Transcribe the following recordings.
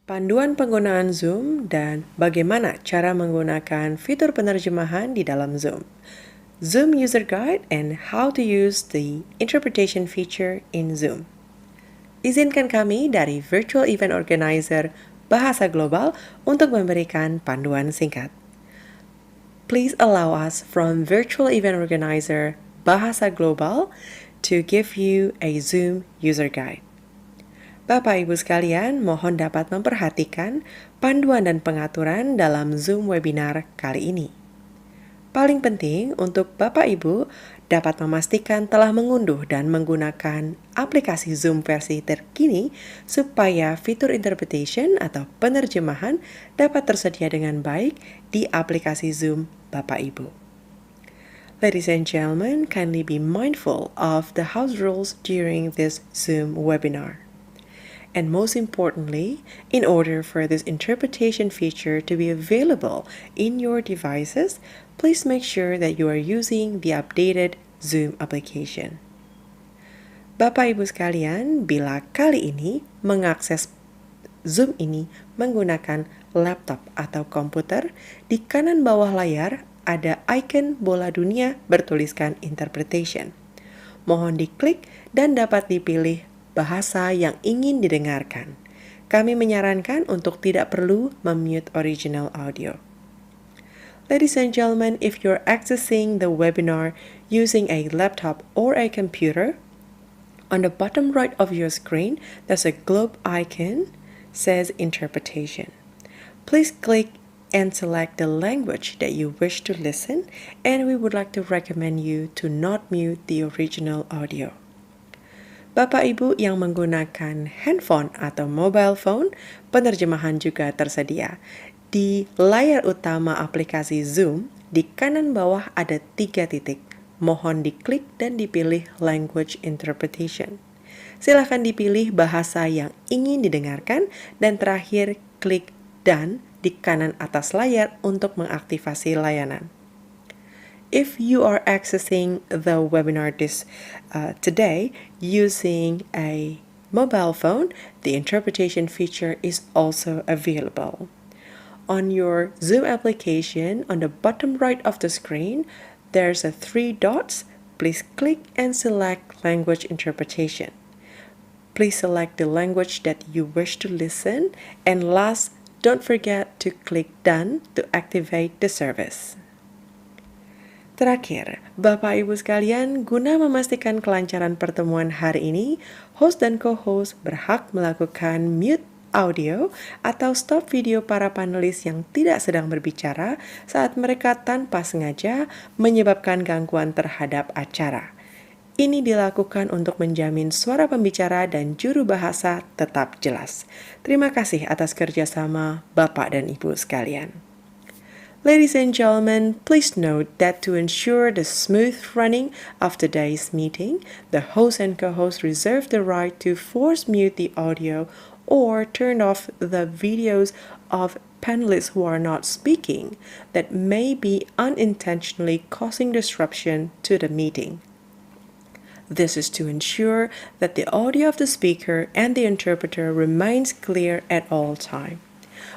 Panduan penggunaan Zoom dan bagaimana cara menggunakan fitur penerjemahan di dalam Zoom. Zoom User Guide and how to use the interpretation feature in Zoom. Izinkan kami dari Virtual Event Organizer Bahasa Global untuk memberikan panduan singkat. Please allow us from Virtual Event Organizer Bahasa Global to give you a Zoom User Guide. Bapak Ibu sekalian, mohon dapat memperhatikan panduan dan pengaturan dalam Zoom webinar kali ini. Paling penting untuk Bapak Ibu dapat memastikan telah mengunduh dan menggunakan aplikasi Zoom versi terkini supaya fitur interpretation atau penerjemahan dapat tersedia dengan baik di aplikasi Zoom Bapak Ibu. Ladies and gentlemen, kindly be mindful of the house rules during this Zoom webinar. And most importantly, in order for this interpretation feature to be available in your devices, please make sure that you are using the updated Zoom application. Bapak Ibu sekalian, bila kali ini mengakses Zoom ini menggunakan laptop atau komputer, di kanan bawah layar ada icon bola dunia bertuliskan interpretation. Mohon diklik dan dapat dipilih bahasa yang ingin didengarkan. Kami menyarankan untuk tidak perlu memute original audio. Ladies and gentlemen, if you're accessing the webinar using a laptop or a computer, on the bottom right of your screen, there's a globe icon says interpretation. Please click and select the language that you wish to listen, and we would like to recommend you to not mute the original audio. Bapak Ibu yang menggunakan handphone atau mobile phone, penerjemahan juga tersedia. Di layar utama aplikasi Zoom, di kanan bawah ada 3 titik. Mohon diklik dan dipilih Language Interpretation. Silakan dipilih bahasa yang ingin didengarkan dan terakhir klik Done di kanan atas layar untuk mengaktifasi layanan. If you are accessing the webinar today using a mobile phone, the interpretation feature is also available. On your Zoom application, on the bottom right of the screen, there's a 3 dots. Please click and select Language Interpretation. Please select the language that you wish to listen, and last, don't forget to click Done to activate the service. Terakhir, Bapak Ibu sekalian, guna memastikan kelancaran pertemuan hari ini, host dan co-host berhak melakukan mute audio atau stop video para panelis yang tidak sedang berbicara saat mereka tanpa sengaja menyebabkan gangguan terhadap acara. Ini dilakukan untuk menjamin suara pembicara dan juru bahasa tetap jelas. Terima kasih atas kerjasama Bapak dan Ibu sekalian. Ladies and gentlemen, please note that to ensure the smooth running of today's meeting, the host and co-host reserve the right to force mute the audio or turn off the videos of panelists who are not speaking that may be unintentionally causing disruption to the meeting. This is to ensure that the audio of the speaker and the interpreter remains clear at all times.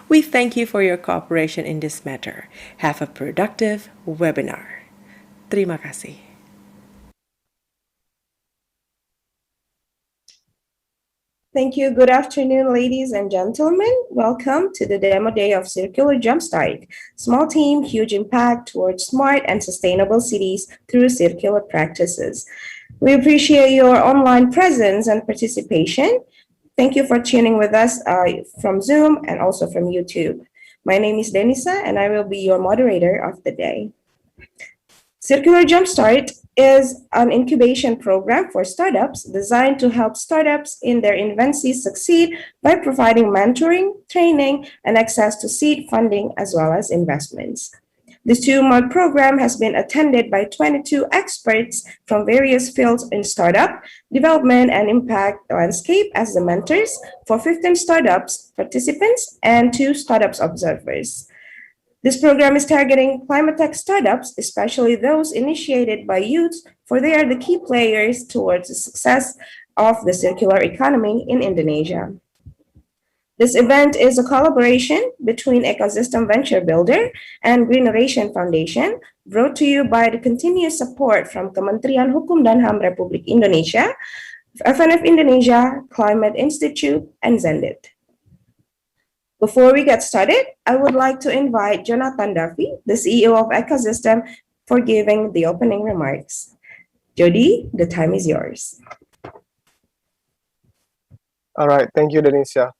We thank you for your cooperation in this matter. Have a productive webinar. Terima kasih. Thank you. Good afternoon, ladies and gentlemen. Welcome to the demo day of Circular Jumpstart. Small team, huge impact towards smart and sustainable cities through circular practices. We appreciate your online presence and participation. Thank you for tuning with us from Zoom and also from YouTube. My name is Denisa, and I will be your moderator of the day. Circular Jumpstart is an incubation program for startups designed to help startups in their infancy succeed by providing mentoring, training, and access to seed funding as well as investments. This 2-month program has been attended by 22 experts from various fields in startup, development, and impact landscape as the mentors for 15 startups participants and 2 startups observers. This program is targeting climate tech startups, especially those initiated by youth, for they are the key players towards the success of the circular economy in Indonesia. This event is a collaboration between Ecosystem Venture Builder and Greeneration Foundation, brought to you by the continuous support from Kementerian Hukum dan HAM Republik Indonesia, FNF Indonesia, Climate Institute, and Zendit. Before we get started, I would like to invite Jonathan Duffy, the CEO of Ecosystem, for giving the opening remarks. Jody, the time is yours. All right, thank you, Denisha.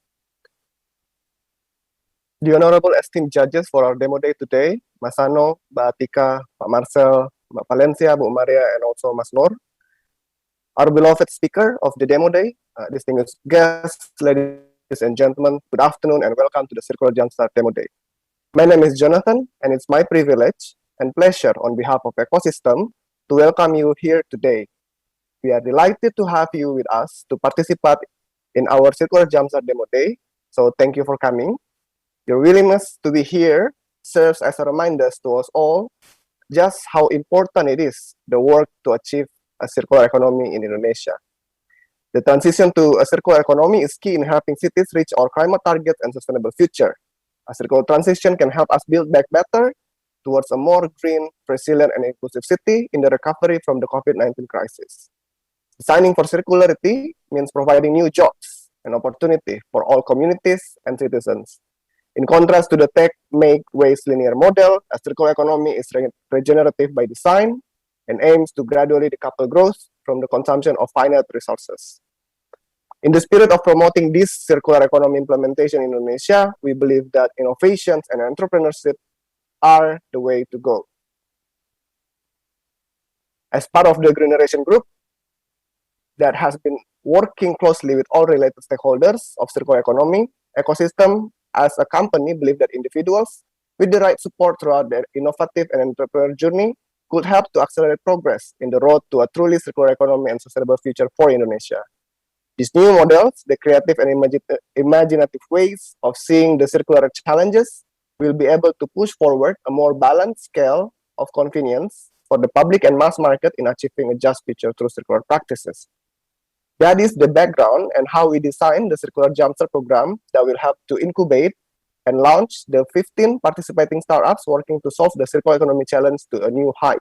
The honorable esteemed judges for our demo day today, Mas Sano, Mbak Atika, Pak Marcel, Mbak Valencia, Bu Maria, and also Mas Nur. Our beloved speaker of the demo day, distinguished guests, ladies and gentlemen, good afternoon and welcome to the Circular Jumpstart demo day. My name is Jonathan, and it's my privilege and pleasure on behalf of Ecosystem to welcome you here today. We are delighted to have you with us to participate in our Circular Jumpstart demo day, so thank you for coming. Your willingness to be here serves as a reminder to us all just how important it is, the work to achieve a circular economy in Indonesia. The transition to a circular economy is key in helping cities reach our climate targets and sustainable future. A circular transition can help us build back better towards a more green, resilient, and inclusive city in the recovery from the COVID-19 crisis. Designing for circularity means providing new jobs and opportunity for all communities and citizens. In contrast to the take, make, waste linear model, a circular economy is regenerative by design and aims to gradually decouple growth from the consumption of finite resources. In the spirit of promoting this circular economy implementation in Indonesia, we believe that innovations and entrepreneurship are the way to go. As part of the Greeneration Group that has been working closely with all related stakeholders of circular economy, Ecosystem as a company believe that individuals with the right support throughout their innovative and entrepreneurial journey could help to accelerate progress in the road to a truly circular economy and sustainable future for Indonesia. These new models, the creative and imaginative ways of seeing the circular challenges, will be able to push forward a more balanced scale of convenience for the public and mass market in achieving a just future through circular practices. That is the background and how we designed the Circular Jumpstart program that will help to incubate and launch the 15 participating startups working to solve the circular economy challenge to a new height.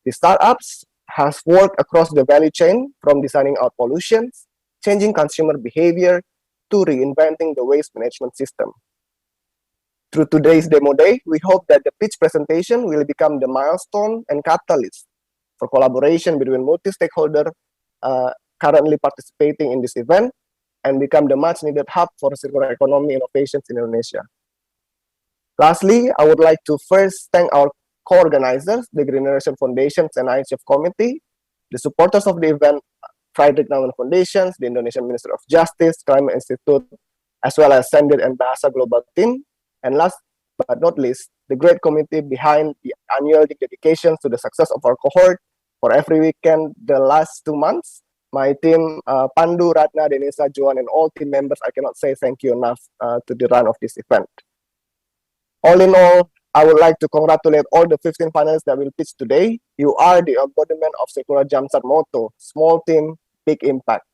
The startups has worked across the value chain from designing out pollutions, changing consumer behavior, to reinventing the waste management system. Through today's demo day, we hope that the pitch presentation will become the milestone and catalyst for collaboration between multi-stakeholder currently participating in this event and become the much-needed hub for circular economy innovations in Indonesia. Lastly, I would like to first thank our co-organizers, the Greeneration Foundations and IHF Committee, the supporters of the event, Friedrich Naumann Foundations, the Indonesian Ministry of Justice, Climate Institute, as well as Zendit and Bahasa Global team, and last but not least, the great committee behind the annual dedications to the success of our cohort for every weekend the last 2 months. My team, Pandu, Ratna, Denisa, Joan, and all team members, I cannot say thank you enough to the run of this event. All in all, I would like to congratulate all the 15 panelists that will pitch today. You are the embodiment of Circular Jumpstart motto, small team, big impact,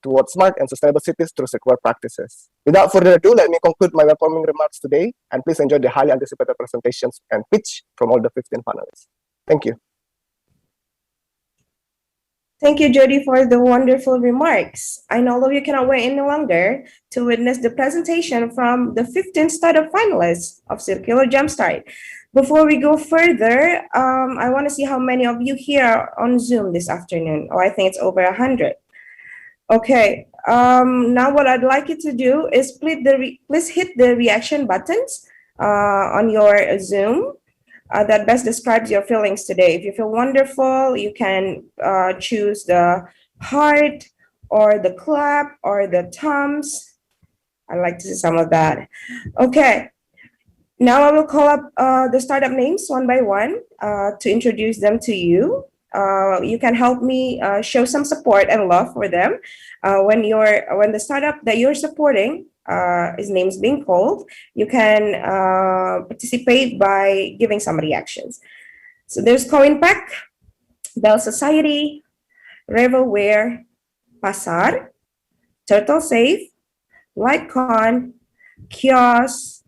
towards smart and sustainable cities through circular practices. Without further ado, let me conclude my welcoming remarks today, and please enjoy the highly anticipated presentations and pitch from all the 15 panelists. Thank you. Thank you, Jody, for the wonderful remarks. I know all of you cannot wait any longer to witness the presentation from the 15 startup finalists of Circular Jumpstart. Before we go further, I want to see how many of you here on Zoom this afternoon. Oh, I think it's over 100. Okay, now what I'd like you to do is please hit the reaction buttons on your Zoom. That best describes your feelings today. If you feel wonderful, you can choose the heart or the clap or the thumbs. I'd like to see some of that. Okay, now I will call up the startup names one by one to introduce them to you. You can help me show some support and love for them when the startup that you're supporting, his name is being called, you can participate by giving some reactions. So there's Koinpack, Bell Society, Ravelware, Passar, Turtle Safe, Litecon, QYOS,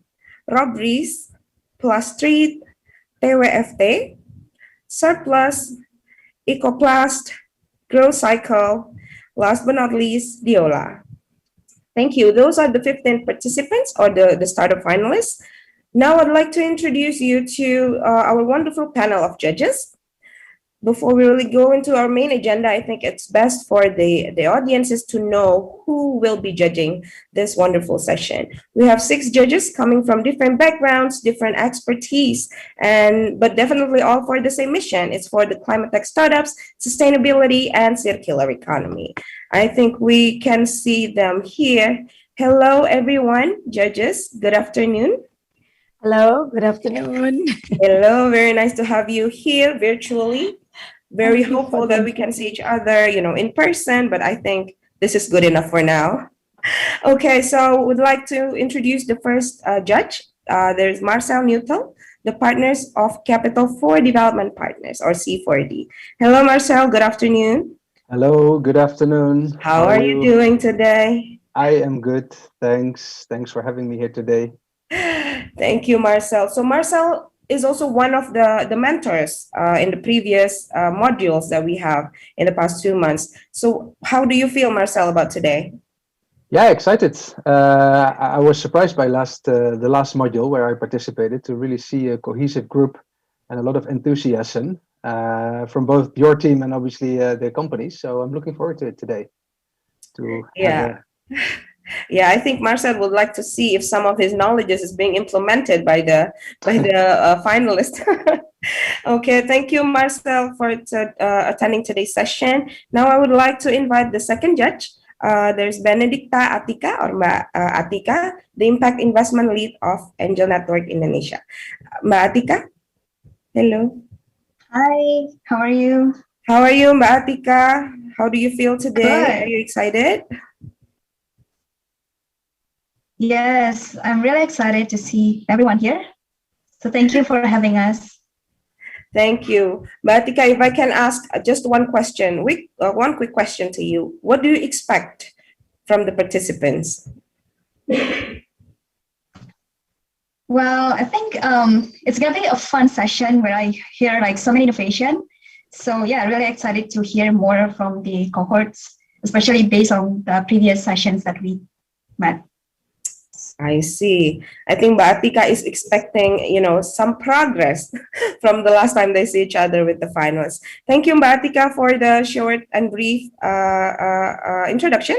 Robries, PlusTreat, TWFT, Surplus, Ecoplast, GrowCycle, last but not least, Dioola. Thank you. Those are the 15 participants or the startup finalists. Now I'd like to introduce you to our wonderful panel of judges. Before we really go into our main agenda, I think it's best for the audiences to know who will be judging this wonderful session. We have 6 judges coming from different backgrounds, different expertise, but definitely all for the same mission. It's for the climate tech startups, sustainability, and circular economy. I think we can see them here. Hello, everyone, judges. Good afternoon. Hello, good afternoon. Hello, very nice to have you here virtually. Very hopeful that we can see each other, in person, but I think this is good enough for now. Okay, so we'd like to introduce the first judge. There's Marcel Newton, the partners of Capital for Development Partners, or C4D. Hello, Marcel. Good afternoon. Hello, good afternoon. How are you doing today? I am good. Thanks. Thanks for having me here today. Thank you, Marcel. So Marcel is also one of the mentors in the previous modules that we have in the past 2 months. So how do you feel, Marcel, about today? Yeah, excited. I was surprised by the last module where I participated to really see a cohesive group and a lot of enthusiasm from both your team and obviously the companies. So I'm looking forward to it today. Yeah, I think Marcel would like to see if some of his knowledges is being implemented by the finalists. Okay, thank you, Marcel, for attending today's session. Now I would like to invite the second judge. There's Benedicta Atika, or Mbak Atika, the Impact Investment Lead of Angel Network Indonesia. Mbak Atika, hello. Hi, how are you? How are you, Mbak Atika? How do you feel today? Good. Are you excited? Yes, I'm really excited to see everyone here. So thank you for having us. Thank you. Mbak Atika, if I can ask just one question, one quick question to you. What do you expect from the participants? Well, I think it's going to be a fun session where I hear like so many innovation. So yeah, really excited to hear more from the cohorts, especially based on the previous sessions that we met. I see. I think Mbak Atika is expecting, some progress from the last time they see each other with the finalists. Thank you, Mbak Atika, for the short and brief introduction.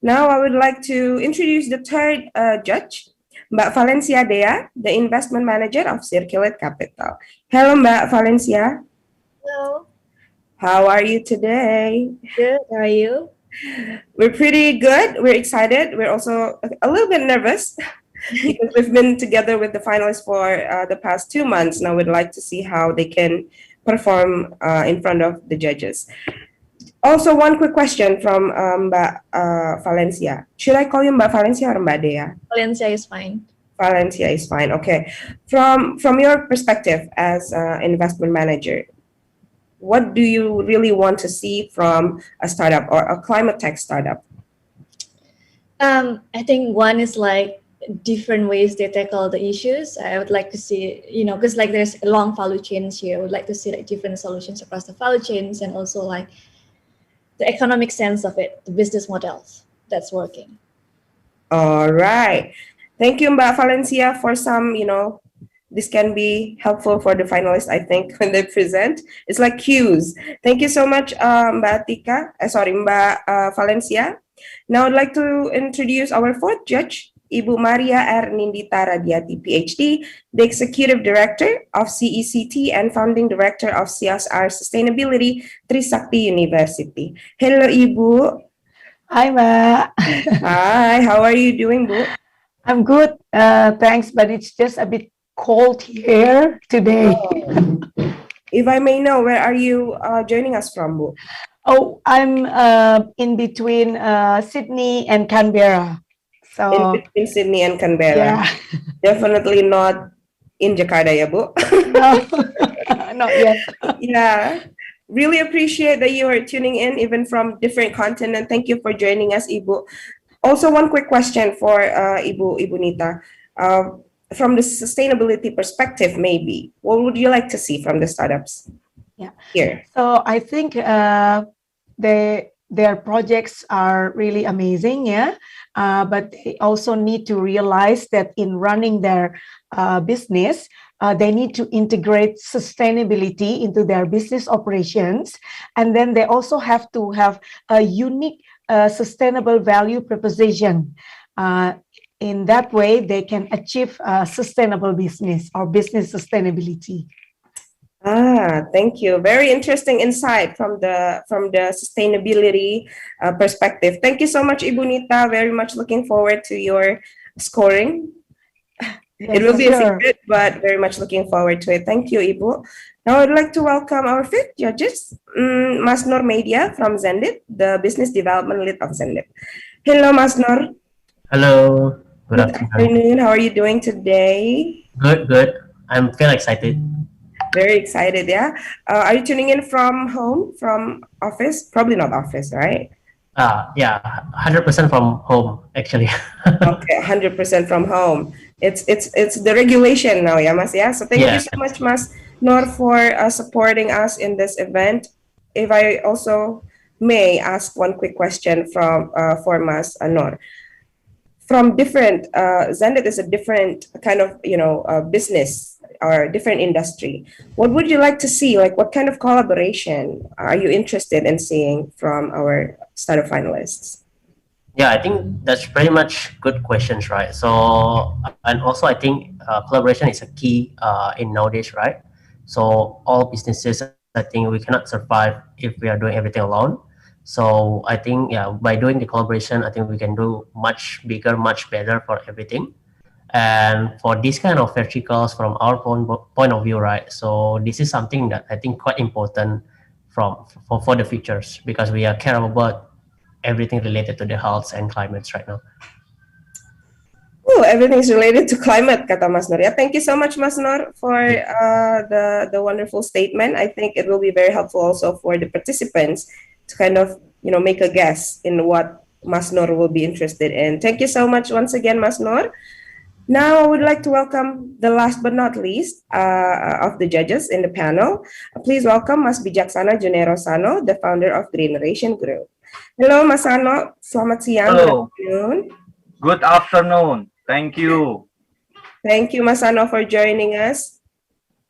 Now I would like to introduce the third judge, Mbak Valencia Dea, the investment manager of Circulate Capital. Hello, Mbak Valencia. Hello. How are you today? Good. How are you? We're pretty good. We're excited. We're also a little bit nervous because we've been together with the finalists for the past 2 months. Now we'd like to see how they can perform in front of the judges. Also, one quick question from Mbak Valencia. Should I call you Mbak Valencia or Mbak Dea? Valencia is fine. Valencia is fine. Okay. From your perspective as an investment manager, what do you really want to see from a startup or a climate tech startup? I think one is like different ways they tackle the issues. I would like to see, because like there's long value chains here. I would like to see like different solutions across the value chains and also like the economic sense of it, the business models that's working. All right. Thank you, Mbak Valencia, for some, this can be helpful for the finalists, I think, when they present. It's like cues. Thank you so much, Mbak Valencia. Now I'd like to introduce our fourth judge, Ibu Maria R. Nindita Radiati, PhD, the Executive Director of CECT and Founding Director of CSR Sustainability, Trisakti University. Hello, Ibu. Hi, Mbak. Hi, how are you doing, Bu? I'm good, thanks, but it's just a bit cold here today. Oh. If I may know, where are you joining us from, Bu? Oh, I'm in between Sydney and Canberra. So in between Sydney and Canberra. Yeah. Definitely not in Jakarta, ya, Bu? No, not yet. Yeah. Really appreciate that you are tuning in even from different continent. Thank you for joining us, Ibu. Also, one quick question for Ibu Nita. From the sustainability perspective, maybe, what would you like to see from the startups? Yeah. Here. So I think their projects are really amazing, yeah. But they also need to realize that in running their business, they need to integrate sustainability into their business operations, and then they also have to have a unique sustainable value proposition. In that way, they can achieve sustainable business or business sustainability. Thank you. Very interesting insight from the sustainability perspective. Thank you so much, Ibu Nita. Very much looking forward to your scoring. Yes, it will be sure. a secret, but very much looking forward to it. Thank you, Ibu. Now I'd like to welcome our fifth judges, Mas Nur Media from Zendit, the business development lead of Zendit. Hello, Mas Nur. Hello. Good Good afternoon. afternoon. How are you doing today? Good. I'm feel excited. Very excited, yeah. Are you tuning in from home, from office? Probably not office, right? Yeah, 100% from home actually. Okay, 100% from home. It's the regulation now, yeah, Mas. Yeah. So thank you so much, Mas Nor, for supporting us in this event. If I also may ask one quick question from for Mas Nor. From different Zendit is a different kind of business or different industry. What would you like to see? Like, what kind of collaboration are you interested in seeing from our startup finalists? Yeah, I think that's pretty much good questions, right? So, and also I think collaboration is a key in nowadays, right? So all businesses, I think we cannot survive if we are doing everything alone. So I think, yeah, by doing the collaboration, I think we can do much bigger, much better for everything. And for this kind of verticals, from our point of view, right? So this is something that I think quite important for the futures, because we are care about everything related to the health and climates right now. Oh, everything's related to climate, kata Mas Nur. Yeah, thank you so much, Mas Nur, for the wonderful statement. I think it will be very helpful also for the participants to kind of make a guess in what Mas Nur will be interested in. Thank you so much once again, Mas Nur. Now I would like to welcome the last but not least of the judges in the panel. Please welcome Mas Bijaksana Junerosano, the founder of Generation Group. Hello, Mas Sano. Selamat siang. Hello. Good afternoon. Good afternoon. Thank you. Thank you, Mas Sano, for joining us.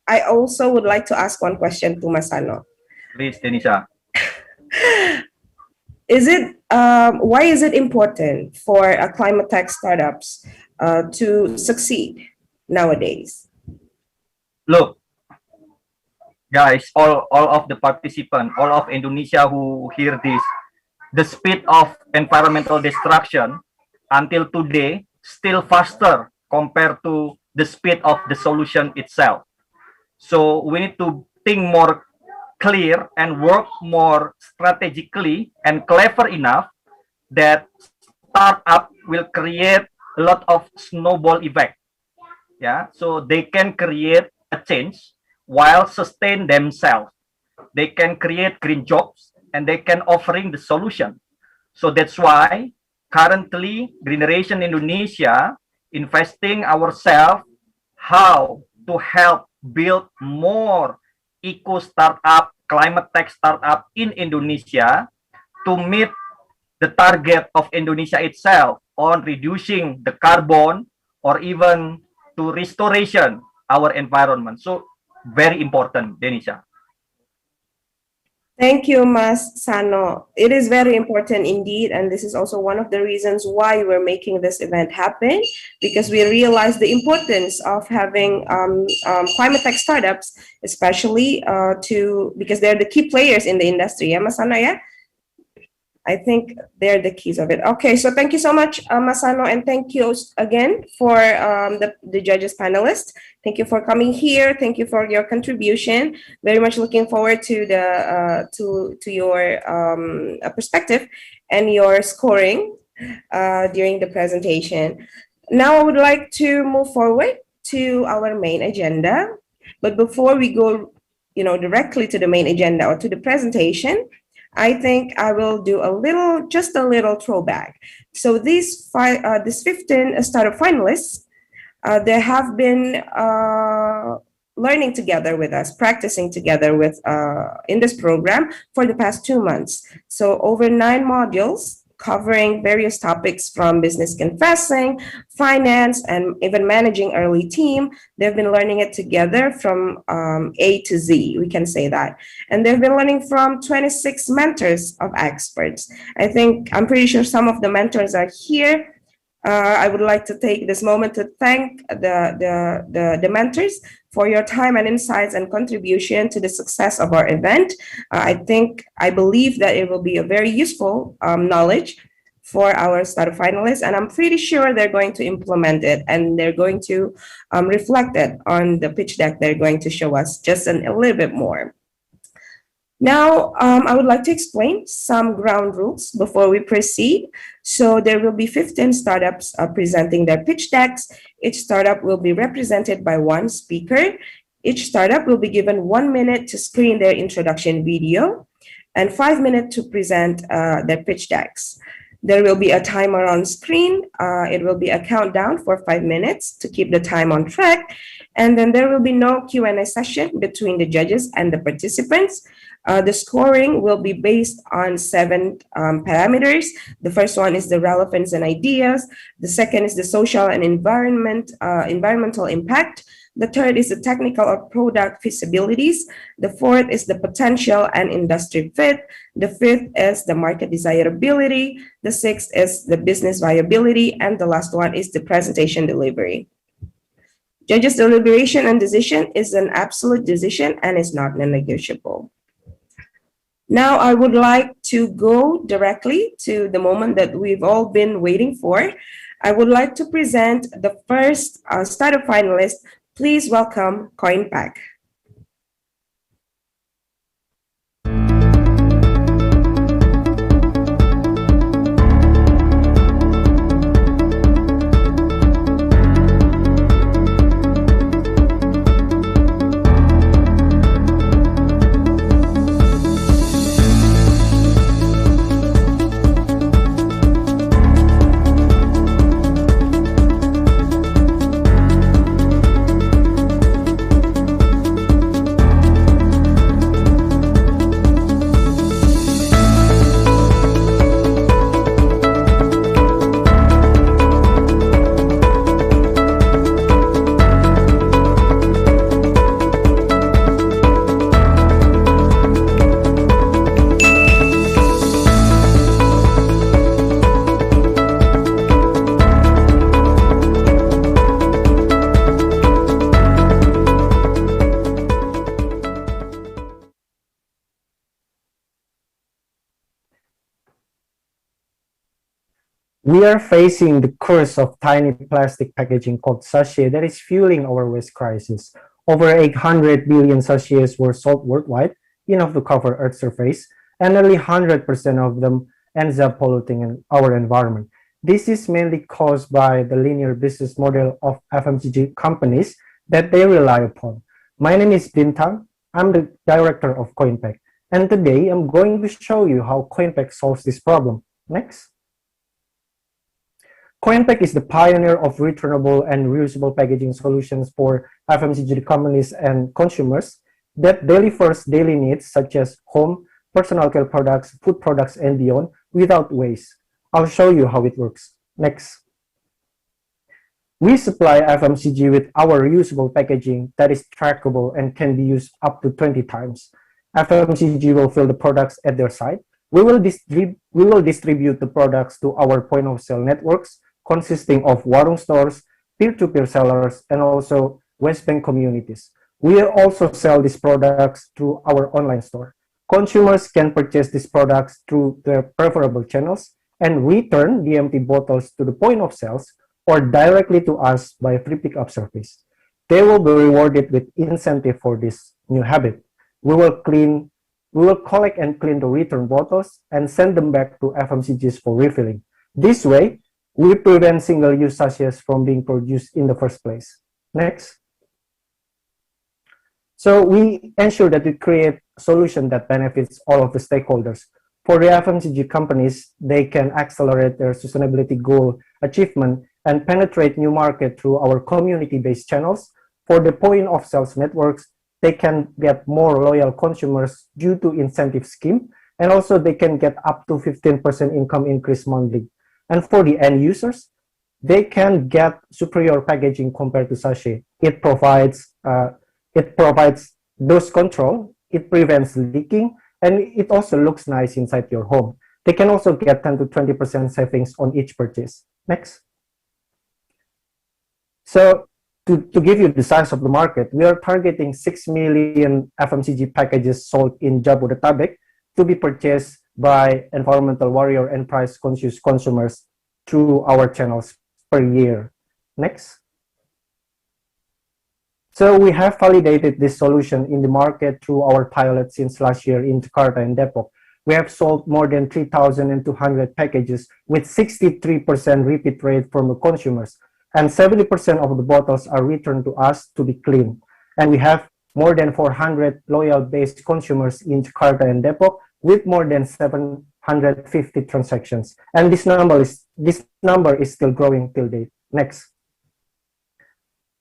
I also would like to ask one question to Mas Sano. Please, Denisha. Why is it important for climate tech startups to succeed nowadays? Look, guys, all of the participants, all of Indonesia who hear this, the speed of environmental destruction until today still faster compared to the speed of the solution itself. So we need to think more clear and work more strategically and clever enough that startup will create a lot of snowball effect. Yeah, so they can create a change while sustain themselves. They can create green jobs and they can offering the solution. So that's why currently Generation Indonesia investing ourselves how to help build more eco startup, climate tech startup in Indonesia to meet the target of Indonesia itself on reducing the carbon or even to restoration our environment. So very important, Denisha. Thank you, Mas Sano. It is very important indeed, and this is also one of the reasons why we're making this event happen, because we realize the importance of having climate tech startups, especially because they're the key players in the industry. Yeah, Mas Sano, yeah? I think they're the keys of it. Okay, so thank you so much, Masano, and thank you again for the judges panelists. Thank you for coming here. Thank you for your contribution. Very much looking forward to the to your perspective and your scoring during the presentation. Now I would like to move forward to our main agenda, but before we go, directly to the main agenda or to the presentation, I think I will do just a little throwback. So these 15 startup finalists, they have been learning together with us, practicing together with in this program for the past 2 months. So over 9 modules covering various topics from business confessing, finance, and even managing early team. They've been learning it together from A to Z, we can say that. And they've been learning from 26 mentors of experts. I'm pretty sure some of the mentors are here. I would like to take this moment to thank the mentors for your time and insights and contribution to the success of our event. I believe that it will be a very useful knowledge for our startup finalists, and I'm pretty sure they're going to implement it and they're going to reflect it on the pitch deck they're going to show us just a little bit more. Now, I would like to explain some ground rules before we proceed. So there will be 15 startups presenting their pitch decks. Each startup will be represented by one speaker. Each startup will be given 1 minute to screen their introduction video and 5 minutes to present their pitch decks. There will be a timer on screen. It will be a countdown for 5 minutes to keep the time on track. And then there will be no Q&A session between the judges and the participants. The scoring will be based on 7 parameters. The first one is the relevance and ideas. The second is the social and environmental impact. The third is the technical or product feasibilities. The fourth is the potential and industry fit. The fifth is the market desirability. The sixth is the business viability. And the last one is the presentation delivery. Judges' deliberation and decision is an absolute decision and is not non-negotiable. Now, I would like to go directly to the moment that we've all been waiting for. I would like to present the first startup finalist. Please welcome Koinpack. We are facing the curse of tiny plastic packaging called sachet that is fueling our waste crisis. Over 800 billion sachets were sold worldwide, enough to cover Earth's surface, and nearly 100% of them ends up polluting our environment. This is mainly caused by the linear business model of FMCG companies that they rely upon. My name is Bintang. I'm the director of Koinpack, and today I'm going to show you how Koinpack solves this problem. Next. Koinpack is the pioneer of returnable and reusable packaging solutions for FMCG companies and consumers that delivers daily needs such as home, personal care products, food products, and beyond without waste. I'll show you how it works. Next. We supply FMCG with our reusable packaging that is trackable and can be used up to 20 times. FMCG will fill the products at their site. We will distribute the products to our point of sale networks consisting of warung stores, peer-to-peer sellers, and also West Bank communities. We also sell these products through our online store. Consumers can purchase these products through their preferable channels and return the empty bottles to the point of sales or directly to us by free pickup service. They will be rewarded with incentive for this new habit. We will collect and clean the return bottles and send them back to FMCGs for refilling. This way, we prevent single-use sachets from being produced in the first place. Next. So we ensure that we create a solution that benefits all of the stakeholders. For the FMCG companies, they can accelerate their sustainability goal achievement and penetrate new market through our community-based channels. For the point of sales networks, they can get more loyal consumers due to incentive scheme, and also they can get up to 15% income increase monthly. And for the end users, they can get superior packaging compared to sachet. It provides dose control, it prevents leaking, and it also looks nice inside your home. They can also get 10 to 20% savings on each purchase. Next. So to give you the size of the market, we are targeting 6 million FMCG packages sold in Jabodetabek to be purchased by environmental warrior and price conscious consumers through our channels per year. Next. So we have validated this solution in the market through our pilot since last year in Jakarta and Depok. We have sold more than 3,200 packages with 63% repeat rate from the consumers, and 70% of the bottles are returned to us to be clean. And we have more than 400 loyal based consumers in Jakarta and Depok with more than 750 transactions. And this number is still growing till date. Next.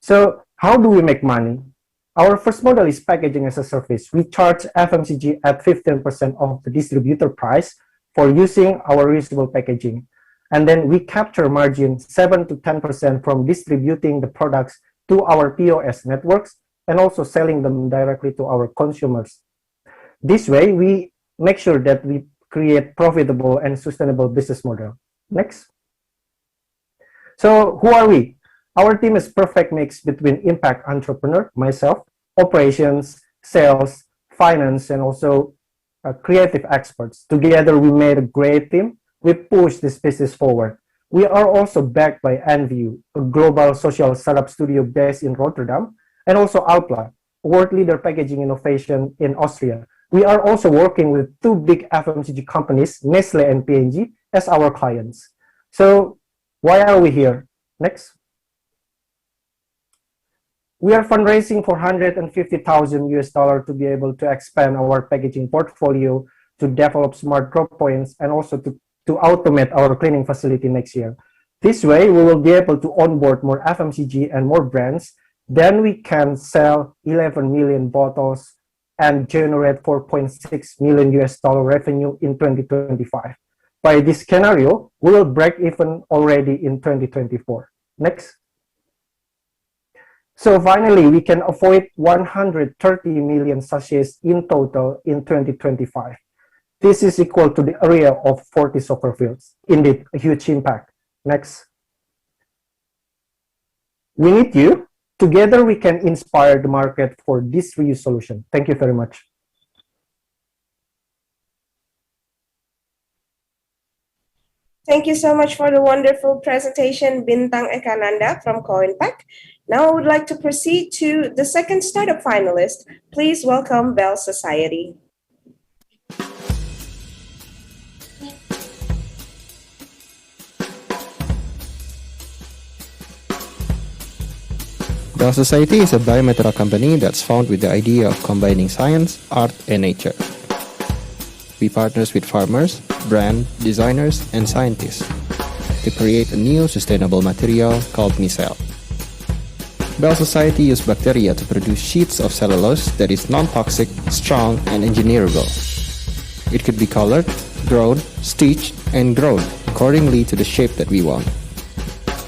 So how do we make money? Our first model is packaging as a service. We charge FMCG at 15% of the distributor price for using our reusable packaging. And then we capture margin 7 to 10% from distributing the products to our POS networks and also selling them directly to our consumers. This way, we make sure that we create profitable and sustainable business model. Next. So who are we? Our team is perfect mix between impact entrepreneur, myself, operations, sales, finance, and also creative experts. Together, we made a great team. We push this business forward. We are also backed by Enview, a global social startup studio based in Rotterdam, and also Alpla, a world leader packaging innovation in Austria. We are also working with two big FMCG companies, Nestle and P&G, as our clients. So why are we here? Next. We are fundraising for $150,000 to be able to expand our packaging portfolio, to develop smart drop points, and also to automate our cleaning facility next year. This way, we will be able to onboard more FMCG and more brands. Then we can sell 11 million bottles and generate $4.6 million revenue in 2025. By this scenario, we will break even already in 2024. Next. So finally, we can avoid 130 million sachets in total in 2025. This is equal to the area of 40 soccer fields. Indeed, a huge impact. Next. We need you. Together, we can inspire the market for this reuse solution. Thank you very much. Thank you so much for the wonderful presentation, Bintang Ekananda from Koinpack. Now I would like to proceed to the second startup finalist. Please welcome Bell Society. Bell Society is a biomaterial company that's found with the idea of combining science, art, and nature. We partner with farmers, brand designers, and scientists to create a new sustainable material called micelle. Bell Society uses bacteria to produce sheets of cellulose that is non-toxic, strong, and engineerable. It could be colored, grown, stitched, and grown accordingly to the shape that we want.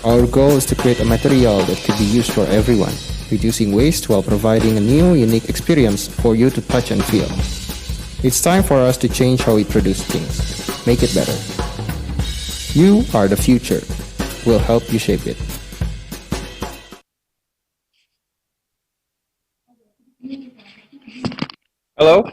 Our goal is to create a material that could be used for everyone, reducing waste while providing a new, unique experience for you to touch and feel. It's time for us to change how we produce things. Make it better. You are the future. We'll help you shape it. Hello,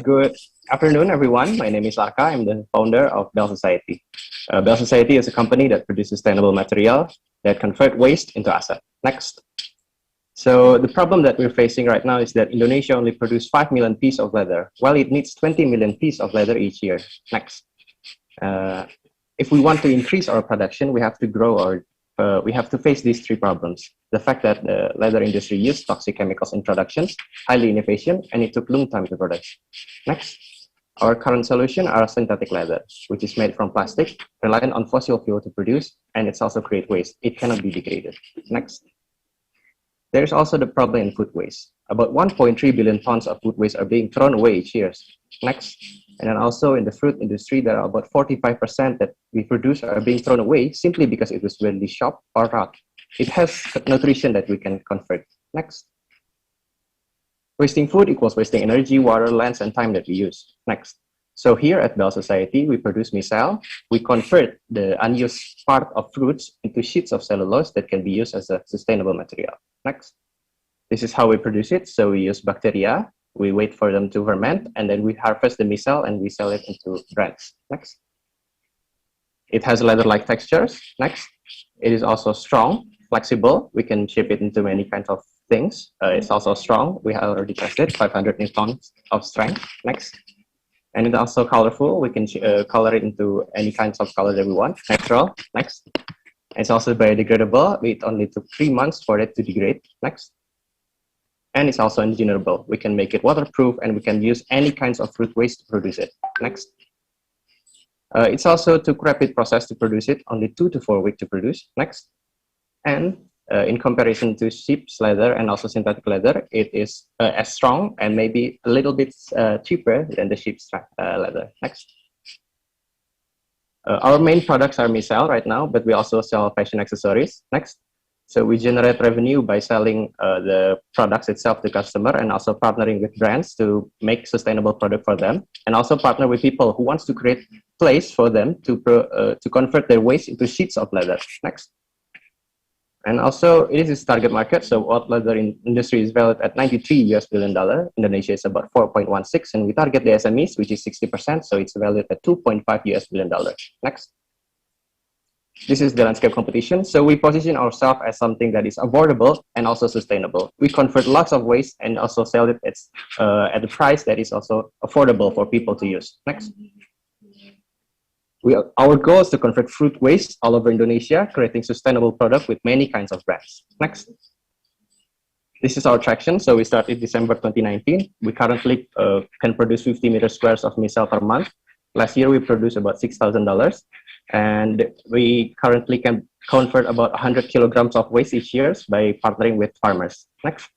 good afternoon, everyone. My name is Arka. I'm the founder of Bell Society. Bell Society is a company that produces sustainable material that convert waste into asset. Next. So the problem that we're facing right now is that Indonesia only produces 5 million pieces of leather, while it needs 20 million pieces of leather each year. Next. If we want to increase our production, we have to grow we have to face these three problems. The fact that the leather industry used toxic chemicals in productions, highly innovation, and it took long time to produce. Next. Our current solution are synthetic leather, which is made from plastic, reliant on fossil fuel to produce, and it's also create waste. It cannot be degraded. Next. There's also the problem in food waste. About 1.3 billion tons of food waste are being thrown away each year. Next. And then also in the fruit industry, there are about 45% that we produce are being thrown away simply because it was badly chopped or rot. It has nutrition that we can convert. Next. Wasting food equals wasting energy, water, lands, and time that we use. Next. So here at Bell Society, we produce micelle. We convert the unused part of fruits into sheets of cellulose that can be used as a sustainable material. Next. This is how we produce it. So we use bacteria. We wait for them to ferment, and then we harvest the micelle and we sell it into brands. Next. It has leather-like textures. Next. It is also strong, flexible. We can shape it into many kinds of things. It's also strong. We have already tested 500 newtons of strength. Next. And it's also colorful. We can color it into any kinds of color that we want. Natural. Next. It's also biodegradable. It only took 3 months for it to degrade. Next. And it's also engineerable. We can make it waterproof, and we can use any kinds of fruit waste to produce it. Next. It's also a rapid process to produce it, only 2 to 4 weeks to produce. Next. And in comparison to sheep's leather and also synthetic leather, it is as strong and maybe a little bit cheaper than the sheep's leather. Next. Our main products are micelle right now, but we also sell fashion accessories. Next. So we generate revenue by selling the products itself to customer, and also partnering with brands to make sustainable product for them, and also partner with people who wants to create place for them to convert their waste into sheets of leather. Next. And also it is target market. So what leather industry is valued at $93 billion. Indonesia is about 4.16, and we target the SMEs, which is 60%. So it's valued at $2.5 billion. Next. This is the landscape competition. So we position ourselves as something that is affordable and also sustainable. We convert lots of waste and also sell it at a price that is also affordable for people to use. Next. Our goal is to convert fruit waste all over Indonesia, creating sustainable product with many kinds of brands. Next. This is our traction. So we started December 2019. We currently can produce 50 meter squares of micelle per month. Last year, we produced about $6,000. And we currently can convert about 100 kilograms of waste each year by partnering with farmers. Next.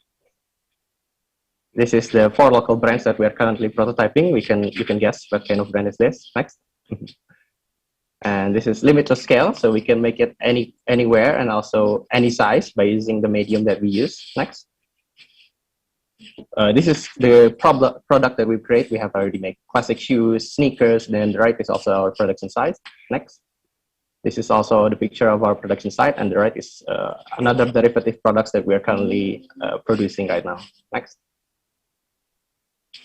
This is the 4 local brands that we are currently prototyping. You can guess what kind of brand is this. Next. And this is limited scale, so we can make it anywhere and also any size by using the medium that we use. Next. This is the product that we create. We have already made classic shoes, sneakers, then the right is also our production site. Next. This is also the picture of our production site, and the right is another derivative products that we are currently producing right now. Next.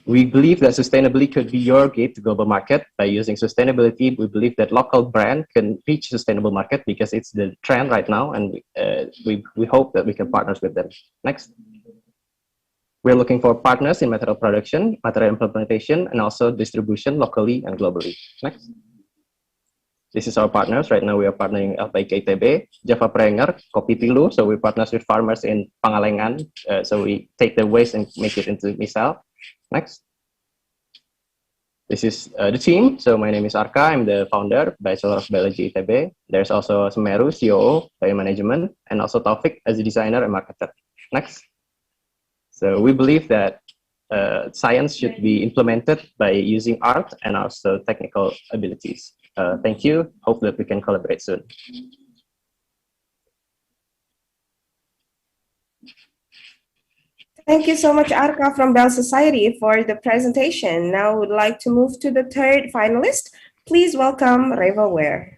We believe that sustainability could be your gate to global market. By using sustainability, we believe that local brand can reach sustainable market because it's the trend right now, and we hope that we can partner with them. Next. We're looking for partners in material production, material implementation, and also distribution locally and globally. Next. This is our partners. Right now we are partnering LPK ITB, Java Prenger, Kopi Tilu. So we partner with farmers in Pangalengan. So we take the waste and make it into micelle. Next. This is the team. So my name is Arka. I'm the founder, Bachelor of Biology ITB. There's also Semeru, COO, Biomanagement, and also Taufik as a designer and marketer. Next. So we believe that science should be implemented by using art and also technical abilities. Thank you. Hope that we can collaborate soon. Thank you so much, Arka from Bell Society, for the presentation. Now I would like to move to the third finalist. Please welcome Ravelware.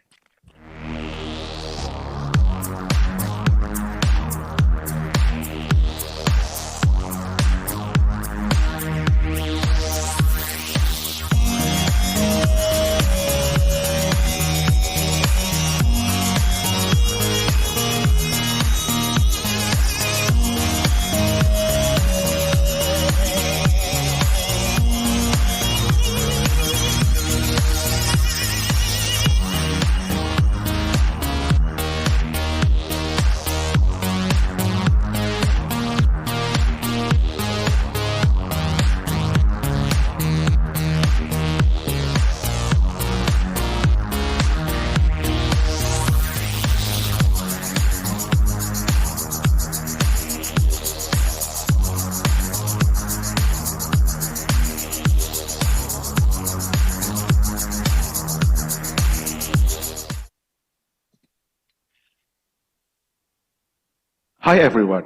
Hi everyone.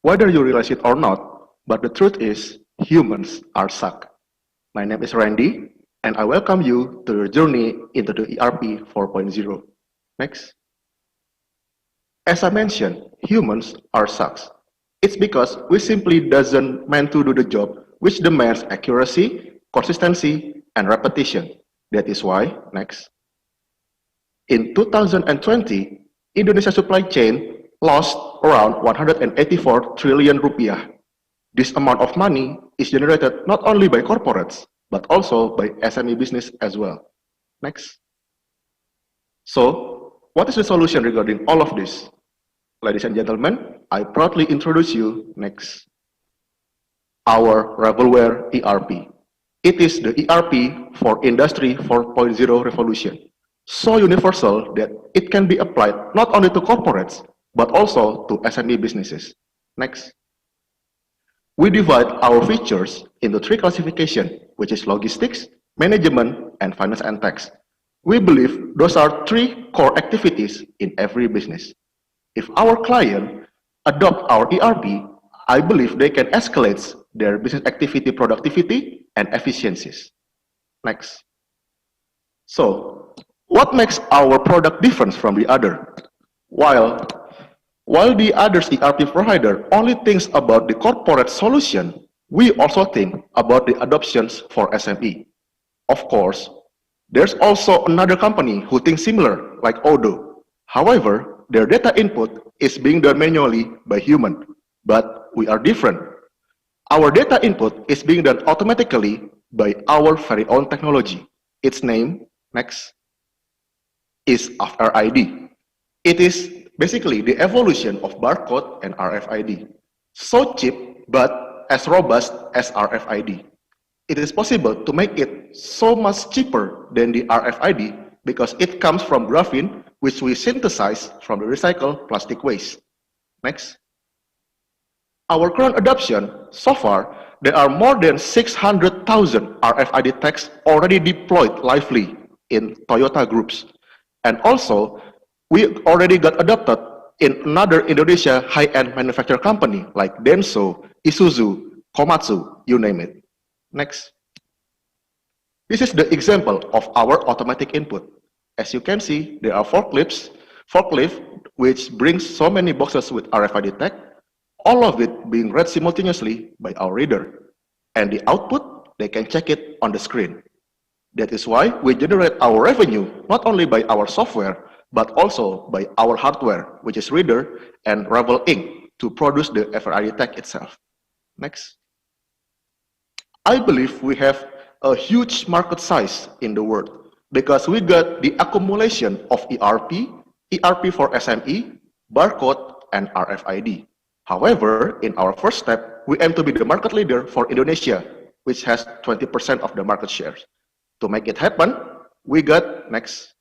Whether you realize it or not, but the truth is, humans are suck. My name is Randy, and I welcome you to your journey into the ERP 4.0. Next. As I mentioned, humans are sucks. It's because we simply doesn't meant to do the job which demands accuracy, consistency, and repetition. That is why, next. In 2020, Indonesia supply chain lost around 184 trillion rupiah. This amount of money is generated not only by corporates, but also by SME business as well. Next. So, what is the solution regarding all of this? Ladies and gentlemen, I proudly introduce you next. Our Ravelware ERP. It is the ERP for Industry 4.0 revolution. So universal that it can be applied not only to corporates, but also to SME businesses. Next. We divide our features into three classifications, which is logistics, management, and finance and tax. We believe those are three core activities in every business. If our client adopt our ERP, I believe they can escalate their business activity productivity and efficiencies. Next. So, what makes our product different from the other? While the other ERP provider only thinks about the corporate solution, we also think about the adoptions for SME. Of course, there's also another company who thinks similar, like Odoo. However, their data input is being done manually by human, but we are different. Our data input is being done automatically by our very own technology. Its name, next, is RFID. It is basically the evolution of barcode and RFID. So cheap, but as robust as RFID. It is possible to make it so much cheaper than the RFID because it comes from graphene, which we synthesize from the recycled plastic waste. Next. Our current adoption, so far, there are more than 600,000 RFID tags already deployed lively in Toyota groups. And also, we already got adopted in another Indonesia high-end manufacturer company like Denso, Isuzu, Komatsu, you name it. Next. This is the example of our automatic input. As you can see, there are forklifts which brings so many boxes with RFID tag, all of it being read simultaneously by our reader. And the output, they can check it on the screen. That is why we generate our revenue not only by our software, but also by our hardware, which is reader and Ravel ink to produce the RFID tag itself. Next. I believe we have a huge market size in the world because we got the accumulation of ERP for SME, barcode, and RFID. However, in our first step, we aim to be the market leader for Indonesia, which has 20% of the market shares. To make it happen, we got, next,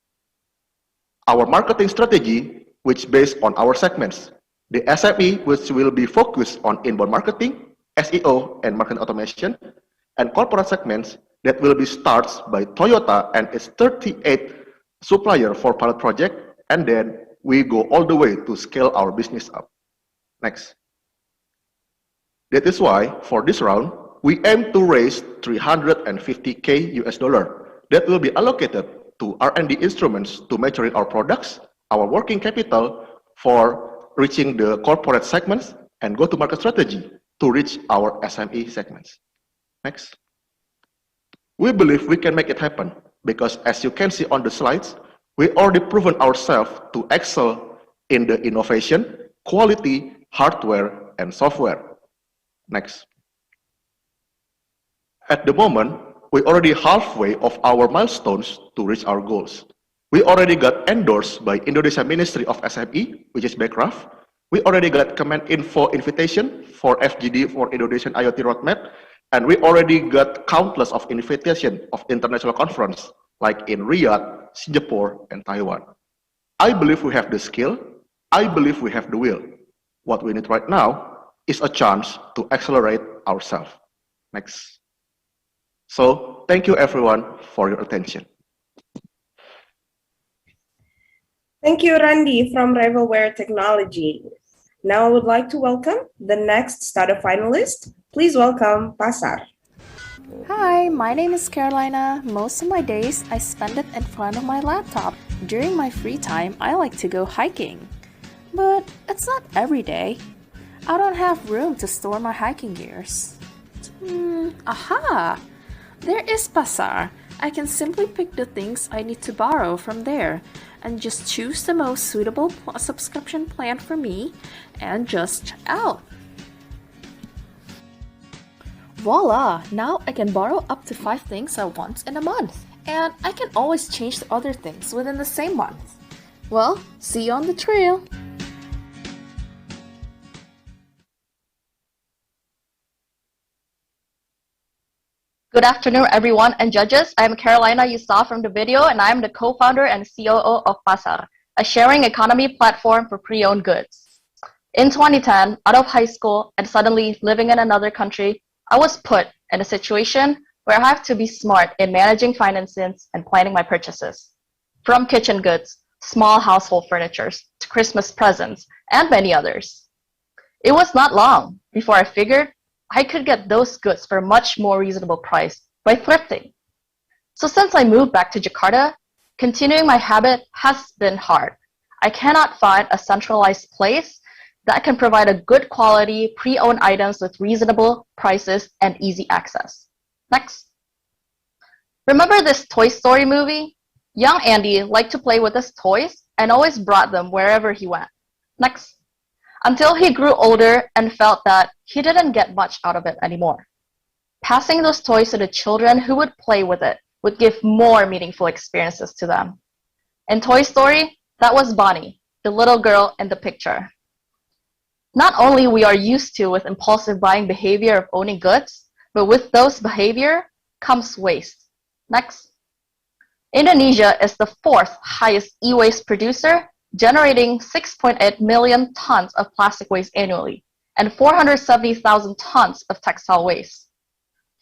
our marketing strategy, which based on our segments. The SME, which will be focused on inbound marketing, SEO, and market automation, and corporate segments that will be starts by Toyota and its 38 supplier for pilot project, and then we go all the way to scale our business up. Next. That is why, for this round, we aim to raise $350K that will be allocated to R&D instruments to maturing our products, our working capital for reaching the corporate segments, and go-to-market strategy to reach our SME segments. Next. We believe we can make it happen because as you can see on the slides, we already proven ourselves to excel in the innovation, quality, hardware, and software. Next. At the moment, we already halfway of our milestones to reach our goals. We already got endorsed by Indonesia Ministry of SME, which is Backcraft. We already got Command Info invitation for FGD for Indonesian IoT Roadmap. And we already got countless of invitation of international conference, like in Riyadh, Singapore, and Taiwan. I believe we have the skill. I believe we have the will. What we need right now is a chance to accelerate ourselves. Next. So, thank you everyone for your attention. Thank you, Randy from Ravelware Technology. Now I would like to welcome the next startup finalist. Please welcome Passar. Hi, my name is Carolina. Most of my days I spend it in front of my laptop. During my free time, I like to go hiking. But it's not every day. I don't have room to store my hiking gears. Aha! There is Passar. I can simply pick the things I need to borrow from there and just choose the most suitable subscription plan for me and just check out. Voila! Now I can borrow up to 5 things at once in a month, and I can always change the other things within the same month. Well, see you on the trail! Good afternoon, everyone and judges. I am Carolina you saw from the video, and I am the co-founder and COO of Passar, a sharing economy platform for pre-owned goods. In 2010, out of high school and suddenly living in another country, I was put in a situation where I have to be smart in managing finances and planning my purchases. From kitchen goods, small household furniture, to Christmas presents, and many others. It was not long before I figured I could get those goods for a much more reasonable price by thrifting. So since I moved back to Jakarta, continuing my habit has been hard. I cannot find a centralized place that can provide a good quality pre-owned items with reasonable prices and easy access. Next. Remember this Toy Story movie? Young Andy liked to play with his toys and always brought them wherever he went. Next. Until he grew older and felt that he didn't get much out of it anymore. Passing those toys to the children who would play with it would give more meaningful experiences to them. In Toy Story, that was Bonnie, the little girl in the picture. Not only we are used to with impulsive buying behavior of owning goods, but with those behavior comes waste. Next. Indonesia is the 4th highest e-waste producer, generating 6.8 million tons of plastic waste annually and 470,000 tons of textile waste.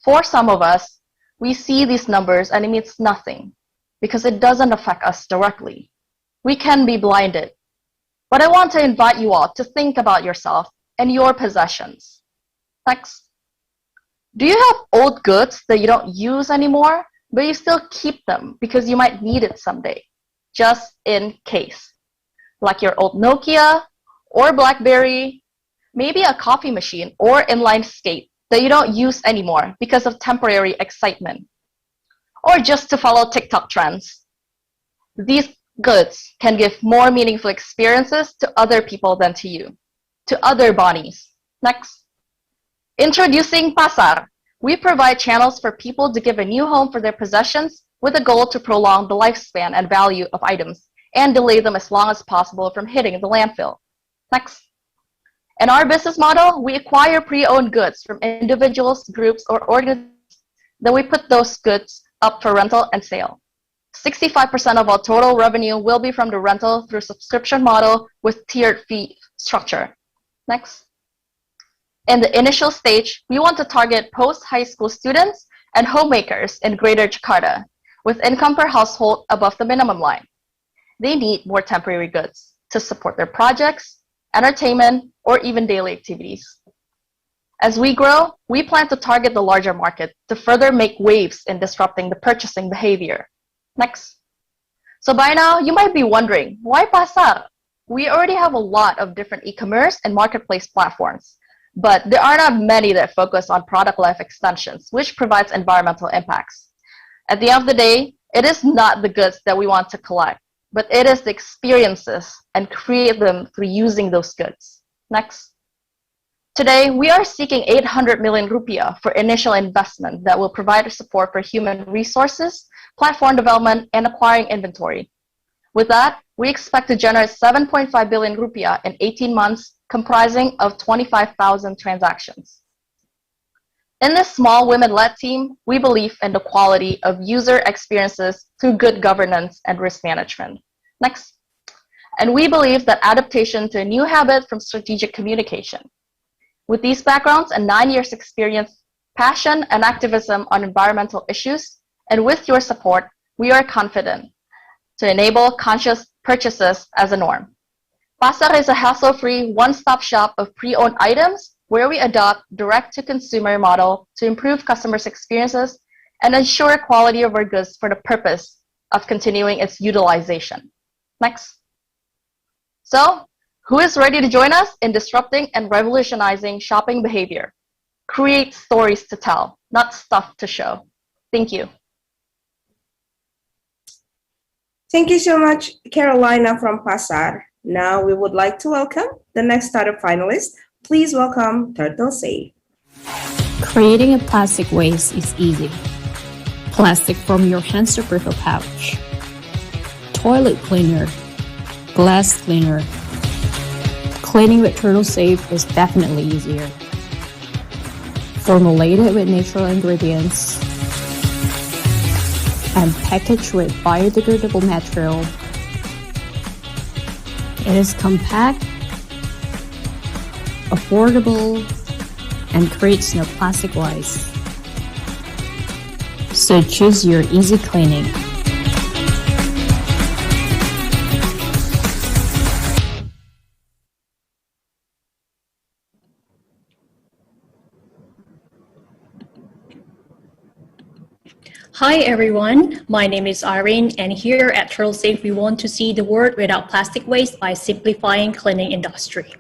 For some of us, we see these numbers and it means nothing because it doesn't affect us directly. We can be blinded. But I want to invite you all to think about yourself and your possessions. Next. Do you have old goods that you don't use anymore, but you still keep them because you might need it someday, just in case? Like your old Nokia or BlackBerry, maybe a coffee machine or inline skate that you don't use anymore because of temporary excitement, or just to follow TikTok trends. These goods can give more meaningful experiences to other people than to you, to other bodies. Next. Introducing Passar. We provide channels for people to give a new home for their possessions with a goal to prolong the lifespan and value of items and delay them as long as possible from hitting the landfill. Next. In our business model, we acquire pre-owned goods from individuals, groups, or organizations. Then we put those goods up for rental and sale. 65% of our total revenue will be from the rental through subscription model with tiered fee structure. Next. In the initial stage, we want to target post-high school students and homemakers in Greater Jakarta with income per household above the minimum line. They need more temporary goods to support their projects, entertainment, or even daily activities. As we grow, we plan to target the larger market to further make waves in disrupting the purchasing behavior. Next. So by now, you might be wondering, why Passar? We already have a lot of different e-commerce and marketplace platforms, but there are not many that focus on product life extensions, which provides environmental impacts. At the end of the day, it is not the goods that we want to collect, but it is the experiences and create them through using those goods. Next. Today, we are seeking 800 million rupiah for initial investment that will provide support for human resources, platform development, and acquiring inventory. With that, we expect to generate 7.5 billion rupiah in 18 months, comprising of 25,000 transactions. In this small women-led team, we believe in the quality of user experiences through good governance and risk management. Next. And we believe that adaptation to a new habit from strategic communication. With these backgrounds and 9 years experience, passion, and activism on environmental issues, and with your support, we are confident to enable conscious purchases as a norm. Passar is a hassle-free one-stop shop of pre-owned items where we adopt direct-to-consumer model to improve customers' experiences and ensure quality of our goods for the purpose of continuing its utilization. Next. So, who is ready to join us in disrupting and revolutionizing shopping behavior? Create stories to tell, not stuff to show. Thank you. Thank you so much, Carolina from Passar. Now we would like to welcome the next startup finalist. Please welcome Turtle Safe. Creating a plastic waste is easy. Plastic from your hand soap refill pouch, toilet cleaner, glass cleaner. Cleaning with Turtle Safe is definitely easier. Formulated with natural ingredients and packaged with biodegradable material, it is compact, affordable, and creates no plastic waste. So choose your easy cleaning. Hi everyone, my name is Irene, and here at Turtle Safe we want to see the world without plastic waste by simplifying cleaning industry.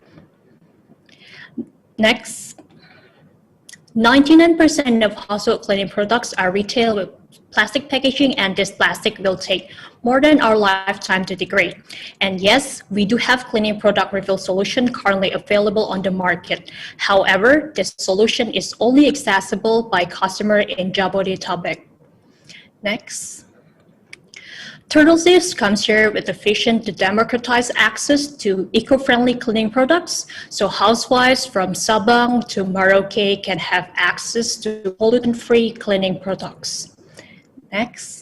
Next, 99% of household cleaning products are retailed with plastic packaging, and this plastic will take more than our lifetime to degrade. And yes, we do have cleaning product refill solution currently available on the market. However, this solution is only accessible by customer in Jabodetabek. Next. Turtle Safe comes here with a vision to democratize access to eco-friendly cleaning products, so housewives from Sabang to Merauke can have access to pollutant-free cleaning products. Next.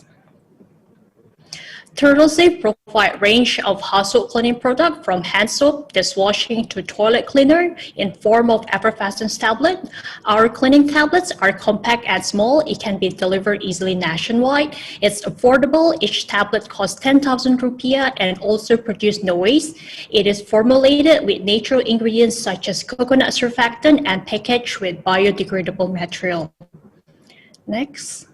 Turtle Safe provide range of household cleaning products from hand soap, dishwashing to toilet cleaner in form of effervescence tablet. Our cleaning tablets are compact and small. It can be delivered easily nationwide. It's affordable. Each tablet costs 10,000 rupiah and also produce no waste. It is formulated with natural ingredients such as coconut surfactant and packaged with biodegradable material. Next.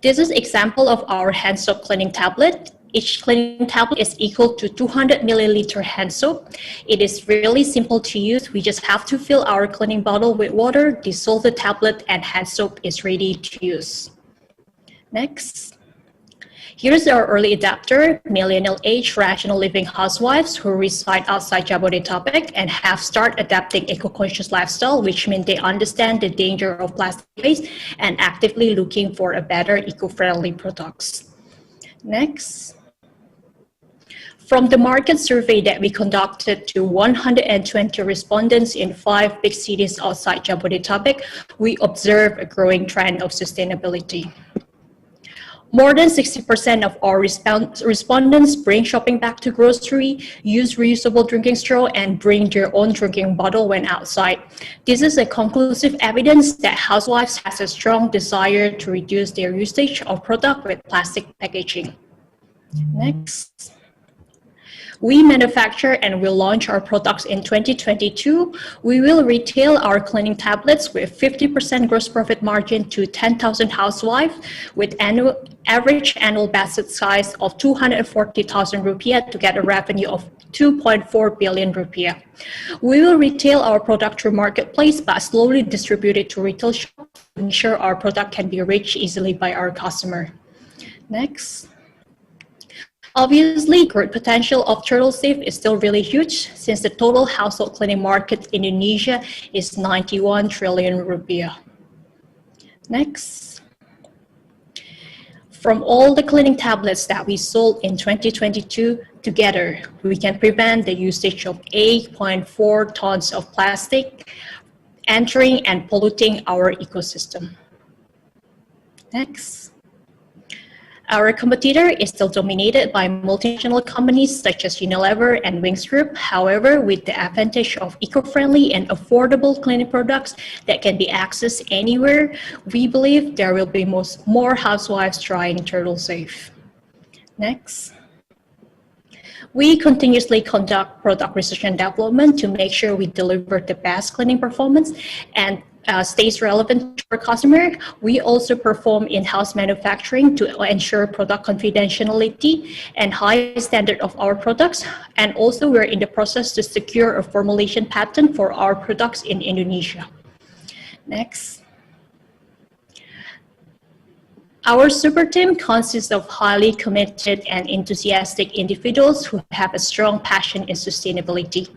This is example of our hand soap cleaning tablet. Each cleaning tablet is equal to 200 milliliter hand soap. It is really simple to use. We just have to fill our cleaning bottle with water, dissolve the tablet, and hand soap is ready to use. Next. Here's our early adopter, millennial age rational living housewives who reside outside Jabodetabek and have started adapting eco-conscious lifestyle, which means they understand the danger of plastic waste and actively looking for a better eco-friendly products. Next. From the market survey that we conducted to 120 respondents in 5 big cities outside Jabodetabek, we observed a growing trend of sustainability. More than 60% of our respondents bring shopping bag to grocery, use reusable drinking straw, and bring their own drinking bottle when outside. This is a conclusive evidence that housewives has a strong desire to reduce their usage of product with plastic packaging. Next. We manufacture and will launch our products in 2022. We will retail our cleaning tablets with 50% gross profit margin to 10,000 housewives with average annual basket size of 240,000 rupiah to get a revenue of 2.4 billion rupiah. We will retail our product through marketplace but slowly distribute it to retail shops to ensure our product can be reached easily by our customer. Next. Obviously, growth potential of Turtle Safe is still really huge since the total household cleaning market in Indonesia is 91 trillion rupiah. Next. From all the cleaning tablets that we sold in 2022, together, we can prevent the usage of 8.4 tons of plastic entering and polluting our ecosystem. Next. Our competitor is still dominated by multinational companies such as Unilever and Wings Group. However, with the advantage of eco-friendly and affordable cleaning products that can be accessed anywhere, we believe there will be more housewives trying Turtle Safe. Next. We continuously conduct product research and development to make sure we deliver the best cleaning performance and stays relevant to our customer. We also perform in-house manufacturing to ensure product confidentiality and high standard of our products. And also we're in the process to secure a formulation patent for our products in Indonesia. Next. Our super team consists of highly committed and enthusiastic individuals who have a strong passion in sustainability.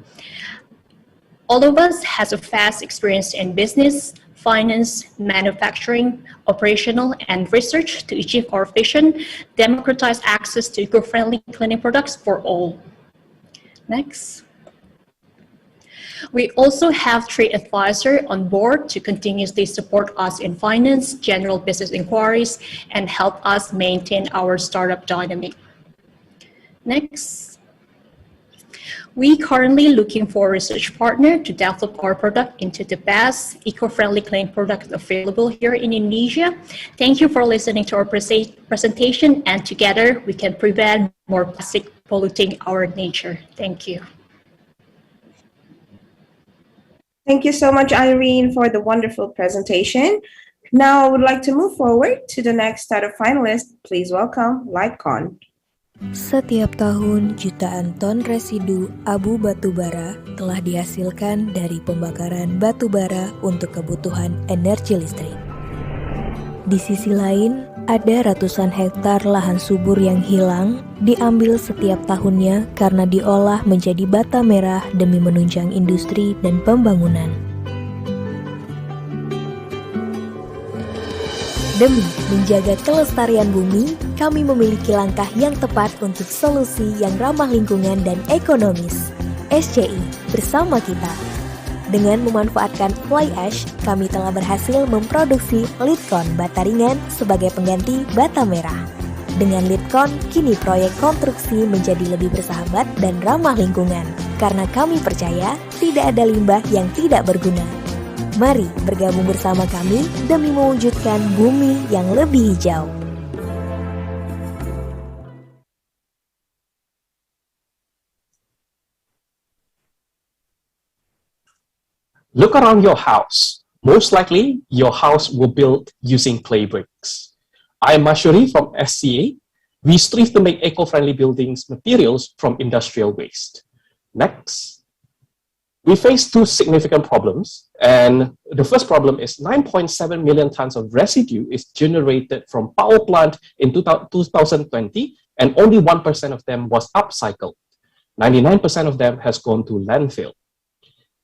All of us has a vast experience in business, finance, manufacturing, operational, and research to achieve our vision, democratize access to eco-friendly cleaning products for all. Next. We also have trade advisor on board to continuously support us in finance, general business inquiries, and help us maintain our startup dynamic. Next. We currently looking for a research partner to develop our product into the best eco-friendly cleaning product available here in Indonesia. Thank you for listening to our presentation, and together we can prevent more plastic polluting our nature. Thank you. Thank you so much, Irene, for the wonderful presentation. Now I would like to move forward to the next set of finalists. Please welcome Litecon. Setiap tahun, jutaan ton residu abu batubara telah dihasilkan dari pembakaran batubara untuk kebutuhan energi listrik. Di sisi lain, ada ratusan hektar lahan subur yang hilang, diambil setiap tahunnya karena diolah menjadi bata merah demi menunjang industri dan pembangunan. Demi menjaga kelestarian bumi, kami memiliki langkah yang tepat untuk solusi yang ramah lingkungan dan ekonomis. SCI, bersama kita. Dengan memanfaatkan fly ash, kami telah berhasil memproduksi Litecon bata ringan sebagai pengganti bata merah. Dengan Litecon, kini proyek konstruksi menjadi lebih bersahabat dan ramah lingkungan. Karena kami percaya, tidak ada limbah yang tidak berguna. Mari bergabung bersama kami demi mewujudkan bumi yang lebih hijau. Look around your house. Most likely, your house was built using clay bricks. I am Mashuri from SCA. We strive to make eco-friendly buildings materials from industrial waste. Next. We face two significant problems, and the first problem is 9.7 million tons of residue is generated from power plant in 2020, and only 1% of them was upcycled. 99% of them has gone to landfill.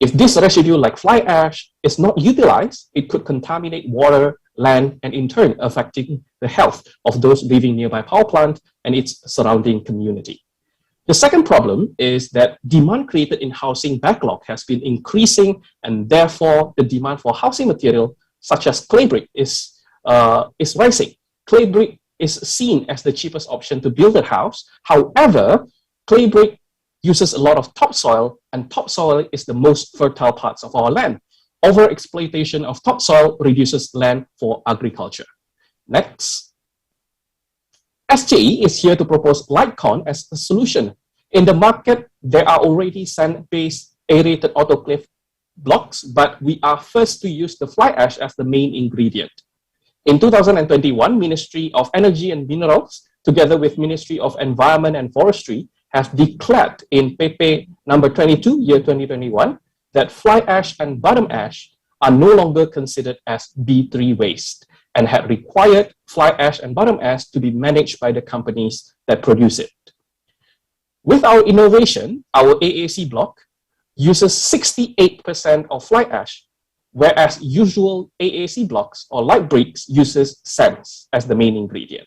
If this residue, like fly ash, is not utilized, it could contaminate water, land, and in turn affecting the health of those living nearby power plant and its surrounding community. The second problem is that demand created in housing backlog has been increasing, and therefore the demand for housing material such as clay brick is rising. Clay brick is seen as the cheapest option to build a house. However, clay brick uses a lot of topsoil, and topsoil is the most fertile parts of our land. Overexploitation of topsoil reduces land for agriculture. Next. SJE is here to propose Litecon as a solution. In the market, there are already sand-based aerated autoclave blocks, but we are first to use the fly ash as the main ingredient. In 2021, Ministry of Energy and Minerals, together with Ministry of Environment and Forestry, have declared in PP number 22, year 2021, that fly ash and bottom ash are no longer considered as B3 waste, and had required fly ash and bottom ash to be managed by the companies that produce it. With our innovation, our AAC block uses 68% of fly ash, whereas usual AAC blocks or light bricks uses sands as the main ingredient.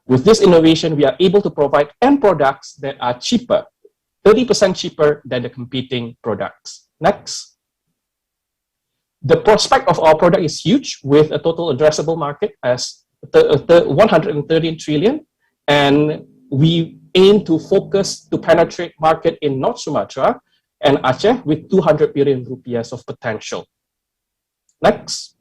With this innovation, we are able to provide end products that are cheaper, 30% cheaper than the competing products. Next. The prospect of our product is huge, with a total addressable market as 113 trillion, and we aim to focus to penetrate market in North Sumatra and Aceh with 200 billion rupiahs of potential. Next.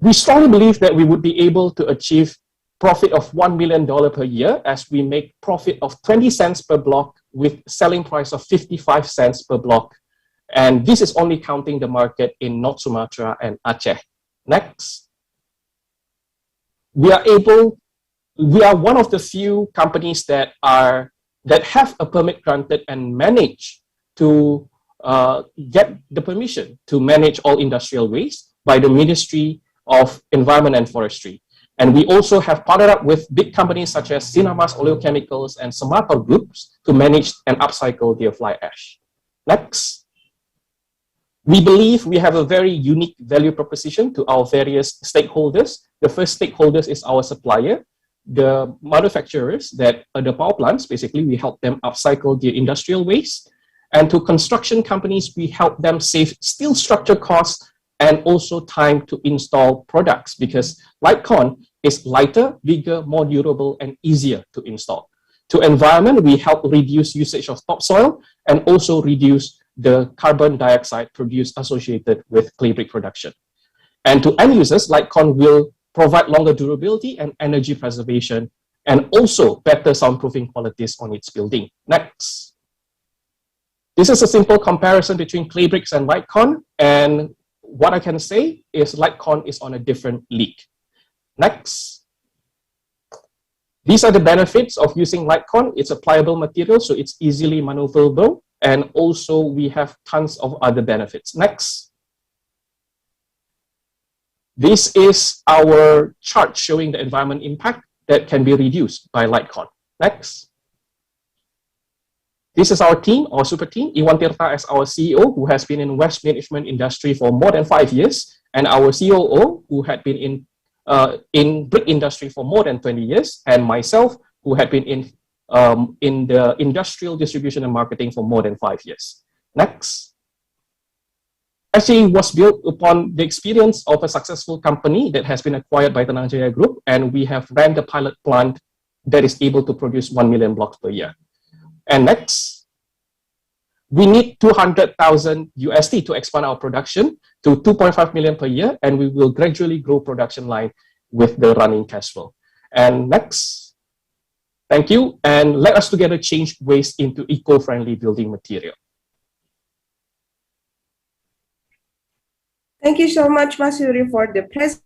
We strongly believe that we would be able to achieve profit of $1 million per year, as we make profit of 20 cents per block with selling price of 55 cents per block. And this is only counting the market in North Sumatra and Aceh. Next. We are one of the few companies that have a permit granted and manage to get the permission to manage all industrial waste by the Ministry of Environment and Forestry. And we also have partnered up with big companies such as Sinamas Oleochemicals and Semator Groups to manage and upcycle their fly ash. Next. We believe we have a very unique value proposition to our various stakeholders. The first stakeholders is our supplier, the manufacturers, that the power plants. Basically, we help them upcycle their industrial waste. And to construction companies, we help them save steel structure costs and also time to install products, because Litecon is lighter, bigger, more durable, and easier to install. To environment, we help reduce usage of topsoil and also reduce the carbon dioxide produced associated with clay brick production. And to end users, Litecon will provide longer durability and energy preservation, and also better soundproofing qualities on its building. Next. This is a simple comparison between clay bricks and Litecon, and what I can say is Litecon is on a different league. Next. These are the benefits of using Litecon. It's a pliable material, so it's easily maneuverable, and also we have tons of other benefits. Next. This is our chart showing the environment impact that can be reduced by Litecon. Next. This is our team, our super team. Iwan Tirta as our CEO, who has been in waste management industry for more than 5 years, and our COO, who had been in brick industry for more than 20 years, and myself, who had been in the industrial distribution and marketing for more than 5 years. Next. Actually, was built upon the experience of a successful company that has been acquired by the Tanah Jaya Group, and we have ran the pilot plant that is able to produce 1 million blocks per year. And next, we need $200,000 USD to expand our production to 2.5 million per year, and we will gradually grow production line with the running cash flow. And next, thank you, and let us together change waste into eco-friendly building material. Thank you so much, Mas Yuri, for the presentation.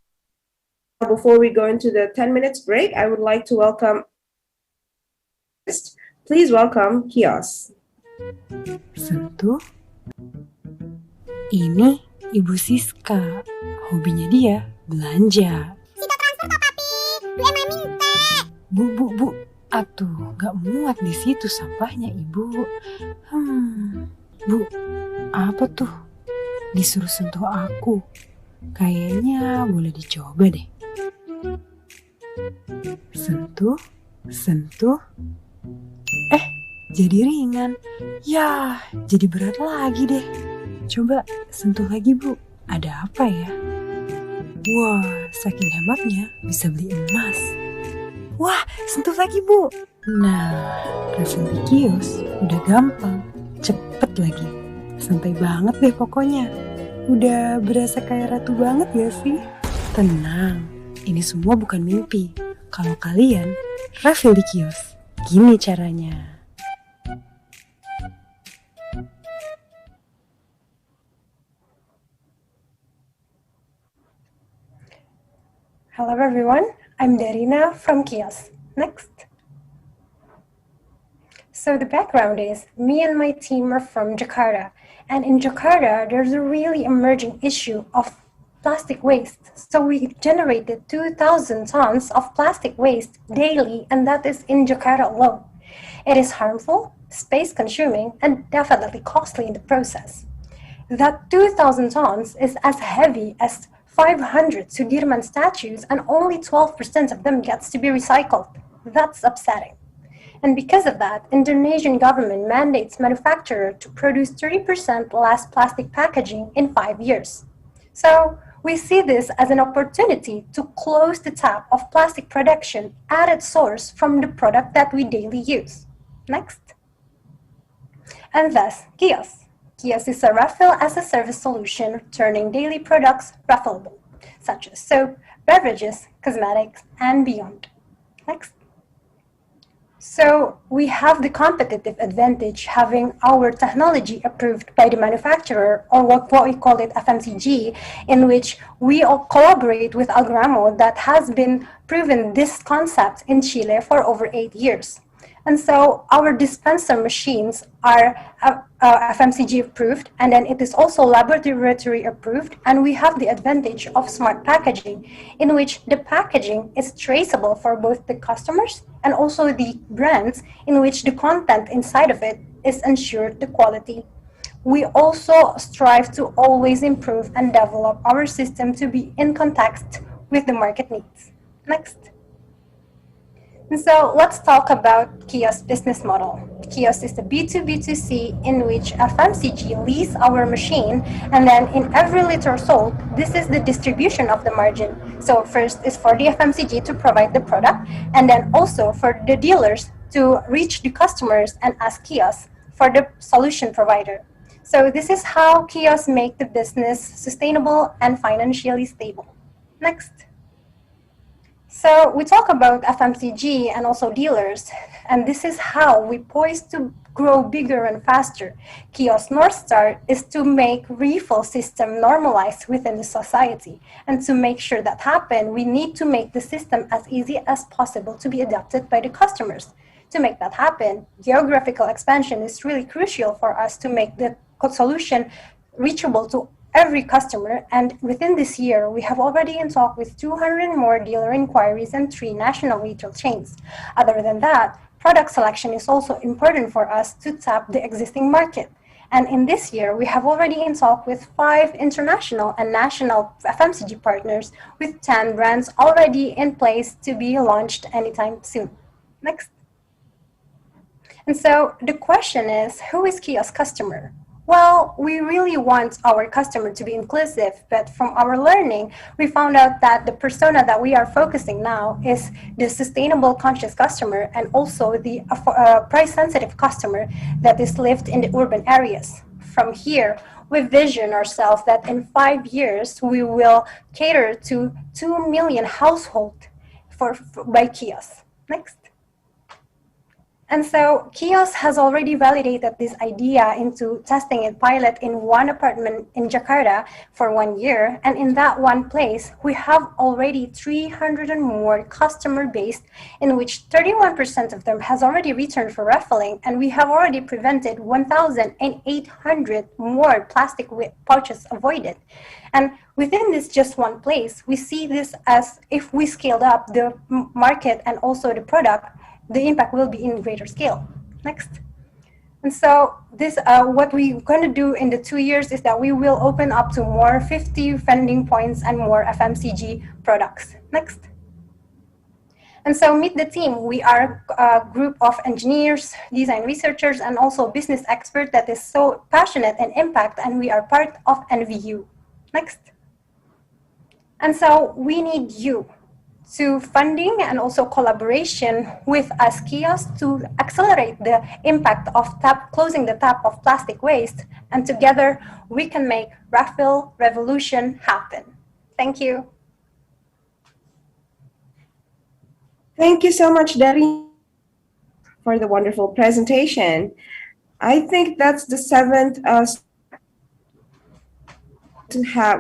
Before we go into the 10 minutes break, I would like to welcome, please welcome QYOS. Sentuh. Ini Ibu Siska. Hobinya dia belanja. Sida transfer kok, Papi. Bu Emma minta. Bu. Atuh, gak muat di situ sampahnya, Ibu. Bu, apa tuh? Disuruh sentuh aku. Kayaknya boleh dicoba deh. Sentuh. Jadi ringan. Yah, jadi berat lagi deh. Coba sentuh lagi, Bu. Ada apa ya? Wah, saking hematnya bisa beli emas. Wah, sentuh lagi, Bu. Nah, refill di kios udah gampang, cepet lagi. Santai banget deh pokoknya. Udah berasa kayak ratu banget ya sih? Tenang, ini semua bukan mimpi. Kalau kalian refill di kios, gini caranya. Hello everyone, I'm Darina from QYOS. Next. So the background is, me and my team are from Jakarta. And in Jakarta, there's a really emerging issue of plastic waste. So we generated 2,000 tons of plastic waste daily, and that is in Jakarta alone. It is harmful, space-consuming, and definitely costly in the process. That 2,000 tons is as heavy as 500 Sudirman statues, and only 12% of them gets to be recycled. That's upsetting. And because of that, Indonesian government mandates manufacturers to produce 30% less plastic packaging in 5 years. So we see this as an opportunity to close the tap of plastic production at its source from the product that we daily use. Next. And thus, QYOS. QYOS is a refill as a service solution turning daily products refillable, such as soap, beverages, cosmetics, and beyond. Next. So we have the competitive advantage having our technology approved by the manufacturer, or what we call it FMCG, in which we all collaborate with Algramo that has been proven this concept in Chile for over 8 years. And so our dispenser machines are FMCG approved, and then it is also laboratory approved, and we have the advantage of smart packaging, in which the packaging is traceable for both the customers and also the brands, in which the content inside of it is ensured the quality. We also strive to always improve and develop our system to be in context with the market needs. Next. And so let's talk about QYOS business model. QYOS is the B2B2C in which FMCG lease our machine, and then in every liter sold, this is the distribution of the margin. So first is for the FMCG to provide the product, and then also for the dealers to reach the customers and ask QYOS for the solution provider. So this is how QYOS make the business sustainable and financially stable. Next. So we talk about FMCG and also dealers, and this is how we poised to grow bigger and faster. QYOS North Star is to make refill system normalized within the society. And to make sure that happen, we need to make the system as easy as possible to be adopted by the customers. To make that happen, geographical expansion is really crucial for us to make the solution reachable to every customer, and within this year, we have already in talk with 200 more dealer inquiries and 3 national retail chains. Other than that, product selection is also important for us to tap the existing market. And in this year, we have already in talk with 5 international and national FMCG partners with 10 brands already in place to be launched anytime soon. Next. And so the question is, who is QYOS customer? Well, we really want our customer to be inclusive, but from our learning, we found out that the persona that we are focusing now is the sustainable conscious customer and also the price-sensitive customer that is lived in the urban areas. From here, we vision ourselves that in 5 years, we will cater to 2 million households by QYOS. Next. And so QYOS has already validated this idea into testing a pilot in one apartment in Jakarta for 1 year. And in that one place, we have already 300 and more customer base, in which 31% of them has already returned for refilling. And we have already prevented 1,800 more plastic pouches avoided. And within this just one place, we see this as if we scaled up the market and also the product, the impact will be in greater scale. Next. And so this, what we're going to do in the 2 years is that we will open up to more 50 vending points and more FMCG products. Next. And so meet the team. We are a group of engineers, design researchers, and also business experts that is so passionate and impact, and we are part of NVU. Next. And so we need you to funding and also collaboration with us QYOS to accelerate the impact of closing the tap of plastic waste, and together we can make refill revolution happen. Thank you. Thank you so much, Dari, for the wonderful presentation. I think that's the 7th.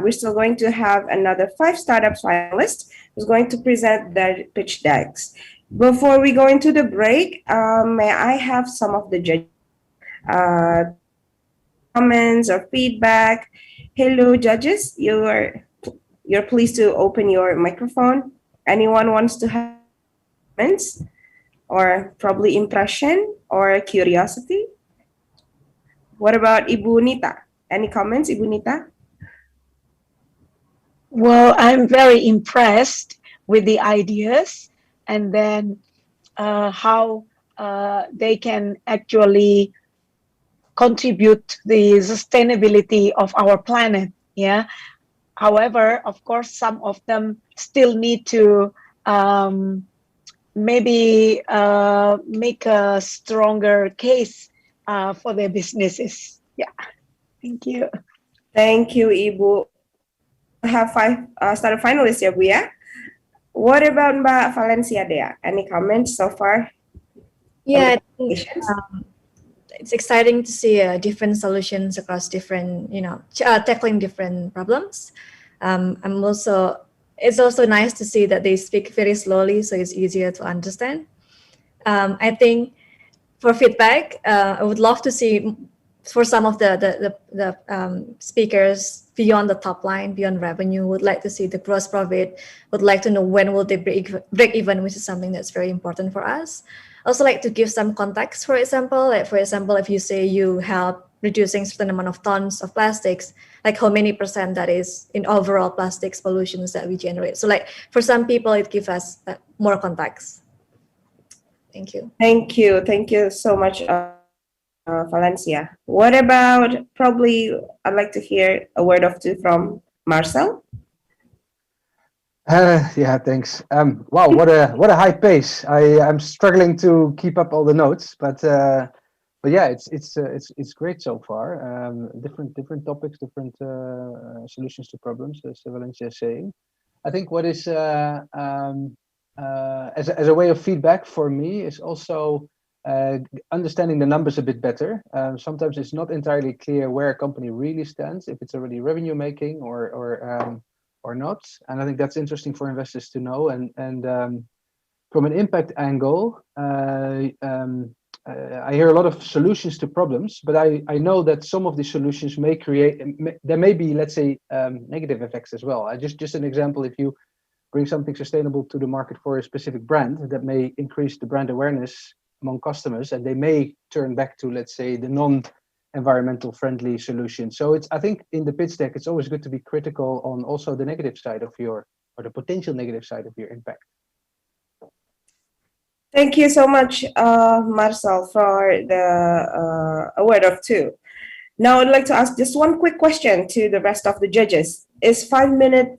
We're still going to have another 5 startups finalists who's going to present their pitch decks. Before we go into the break, may I have some of the comments or feedback? Hello, judges. You're pleased to open your microphone. Anyone wants to have comments or probably impression or curiosity? What about Ibu Nita? Any comments, Ibu Nita? Well, I'm very impressed with the ideas, and then how they can actually contribute to the sustainability of our planet. Yeah. However, of course, some of them still need to maybe make a stronger case for their businesses. Yeah. Thank you. Thank you, Ibu. Have 5 startup finalists here, Bu, ya. What about Mbak Valencia Dea? Any comments so far? Yeah, I think, it's exciting to see different solutions across different, tackling different problems. It's also nice to see that they speak very slowly, so it's easier to understand. I think for feedback, I would love to see for some of the speakers beyond the top line, beyond revenue, would like to see the gross profit, would like to know when will they break even, which is something that's very important for us. Also like to give some context, for example, if you say you help reducing certain amount of tons of plastics, like how many % that is in overall plastics pollutions that we generate. So like for some people, it gives us more context. Thank you. Thank you so much, Valencia. What about, probably I'd like to hear a word or two from Marcel. Yeah, thanks. Wow, what a high pace. I'm struggling to keep up all the notes, but yeah, it's great so far. Different topics, different solutions to problems, as Valencia is saying. I think what is as a way of feedback for me is also understanding the numbers a bit better. Sometimes it's not entirely clear where a company really stands, if it's already revenue making or not. And I think that's interesting for investors to know. And from an impact angle, I hear a lot of solutions to problems, but I know that some of the solutions may there may be, let's say, negative effects as well. Just an example, if you bring something sustainable to the market for a specific brand, that may increase the brand awareness among customers, and they may turn back to, let's say, the non-environmental friendly solution. So I think in the pitch deck, it's always good to be critical on also the negative side of or the potential negative side of your impact. Thank you so much, Marcel, for the a word or two. Now I'd like to ask just one quick question to the rest of the judges. Is 5 minutes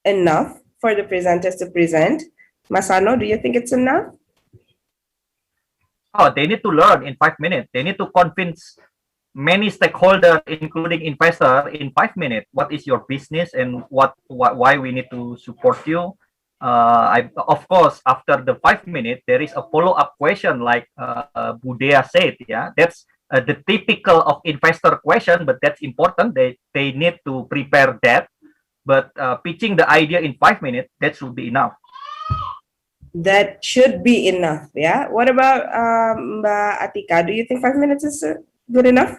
enough for the presenters to present? Masano, do you think it's enough? Oh, they need to learn in 5 minutes. They need to convince many stakeholders, including investor, in 5 minutes. What is your business and why we need to support you? Of course, after the 5 minutes, there is a follow-up question, like Budaya said. Yeah, that's the typical of investor question, but that's important. They need to prepare that. But pitching the idea in 5 minutes, that should be enough. That should be enough. Yeah. What about Mbak Atika? Do you think 5 minutes is good enough?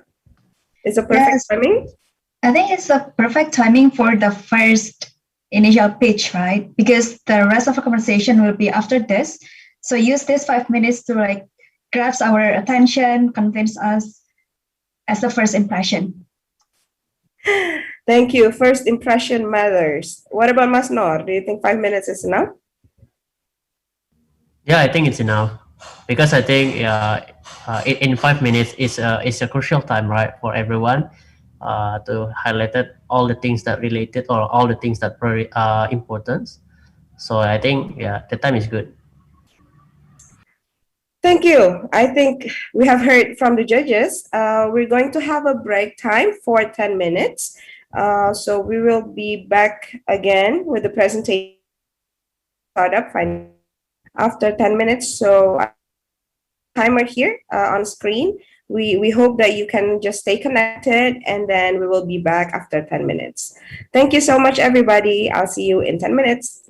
It's a perfect timing? I think it's a perfect timing for the first initial pitch, right? Because the rest of the conversation will be after this. So use this 5 minutes to like grasp our attention, convince us as the first impression. Thank you. First impression matters. What about Mas Nor? Do you think 5 minutes is enough? Yeah, I think it's enough, because I think in 5 minutes is a crucial time, right, for everyone to highlight all the things that related or all the things that very important. So I think the time is good. Thank you. I think we have heard from the judges. We're going to have a break time for 10 minutes. So we will be back again with the presentation startup after 10 minutes. So timer here on screen. We hope that you can just stay connected, and then we will be back after 10 minutes. Thank you so much, everybody. I'll see you in 10 minutes.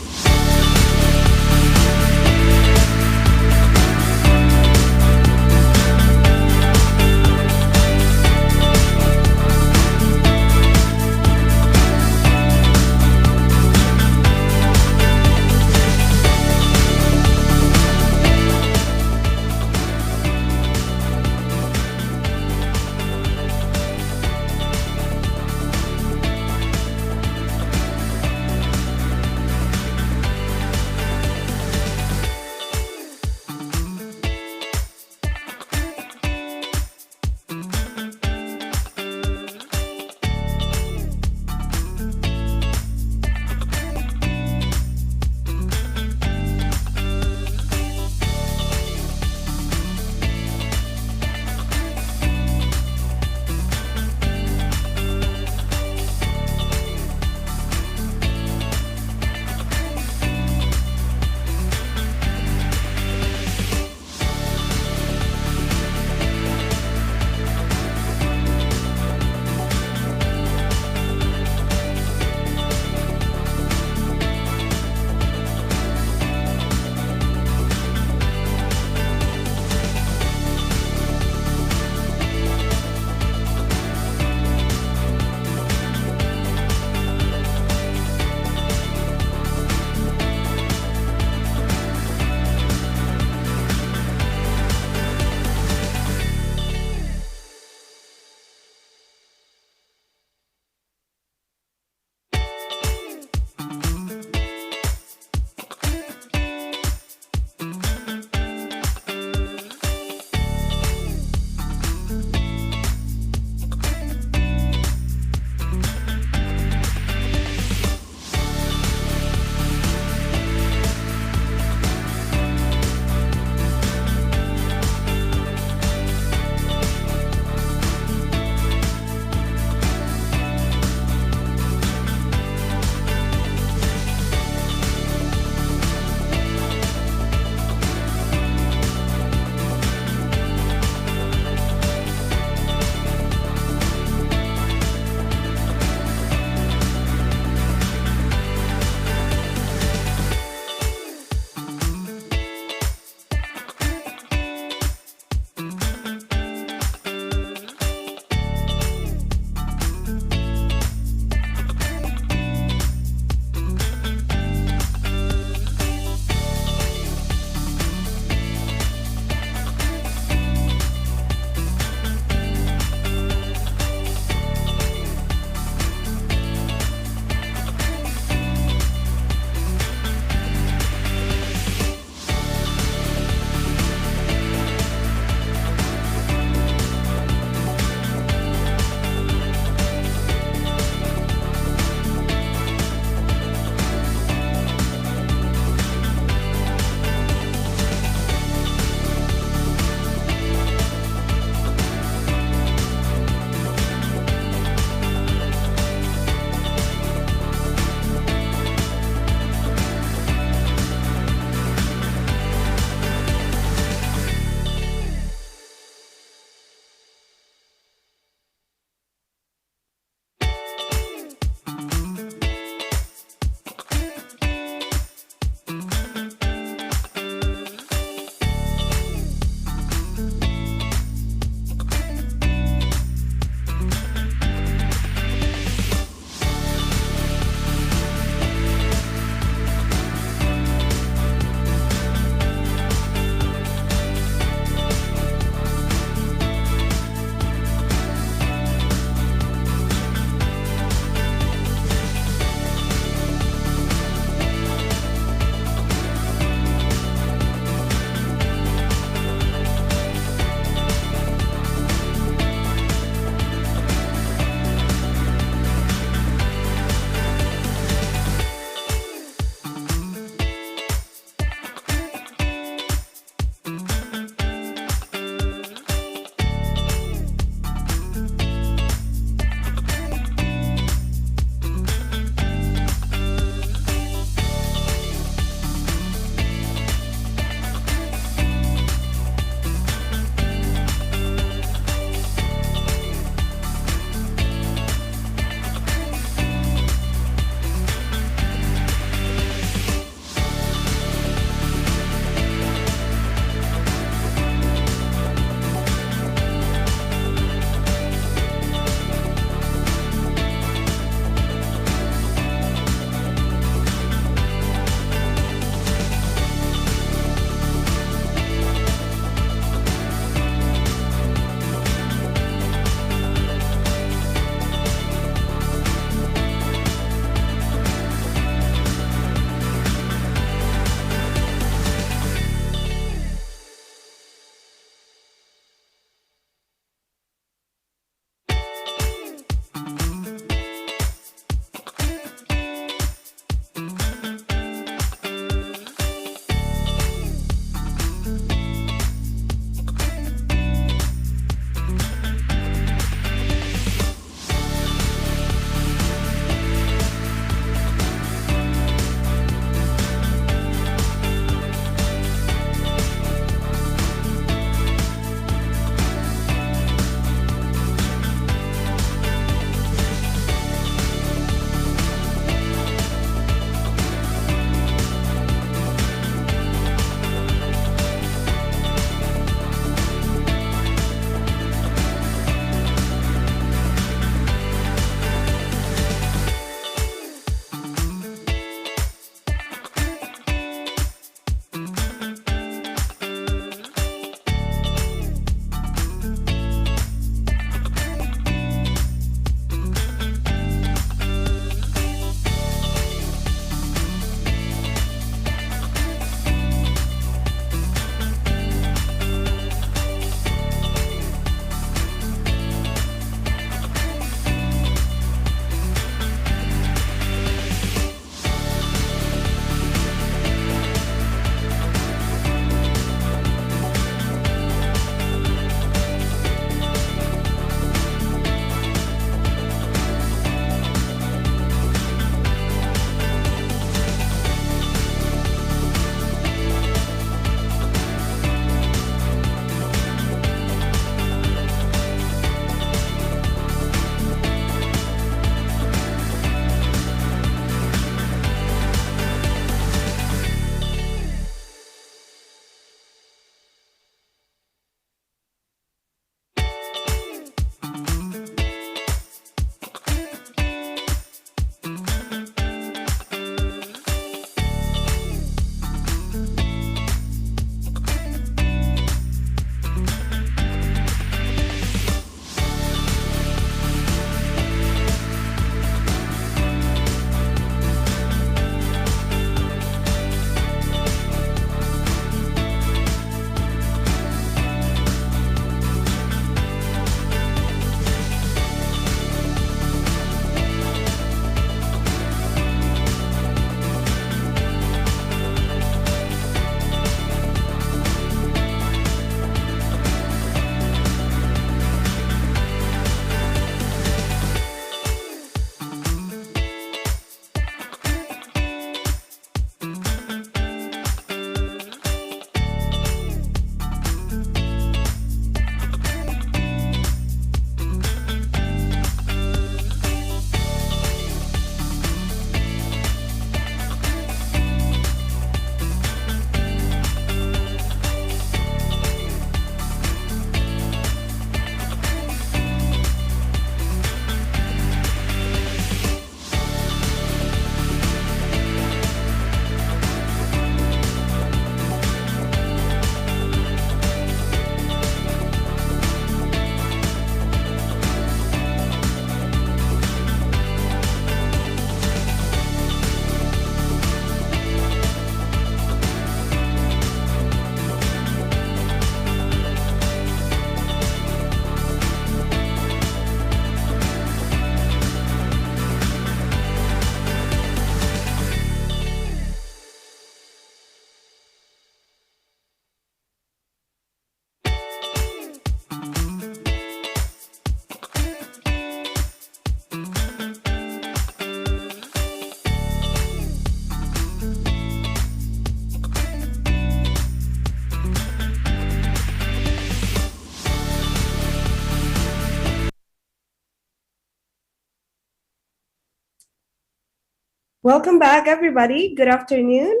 Welcome back, everybody. Good afternoon.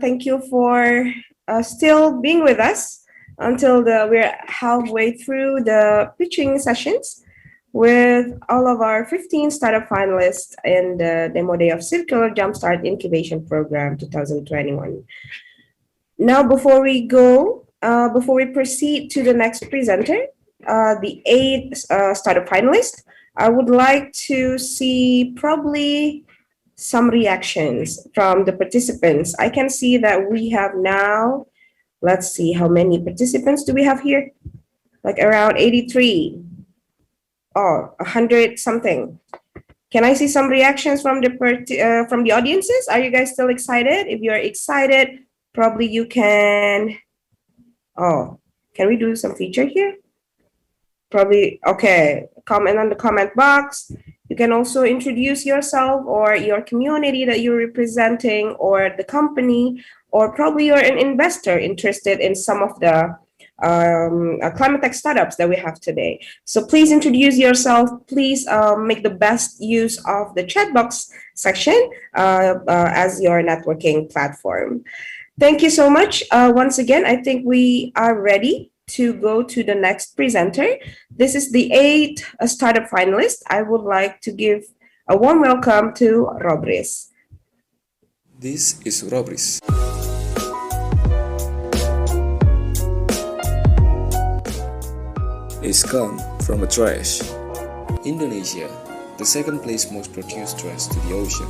Thank you for still being with us until we're halfway through the pitching sessions with all of our 15 startup finalists in the demo day of Circular Jumpstart Incubation Program 2021. Now, before we proceed to the next presenter, the 8 startup finalists, I would like to see probably some reactions from the participants. I can see that we have now, let's see, how many participants do we have here? Like around 83 or 100 something. Can I see some reactions from the audiences? Are you guys still excited? If you're excited, probably you can, can we do some feature here? Probably, okay, comment on the comment box. You can also introduce yourself or your community that you're representing or the company, or probably you're an investor interested in some of the climate tech startups that we have today. So please introduce yourself. Please make the best use of the chat box section as your networking platform. Thank you so much. Once again, I think we are ready to go to the next presenter. This is the 8 startup finalists. I would like to give a warm welcome to Robries. This is Robries. It's come from a trash. Indonesia, the second place most produced trash to the ocean.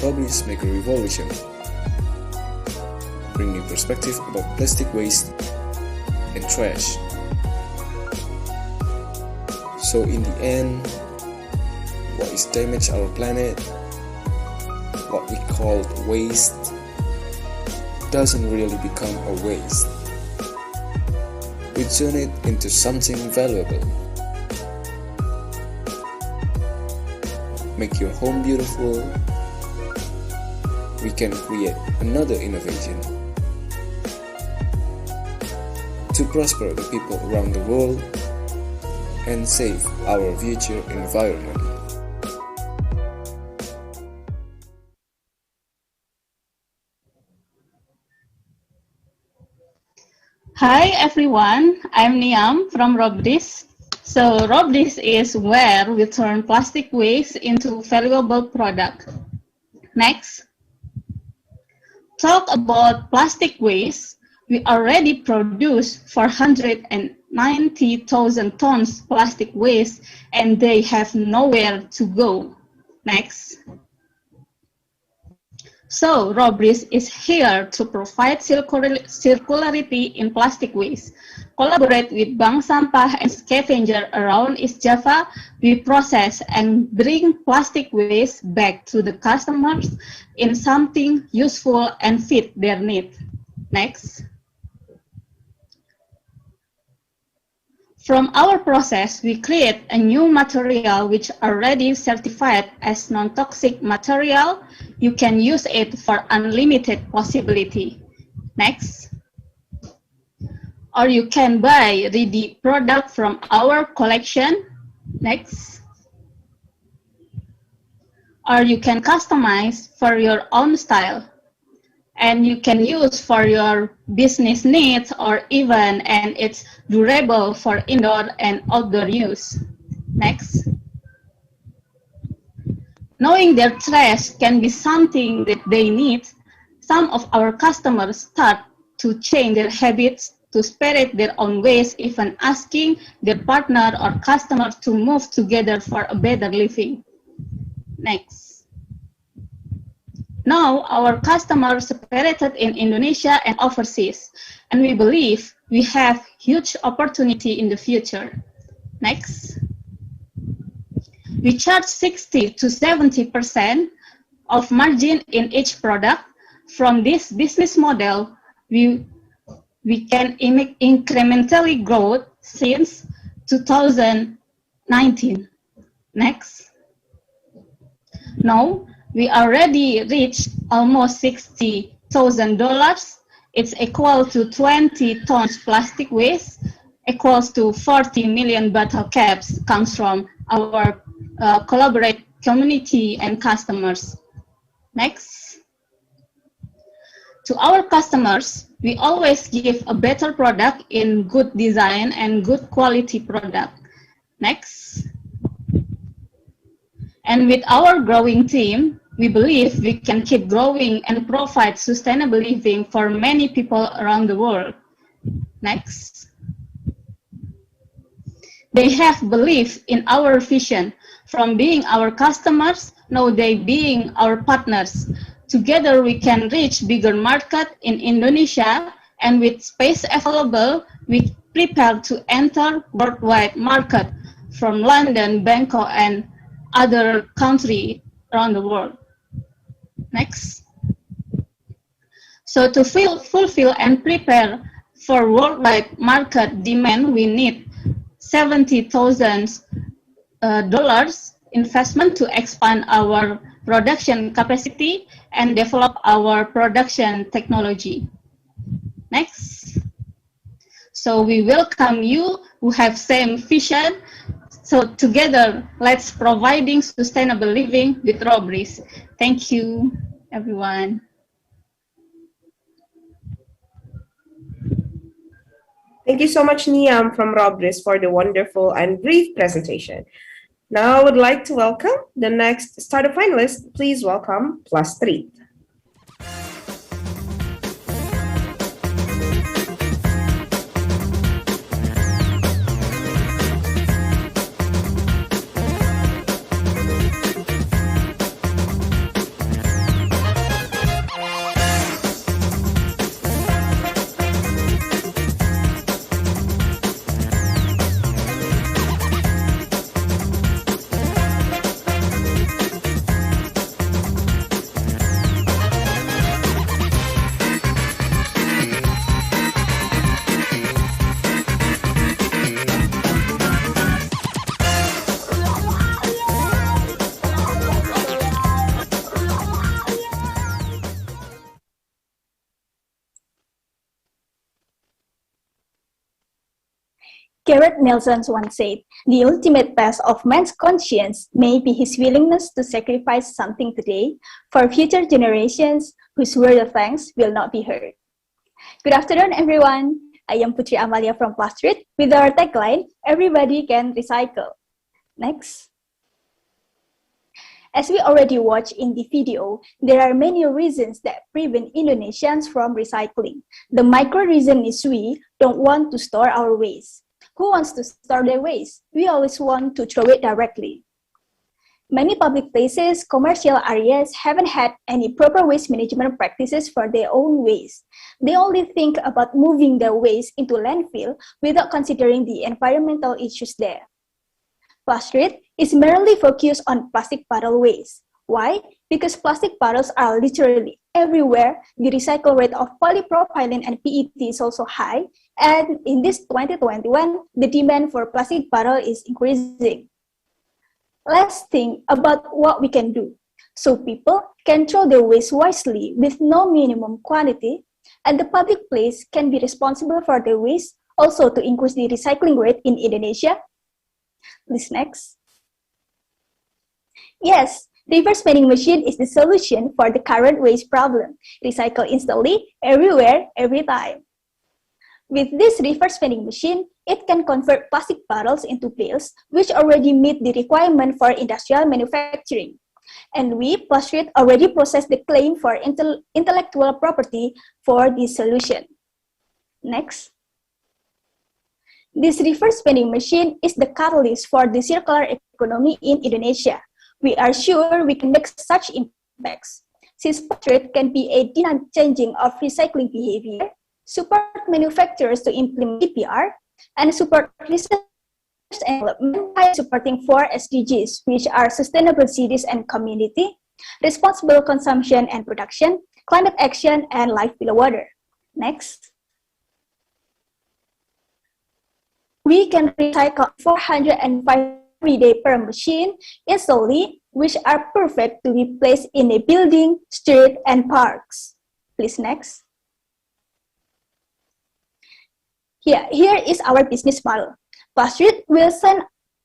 Robries make a revolution. Bring new perspective about plastic waste and trash. So in the end, what is damage our planet, what we call waste, doesn't really become a waste. We turn it into something valuable. Make your home beautiful. We can create another innovation to prosper the people around the world and save our future environment. Hi everyone, I'm Niam from Robries. So Robries is where we turn plastic waste into valuable product. Next. Talk about plastic waste. We already produce 490,000 tons plastic waste and they have nowhere to go. Next. So Robries is here to provide circularity in plastic waste. Collaborate with bank sampah and scavenger around East Java. We process and bring plastic waste back to the customers in something useful and fit their need. Next. From our process, we create a new material which already certified as non-toxic material. You can use it for unlimited possibility. Next. Or you can buy ready product from our collection. Next. Or you can customize for your own style. And you can use for your business needs or even, and it's durable for indoor and outdoor use. Next. Knowing their trash can be something that they need, some of our customers start to change their habits to separate their own waste, even asking their partner or customer to move together for a better living. Next. Now, our customers separated in Indonesia and overseas, and we believe we have huge opportunity in the future. Next. We charge 60 to 70% of margin in each product. From this business model, we can incrementally grow since 2019. Next. Now, we already reached almost $60,000. It's equal to 20 tons plastic waste, equals to 40 million bottle caps comes from our community, and customers. Next. To our customers, we always give a better product in good design and good quality product. Next. And with our growing team, we believe we can keep growing and provide sustainable living for many people around the world. Next. They have belief in our vision, from being our customers, now they being our partners. Together we can reach bigger market in Indonesia, and with space available, we prepare to enter worldwide market from London, Bangkok, and other countries around the world. Next. So to fulfill and prepare for worldwide market demand, we need $70,000 investment to expand our production capacity and develop our production technology. Next. So we welcome you who have same vision. So together, let's providing sustainable living with Robries. Thank you, everyone. Thank you so much, Niam from Robries, for the wonderful and brief presentation. Now I would like to welcome the next startup finalist. Please welcome PlusTreat. Garrett Nelson once said, "The ultimate test of man's conscience may be his willingness to sacrifice something today for future generations whose word of thanks will not be heard." Good afternoon, everyone. I am Putri Amalia from PlusTreat with our tagline, "Everybody can recycle." Next. As we already watched in the video, there are many reasons that prevent Indonesians from recycling. The micro reason is we don't want to store our waste. Who wants to store their waste? We always want to throw it directly. Many public places, commercial areas haven't had any proper waste management practices for their own waste. They only think about moving their waste into landfill without considering the environmental issues there. PlusTreat is merely focused on plastic bottle waste. Why? Because plastic bottles are literally everywhere. The recycle rate of polypropylene and PET is also high. And in this 2021, the demand for plastic bottle is increasing. Let's think about what we can do so people can throw their waste wisely with no minimum quantity, and the public place can be responsible for their waste, also to increase the recycling rate in Indonesia. Please next. Yes, reverse vending machine is the solution for the current waste problem. Recycle instantly, everywhere, every time. With this reverse vending machine, it can convert plastic bottles into pills, which already meet the requirement for industrial manufacturing. And we, PlusTreat, already processed the claim for intellectual property for this solution. Next. This reverse vending machine is the catalyst for the circular economy in Indonesia. We are sure we can make such impacts. Since PlusTreat can be a dynamic changing of recycling behavior, support manufacturers to implement EPR, and support research and development by supporting 4 SDGs, which are sustainable cities and community, responsible consumption and production, climate action, and life below water. Next. We can recycle 405 every day per machine instantly, which are perfect to be placed in a building, street, and parks. Please next. Here is our business model. PlusTreat will send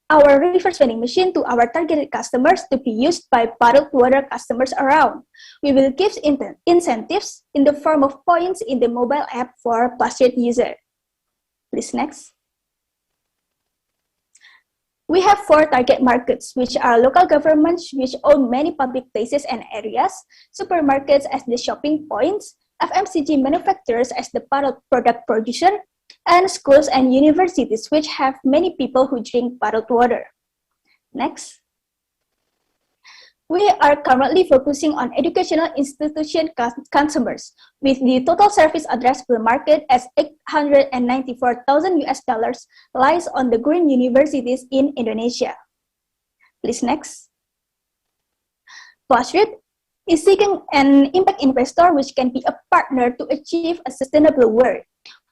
our reverse vending machine to our targeted customers to be used by bottled water customers around. We will give incentives in the form of points in the mobile app for PlusTreat user. Please next. We have 4 target markets, which are local governments, which own many public places and areas, supermarkets as the shopping points, FMCG manufacturers as the bottled product producer, and schools and universities, which have many people who drink bottled water. Next. We are currently focusing on educational institution consumers, with the total service addressable market as $894,000 lies on the green universities in Indonesia. Please next. PlusTreat is seeking an impact investor which can be a partner to achieve a sustainable world.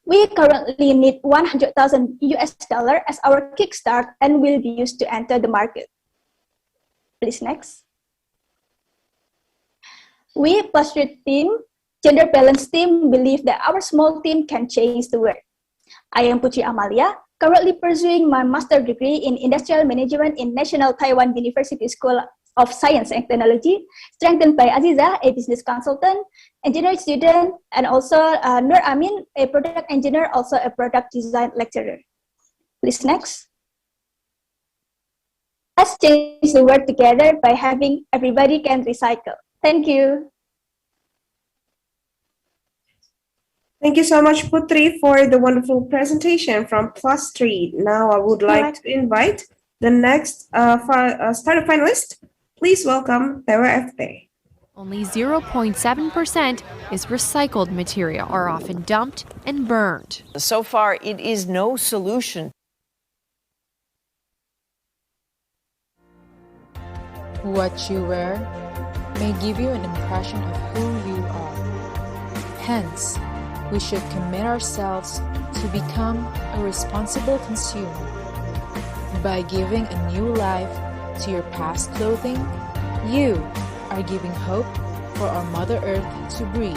We currently need $100,000 as our kickstart and will be used to enter the market. Please next. We, PlusTreat team, gender balance team, believe that our small team can change the world. I am Putri Amalia, currently pursuing my master's degree in industrial management in National Taiwan University School of Science and Technology, strengthened by Aziza, a business consultant, engineering student, and also Nur Amin, a product engineer, also a product design lecturer. Please next. Let's change the world together by having everybody can recycle. Thank you. Thank you so much, Putri, for the wonderful presentation from PlusTreat. Now I would like to invite the next starter finalist. Please welcome TWFT. Only 0.7% is recycled material, are often dumped and burned. So far, it is no solution. What you wear may give you an impression of who you are. Hence, we should commit ourselves to become a responsible consumer. By giving a new life to your past clothing, you are giving hope for our Mother Earth to breathe.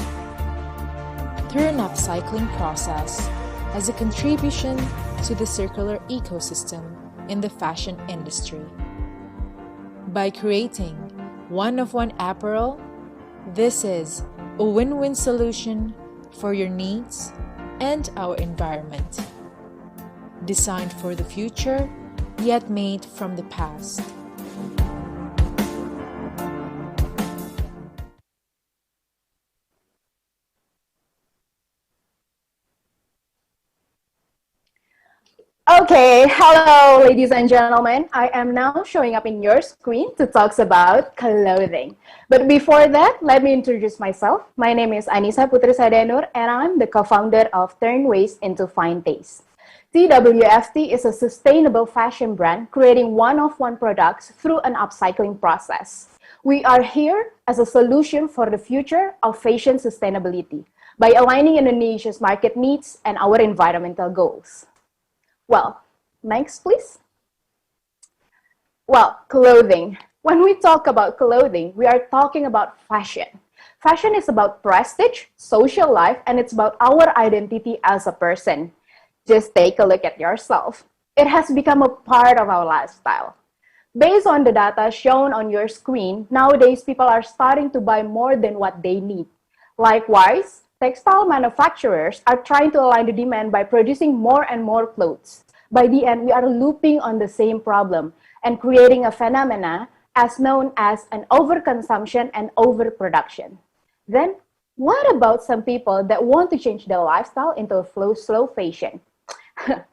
Through an upcycling process as a contribution to the circular ecosystem in the fashion industry. By creating one-of-one apparel, this is a win-win solution for your needs and our environment. Designed for the future, yet made from the past. Okay, hello ladies and gentlemen. I am now showing up in your screen to talk about clothing. But before that, let me introduce myself. My name is Anissa Putri Sadanur and I'm the co-founder of Turn Waste into Fine Taste. TWFT is a sustainable fashion brand creating one-of-one products through an upcycling process. We are here as a solution for the future of fashion sustainability by aligning Indonesia's market needs and our environmental goals. Well, next please. Well, clothing. When we talk about clothing, we are talking about fashion. Fashion is about prestige, social life, and it's about our identity as a person. Just take a look at yourself. It has become a part of our lifestyle. Based on the data shown on your screen, nowadays people are starting to buy more than what they need. Likewise, textile manufacturers are trying to align the demand by producing more and more clothes. By the end, we are looping on the same problem and creating a phenomena as known as an overconsumption and overproduction. Then, what about some people that want to change their lifestyle into a slow fashion?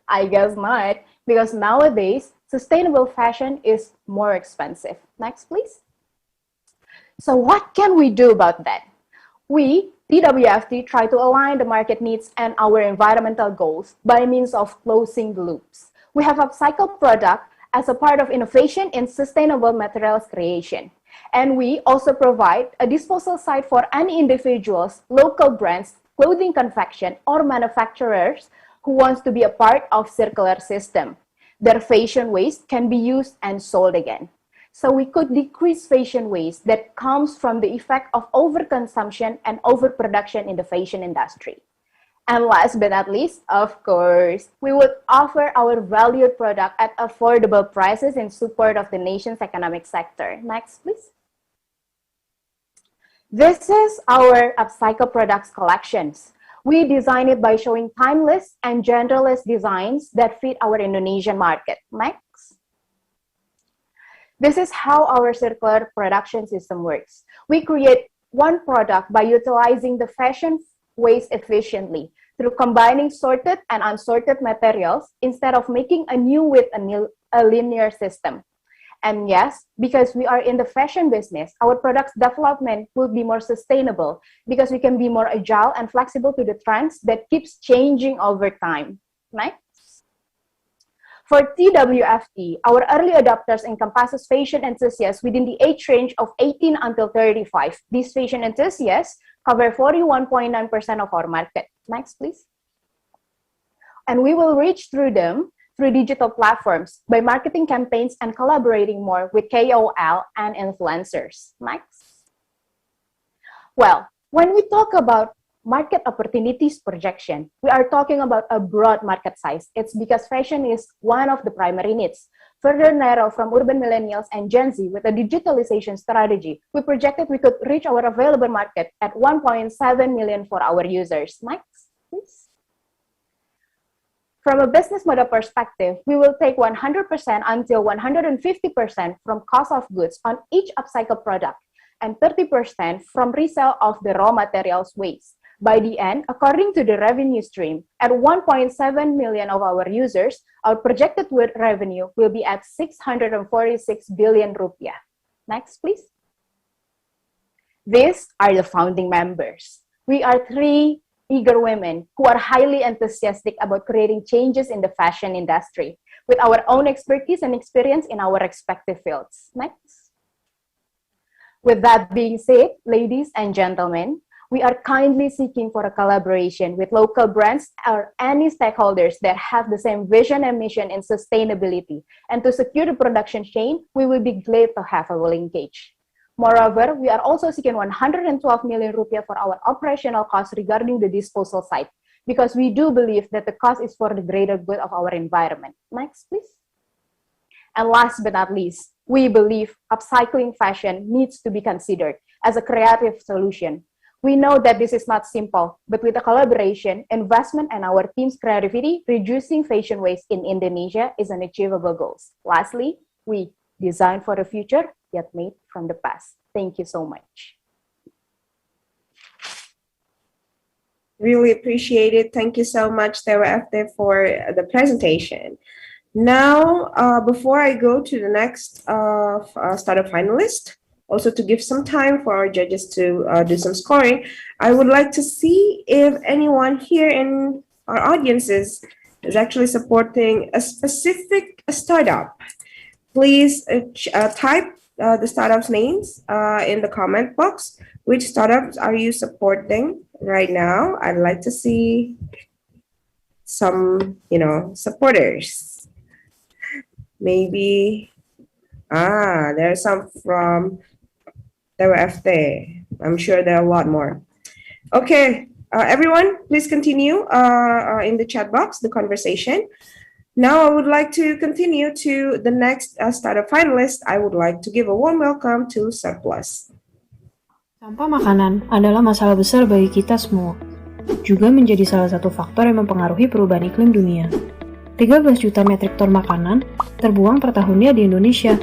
I guess not, because nowadays, sustainable fashion is more expensive. Next, please. So what can we do about that? We, TWFT, try to align the market needs and our environmental goals by means of closing the loops. We have upcycled product as a part of innovation in sustainable materials creation. And we also provide a disposal site for any individuals, local brands, clothing confection, or manufacturers who wants to be a part of circular system. Their fashion waste can be used and sold again. So we could decrease fashion waste that comes from the effect of overconsumption and overproduction in the fashion industry. And last but not least, of course, we would offer our valued product at affordable prices in support of the nation's economic sector. Next, please. This is our upcycle products collections. We design it by showing timeless and genderless designs that fit our Indonesian market. Next. This is how our circular production system works. We create one product by utilizing the fashion waste efficiently through combining sorted and unsorted materials instead of making a new with a linear system. And yes, because we are in the fashion business, our product's development will be more sustainable because we can be more agile and flexible to the trends that keeps changing over time. Next. For TWFT, our early adopters encompasses fashion enthusiasts within the age range of 18 until 35. These fashion enthusiasts cover 41.9% of our market. Next, please. And we will reach through them through digital platforms by marketing campaigns and collaborating more with KOL and influencers. Next. Well, when we talk about market opportunities projection, we are talking about a broad market size. It's because fashion is one of the primary needs. Further narrow from urban millennials and Gen Z with a digitalization strategy, we projected we could reach our available market at 1.7 million for our users. Next, please. From a business model perspective, we will take 100% until 150% from cost of goods on each upcycle product and 30% from resale of the raw materials waste. By the end, according to the revenue stream, at 1.7 million of our users, our projected revenue will be at 646 billion rupiah. Next, please. These are the founding members. We are 3 eager women who are highly enthusiastic about creating changes in the fashion industry with our own expertise and experience in our respective fields. Next. With that being said, ladies and gentlemen, we are kindly seeking for a collaboration with local brands or any stakeholders that have the same vision and mission in sustainability. And to secure the production chain, we will be glad to have a will engage. Moreover, we are also seeking 112 million rupiah for our operational costs regarding the disposal site, because we do believe that the cost is for the greater good of our environment. Next, please. And last but not least, we believe upcycling fashion needs to be considered as a creative solution. We know that this is not simple, but with a collaboration, investment, and our team's creativity, reducing fashion waste in Indonesia is an achievable goal. Lastly, we design for the future, yet made from the past. Thank you so much. Really appreciate it. Thank you so much, TWFT, for the presentation. Now, before I go to the next startup finalist, also to give some time for our judges to do some scoring, I would like to see if anyone here in our audiences is actually supporting a specific startup. Please type the startups' names in the comment box. Which startups are you supporting right now? I'd like to see some, supporters. Maybe, there are some from TWFT. I'm sure there are a lot more. Okay, everyone, please continue in the chat box, the conversation. Now I would like to continue to the next startup finalist. I would like to give a warm welcome to Surplus. Sampah makanan adalah masalah besar bagi kita semua. Juga menjadi salah satu faktor yang mempengaruhi perubahan iklim dunia. 13 juta metrik ton makanan terbuang per tahunnya di Indonesia.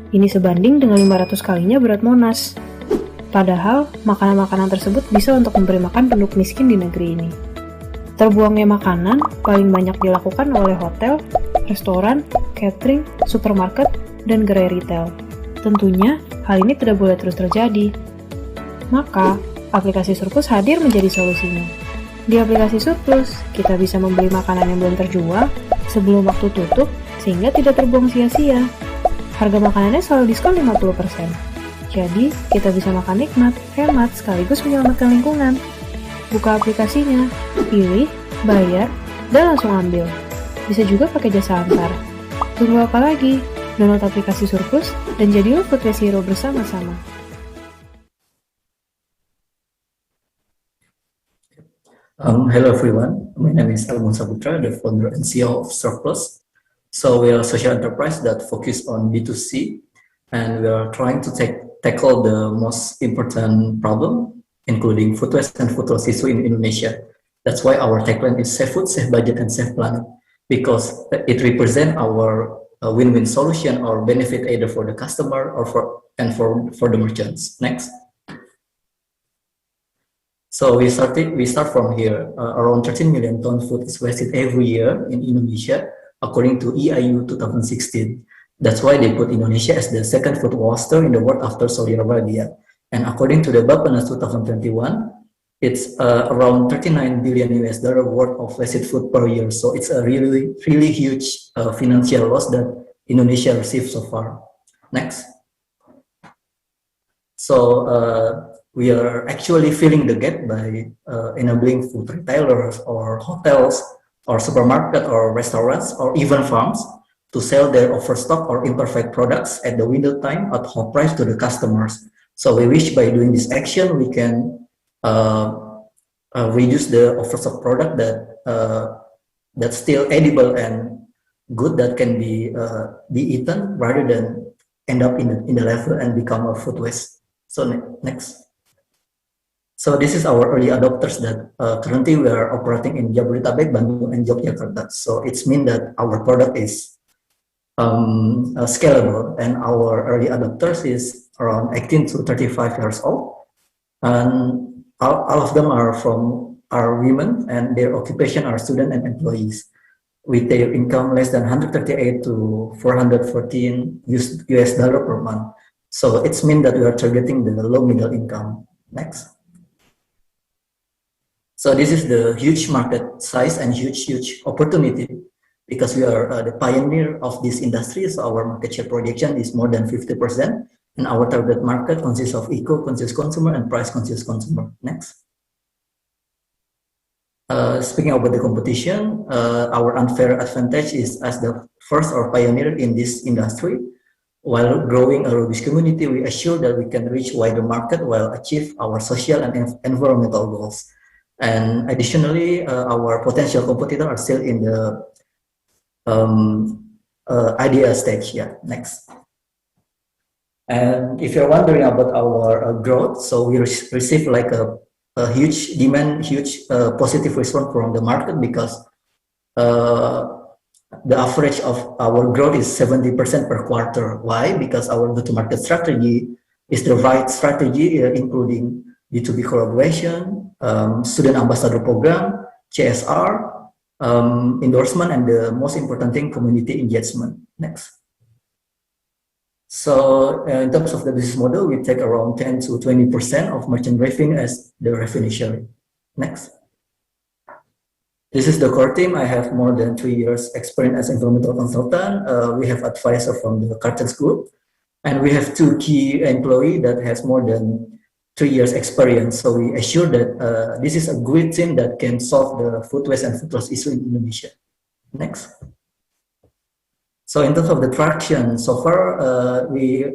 Ini sebanding dengan 500 kalinya berat Monas. Padahal, makanan-makanan tersebut bisa untuk memberi makan penduduk miskin di negeri ini. Terbuangnya makanan paling banyak dilakukan oleh hotel, restoran, catering, supermarket, dan gerai retail. Tentunya, hal ini tidak boleh terus terjadi. Maka, aplikasi Surplus hadir menjadi solusinya. Di aplikasi Surplus, kita bisa membeli makanan yang belum terjual sebelum waktu tutup sehingga tidak terbuang sia-sia. Harga makanannya selalu diskon 50%. Jadi, kita bisa makan nikmat, hemat, sekaligus menyelamatkan lingkungan. Buka aplikasinya, pilih, bayar, dan langsung ambil. Bisa juga pakai jasa antar. Tunggu apa lagi? Download aplikasi Surplus dan jadilah food waste hero bersama-sama. Hello everyone, my name is Elmon Saputra, the founder and CEO of Surplus. So we are a social enterprise that focus on B2C, and we are trying to tackle the most important problem, including food waste and food loss issue in Indonesia. That's why our tagline is Save Food, Save Budget, and Save Planet, because it represents our win-win solution or benefit either for the customer or for the merchants. Next. So we start from here. Around 13 million ton food is wasted every year in Indonesia, according to EIU 2016. That's why they put Indonesia as the second food waster in the world after Saudi Arabia. And according to the Bappenas 2021, it's around 39 billion US dollar worth of wasted food per year. So it's a really huge financial loss that Indonesia received so far. Next. So we are actually filling the gap by enabling food retailers or hotels or supermarket or restaurants or even farms to sell their overstock or imperfect products at the window time at high price to the customers. So we wish by doing this action we can reduce the overstock product that's still edible and good that can be eaten rather than end up in the level and become a food waste. So next. So this is our early adopters that currently we are operating in Jabodetabek, Bandung, and Yogyakarta. So it's mean that our product is scalable, and our early adopters is around 18 to 35 years old, and all of them are women, and their occupation are students and employees, with their income less than 138 to 414 US dollar per month. So it's mean that we are targeting the low middle income. Next. So this is the huge market size and huge opportunity, because we are the pioneer of this industry. So our market share projection is more than 50%, and our target market consists of eco-conscious consumer and price-conscious consumer. Next. Speaking about the competition, our unfair advantage is as the first or pioneer in this industry. While growing a robust community, we assure that we can reach wider market while achieve our social and environmental goals. And additionally, our potential competitors are still in the idea stage. Yeah, next. And if you're wondering about our growth, so we receive like a huge demand, huge positive response from the market, because the average of our growth is 70% per quarter. Why? Because our go-to-market strategy is the right strategy, including B2B collaboration, student ambassador program, CSR, endorsement, and the most important thing, community engagement. Next. So in terms of the business model, we take around 10 to 20% of merchant revenue as the revenue sharing. Next. This is the core team. I have more than 3 years experience as environmental consultant. We have advisor from the Cartels Group, and we have 2 key employees that has more than 3 years experience. So we assure that this is a great team that can solve the food waste and food loss issue in Indonesia. Next. So in terms of the traction, so far we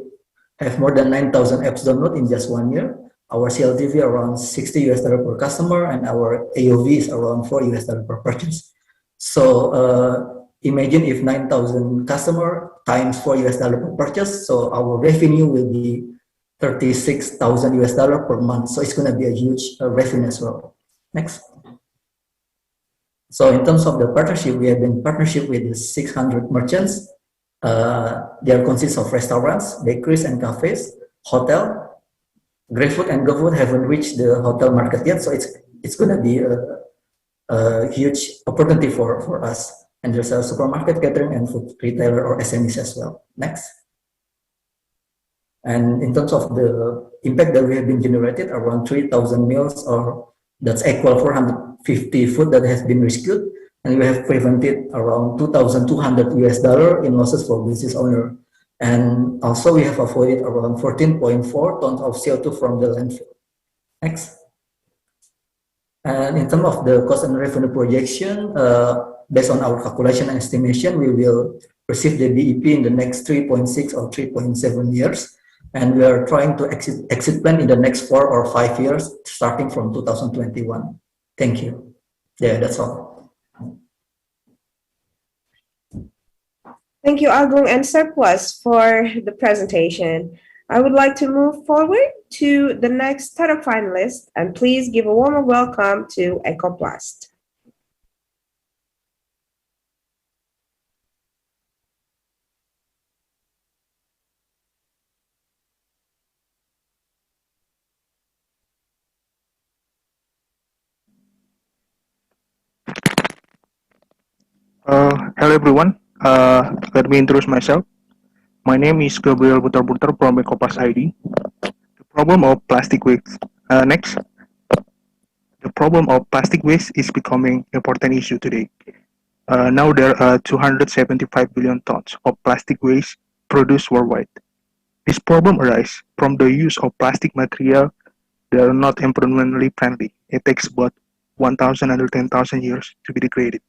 have more than 9,000 apps download in just 1 year. Our CLTV around $60 per customer, and our AOV is around $4 per purchase. So imagine if 9,000 customer times $4 per purchase, so our revenue will be $36,000 per month. So it's going to be a huge revenue as well. Next. So in terms of the partnership, we have been partnership with 600 merchants. They are consist of restaurants, bakeries and cafes, hotel. GrabFood and GoFood haven't reached the hotel market yet, so it's going to be a huge opportunity for us. And there's a supermarket, catering, and food retailer or SMEs as well. Next. And in terms of the impact that we have been generated, around 3,000 meals, or that's equal 450 food that has been rescued, and we have prevented around $2,200 in losses for business owner. And also we have avoided around 14.4 tons of CO2 from the landfill. Next. And in terms of the cost and revenue projection, based on our calculation and estimation, we will receive the BEP in the next 3.6 or 3.7 years. And we are trying to exit plan in the next 4 or 5 years, starting from 2021. Thank you. Yeah, that's all. Thank you, Agung and Surplus, for the presentation. I would like to move forward to the next set of finalists, and please give a warm welcome to Ecoplast. Hello everyone. Let me introduce myself. My name is Gabriel Butar-Butar from Ecoplast ID. The problem of plastic waste. Next. The problem of plastic waste is becoming an important issue today. Now there are 275 billion tons of plastic waste produced worldwide. This problem arises from the use of plastic material that are not environmentally friendly. It takes about 1,000 under 10,000 years to be degraded.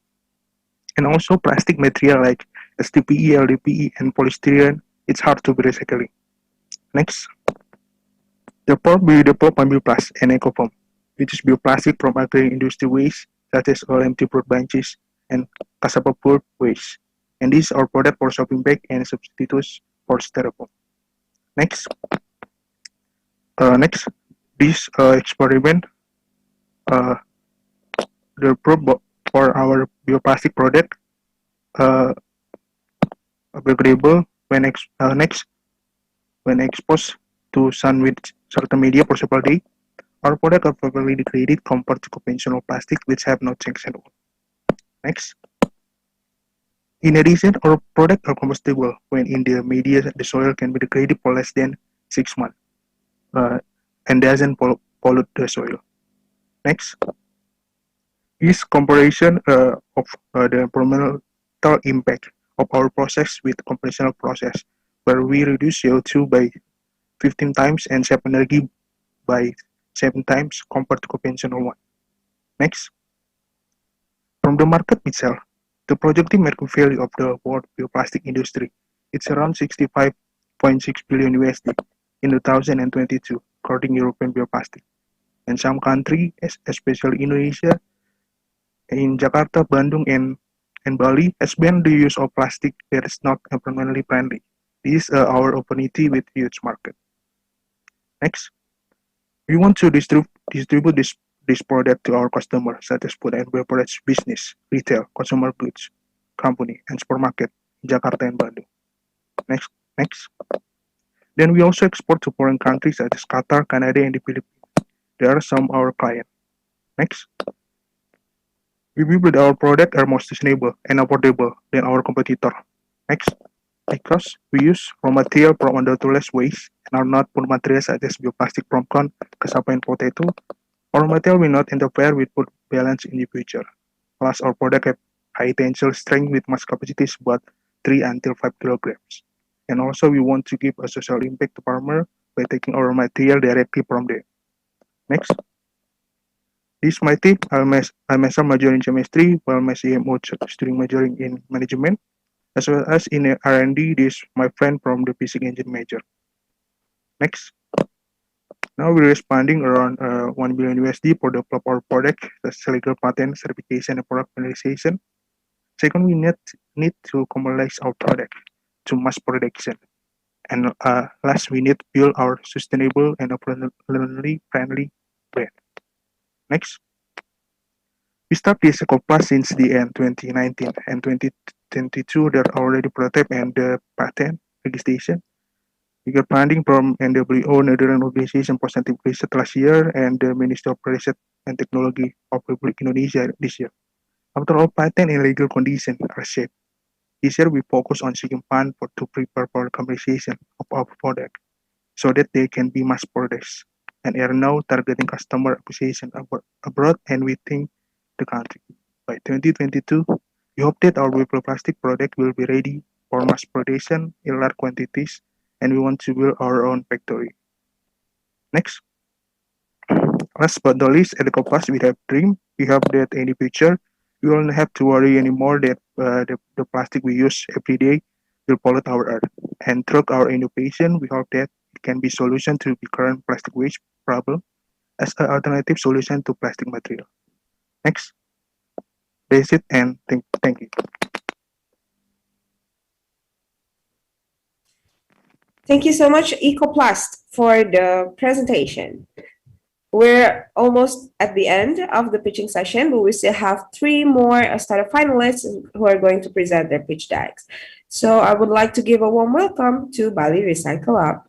And also plastic material like STPE, LDPE, and polystyrene, it's hard to be recycling. Next. Therefore, we develop Bioplast and Ecofoam, which is bioplastic from agri-industry waste such as all empty fruit bunches and cassava pulp waste. And these are products for shopping bag and substitutes for styrofoam. Next. Next, this experiment, the proof for our bioplastic product biodegradable when when exposed to sun with certain media for several days. Our product are properly degraded compared to conventional plastic which have no checks at all. Next. In addition, our products are combustible when in the media the soil can be degraded for less than 6 months and doesn't pollute the soil. Next. Is comparison of the environmental impact of our process with conventional process, where we reduce CO2 by 15 times and save energy by 7 times compared to conventional one. Next. From the market itself, the projected market value of the world bioplastic industry is around 65.6 billion USD in 2022, according to European Bioplastic. And some countries, especially Indonesia, in Jakarta, Bandung, and Bali, has banned the use of plastic that is not environmentally friendly. This is our opportunity with huge market. Next, we want to distribute this product to our customers, such as food and beverage business, retail, consumer goods, company, and supermarket in Jakarta and Bandung. Next. Then we also export to foreign countries such as Qatar, Canada, and the Philippines. They are some of our clients. Next. We believe that our products are more sustainable and affordable than our competitor. Next, because we use raw material from underutilized waste and are not food materials such as bioplastic from corn, cassava, and potato, our material will not interfere with food balance in the future. Plus, our product have high tensile strength with mass capacity about 3 until 5 kilograms. And also, we want to give a social impact to farmers by taking our material directly from them. Next. This is my tip. I'm a major in chemistry, while my CMO studying majoring in management, as well as in R&D. This is my friend from the physics engine major. Next. Now we're responding around 1 billion USD for develop our product, that's legal patent, certification, and product finalization. Second, we need to commercialize our product to mass production. And last, we need to build our sustainable and environmentally friendly brand. Next. We started this Ecoplast since the end 2019 and 2022. There are already prototype and the patent registration. We got funding from NWO, Netherlands Organization for Scientific Research last year, and the Ministry of Research and Technology of Republic Indonesia this year. After all patent and legal conditions are set, this year we focus on seeking funds to prepare for commercialization of our product so that they can be mass produced, and are now targeting customer acquisition abroad and within the country. By 2022, we hope that our bioplastic product will be ready for mass production in large quantities, and we want to build our own factory. Next. Last but not least, at Ecoplast, we have dream. We hope that in the future, we won't have to worry anymore that the plastic we use every day will pollute our earth. And through our innovation, we hope that it can be solution to the current plastic waste problem as an alternative solution to plastic material. Next. That's it, and thank you. Thank you so much, Ecoplast, for the presentation. We're almost at the end of the pitching session, but we still have 3 more startup finalists who are going to present their pitch decks. So I would like to give a warm welcome to Bali Recycle Up.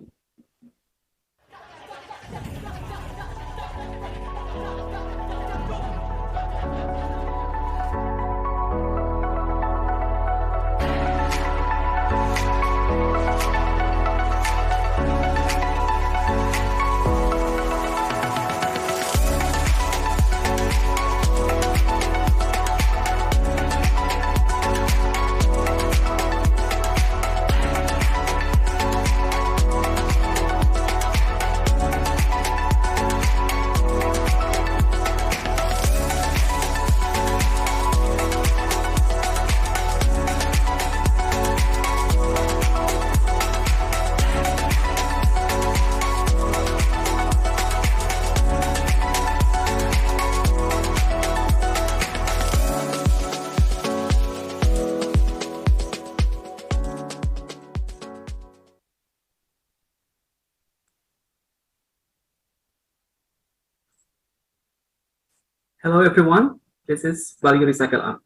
Hello everyone, this is Bali Recycle Up.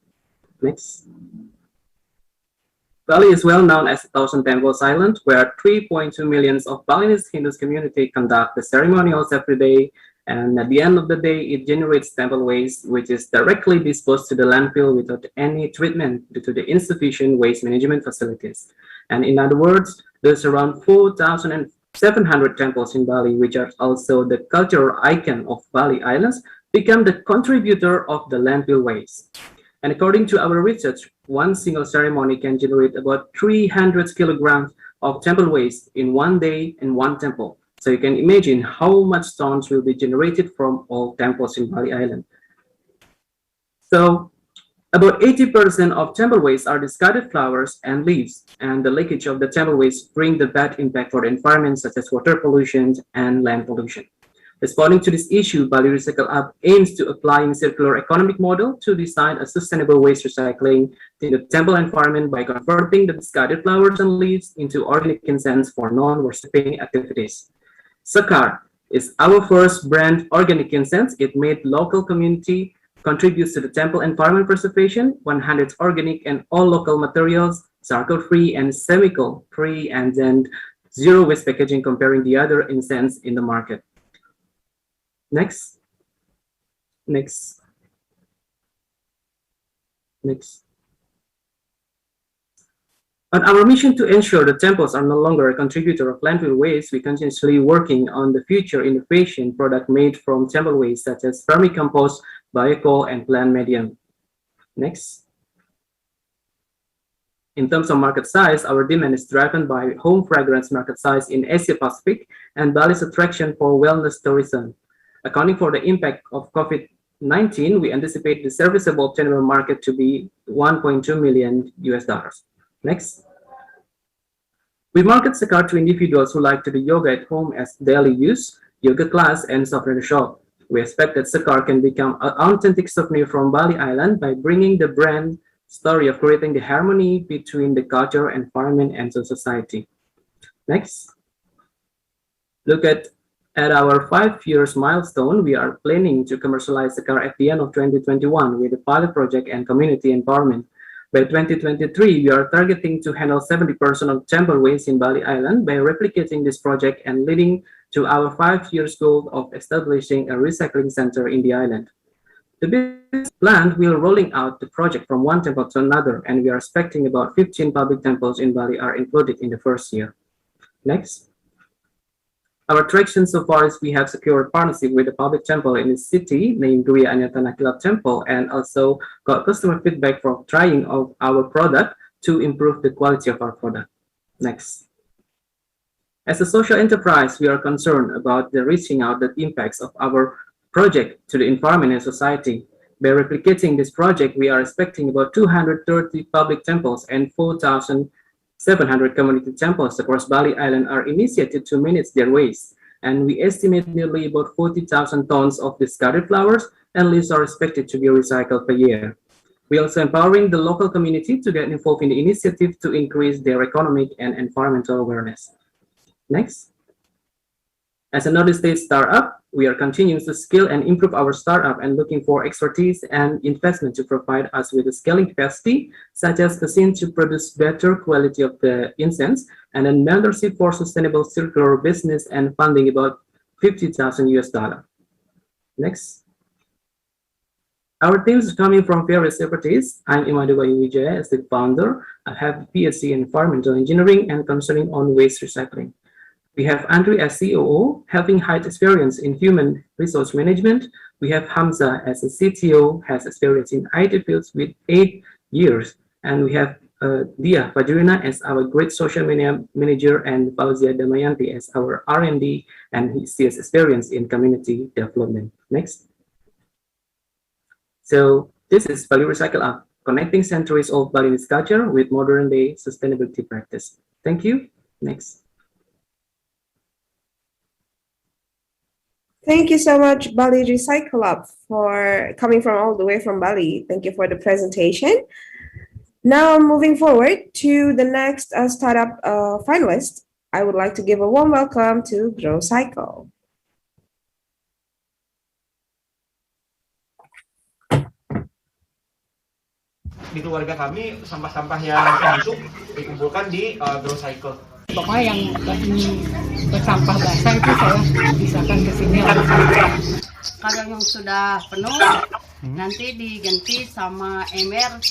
Next. Bali is well known as a Thousand Temples Island, where 3.2 million of Balinese Hindu community conduct the ceremonials every day, and at the end of the day, it generates temple waste, which is directly disposed to the landfill without any treatment due to the insufficient waste management facilities. And in other words, there's around 4,700 temples in Bali, which are also the cultural icon of Bali Islands, become the contributor of the landfill waste. And according to our research, one single ceremony can generate about 300 kilograms of temple waste in one day in one temple. So you can imagine how much stones will be generated from all temples in Bali Island. So about 80% of temple waste are discarded flowers and leaves, and the leakage of the temple waste bring the bad impact for the environment, such as water pollution and land pollution. Responding to this issue, Bali Recycle Up aims to applying circular economic model to design a sustainable waste recycling in the temple environment by converting the discarded flowers and leaves into organic incense for non-worshipping activities. Sakar is our first brand organic incense. It made local community, contributes to the temple environment preservation, 100 organic and all local materials, charcoal-free and chemical-free, and then zero waste packaging comparing the other incense in the market. Next. On our mission to ensure the temples are no longer a contributor of landfill waste, we continuously working on the future innovation product made from temple waste, such as vermicompost, biocoal, and plant medium. Next. In terms of market size, our demand is driven by home fragrance market size in Asia Pacific and Bali's attraction for wellness tourism. Accounting for the impact of COVID-19, we anticipate the serviceable general market to be $1.2 million. Next. We market Sakar to individuals who like to do yoga at home as daily use, yoga class, and souvenir shop. We expect that Sakar can become an authentic souvenir from Bali Island by bringing the brand story of creating the harmony between the culture, environment, and society. Next. Look at our 5 years milestone. We are planning to commercialize Sakar at the end of 2021 with a pilot project and community empowerment. By 2023, we are targeting to handle 70% of temple waste in Bali Island by replicating this project and leading to our 5 years goal of establishing a recycling center in the island. The business plan will rolling out the project from one temple to another, and we are expecting about 15 public temples in Bali are included in the first year. Next. Our traction so far is we have secured partnership with a public temple in the city named Gria Anyatana Temple, and also got customer feedback from trying of our product to improve the quality of our product. Next. As a social enterprise, we are concerned about the reaching out the impacts of our project to the environment and society. By replicating this project, we are expecting about 230 public temples and 4,700 community temples across Bali Island are initiated to manage their waste, and we estimate nearly about 40,000 tons of discarded flowers and leaves are expected to be recycled per year. We're also empowering the local community to get involved in the initiative to increase their economic and environmental awareness. Next. As an early-stage startup, we are continuing to scale and improve our startup and looking for expertise and investment to provide us with a scaling capacity, such as machine to produce better quality of the incense, and then mentorship for sustainable circular business and funding about $50,000. Next. Our team is coming from various expertise. I'm Imadewai Wijaya as the founder. I have a PhD in environmental engineering and concerning on waste recycling. We have Andrew as COO, having high experience in human resource management. We have Hamza as a CTO, has experience in IT fields with 8 years. And we have Dia Fajrina as our great social media manager and Fauzia Damayanti as our R&D, and she has experience in community development. Next. So this is Bali Recycle Up, connecting centuries of Balinese culture with modern day sustainability practice. Thank you. Next. Thank you so much, Bali Recycle Up, for coming from all the way from Bali. Thank you for the presentation. Now, moving forward to the next startup finalist, I would like to give a warm welcome to GrowCycle. Di keluarga kami sampah-sampah yang busuk dikumpulkan di GrowCycle. Pokoknya yang sampah basah itu saya pisahkan ke sini. Kalau yang sudah penuh nanti diganti sama ember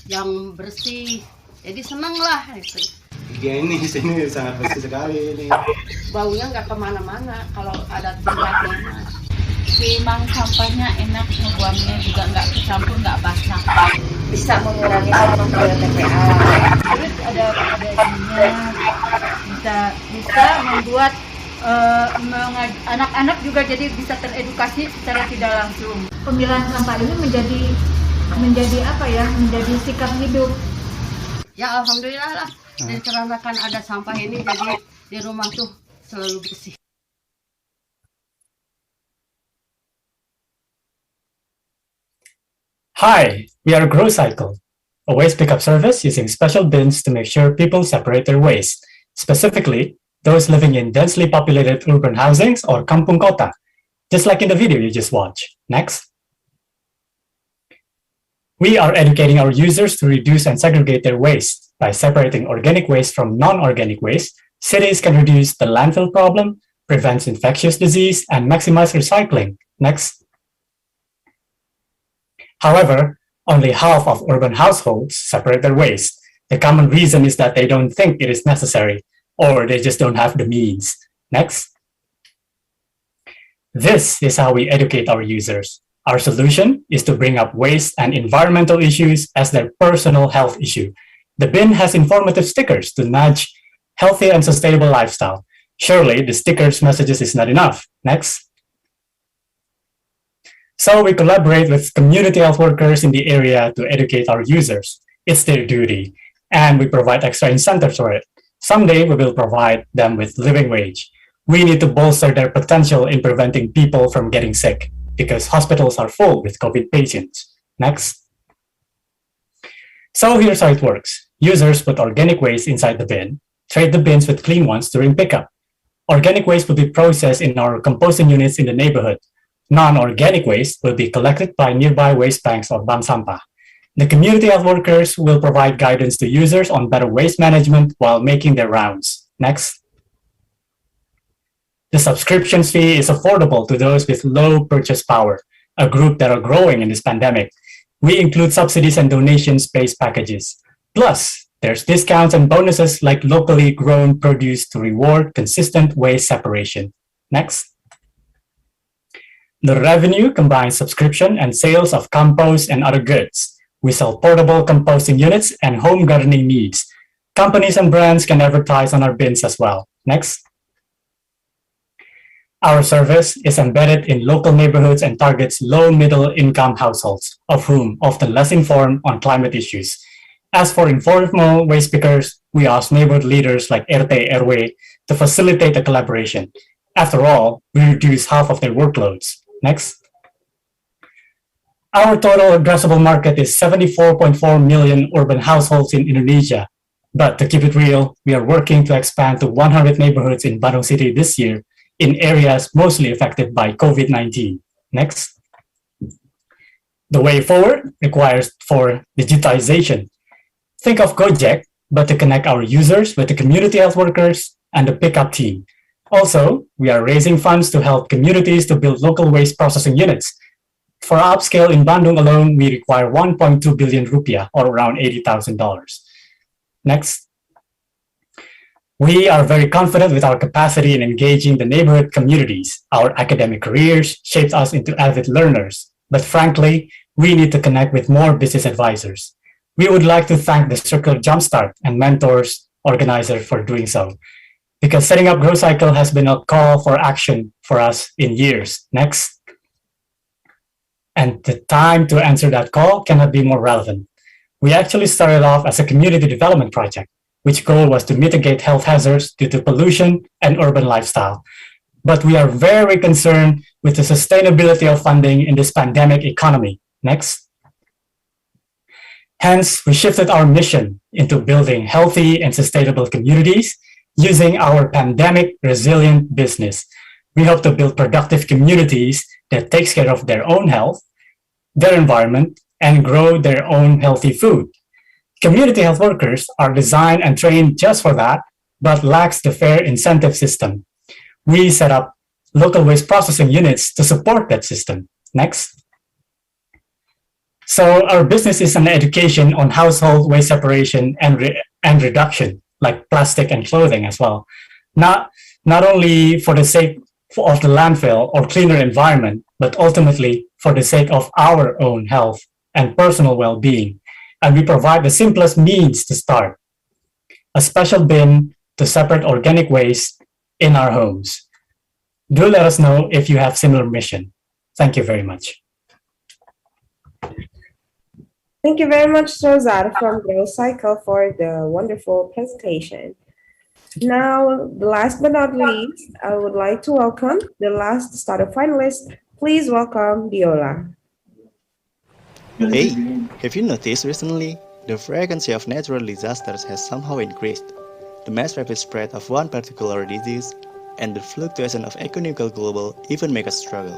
yang bersih. Jadi senang lah itu. Ya ini di sini sangat bersih sekali ini. Baunya nggak kemana-mana kalau ada tempatnya. Memang sampahnya enak, ngebuangnya juga nggak kecampur, nggak basah. Bisa mengurangi sampah ke TPA. Terus ada ininya, bisa membuat anak-anak juga jadi bisa teredukasi secara tidak langsung. Pemilahan sampah ini menjadi apa ya? Menjadi sikap hidup. Ya alhamdulillah lah. Dikarenakan ada sampah ini jadi di rumah tuh selalu bersih. Hi, we are GrowCycle, a waste pickup service using special bins to make sure people separate their waste, specifically those living in densely populated urban housings or kampung kota, just like in the video you just watched. Next. We are educating our users to reduce and segregate their waste. By separating organic waste from non-organic waste, cities can reduce the landfill problem, prevent infectious disease, and maximize recycling. Next. However, only half of urban households separate their waste. The common reason is that they don't think it is necessary, or they just don't have the means. Next. This is how we educate our users. Our solution is to bring up waste and environmental issues as their personal health issue. The bin has informative stickers to nudge healthy and sustainable lifestyle. Surely the stickers messages is not enough. Next. So we collaborate with community health workers in the area to educate our users. It's their duty, and we provide extra incentives for it. Someday we will provide them with living wage. We need to bolster their potential in preventing people from getting sick because hospitals are full with COVID patients. Next. So here's how it works. Users put organic waste inside the bin, trade the bins with clean ones during pickup. Organic waste will be processed in our composting units in the neighborhood. Non-organic waste will be collected by nearby waste banks or bank sampah. The community health workers will provide guidance to users on better waste management while making their rounds. Next. The subscription fee is affordable to those with low purchase power, a group that are growing in this pandemic. We include subsidies and donations-based packages. Plus, there's discounts and bonuses like locally grown produce to reward consistent waste separation. Next. The revenue combines subscription and sales of compost and other goods. We sell portable composting units and home gardening needs. Companies and brands can advertise on our bins as well. Next. Our service is embedded in local neighborhoods and targets low-middle income households, of whom often less informed on climate issues. As for informal waste pickers, we ask neighborhood leaders like RT RW to facilitate the collaboration. After all, we reduce half of their workloads. Next. Our total addressable market is 74.4 million urban households in Indonesia. But to keep it real, we are working to expand to 100 neighborhoods in Bandung City this year in areas mostly affected by COVID-19. Next. The way forward requires for digitization. Think of Gojek, but to connect our users with the community health workers and the pickup team. Also, we are raising funds to help communities to build local waste processing units. For upscale in Bandung alone, we require 1.2 billion rupiah, or around $80,000. Next. We are very confident with our capacity in engaging the neighborhood communities. Our academic careers shaped us into avid learners, but frankly, we need to connect with more business advisors. We would like to thank the Circular Jumpstart and mentors organizer for doing so, because setting up GrowCycle has been a call for action for us in years. Next. And the time to answer that call cannot be more relevant. We actually started off as a community development project, which goal was to mitigate health hazards due to pollution and urban lifestyle. But we are very concerned with the sustainability of funding in this pandemic economy. Next. Hence, we shifted our mission into building healthy and sustainable communities using our pandemic resilient business. We hope to build productive communities that takes care of their own health, their environment, and grow their own healthy food. Community health workers are designed and trained just for that, but lacks the fair incentive system. We set up local waste processing units to support that system. Next. So our business is an education on household waste separation and reduction, like plastic and clothing as well. Not only for the sake of the landfill or cleaner environment, but ultimately for the sake of our own health and personal well-being. And we provide the simplest means to start: a special bin to separate organic waste in our homes. Do let us know if you have similar mission. Thank you very much. Thank you very much, Rozar from GrowCycle, for the wonderful presentation. Now, last but not least, I would like to welcome the last startup finalist. Please welcome Dioola. Hey, have you noticed recently the frequency of natural disasters has somehow increased? The mass rapid spread of one particular disease and the fluctuation of economical global even make us struggle.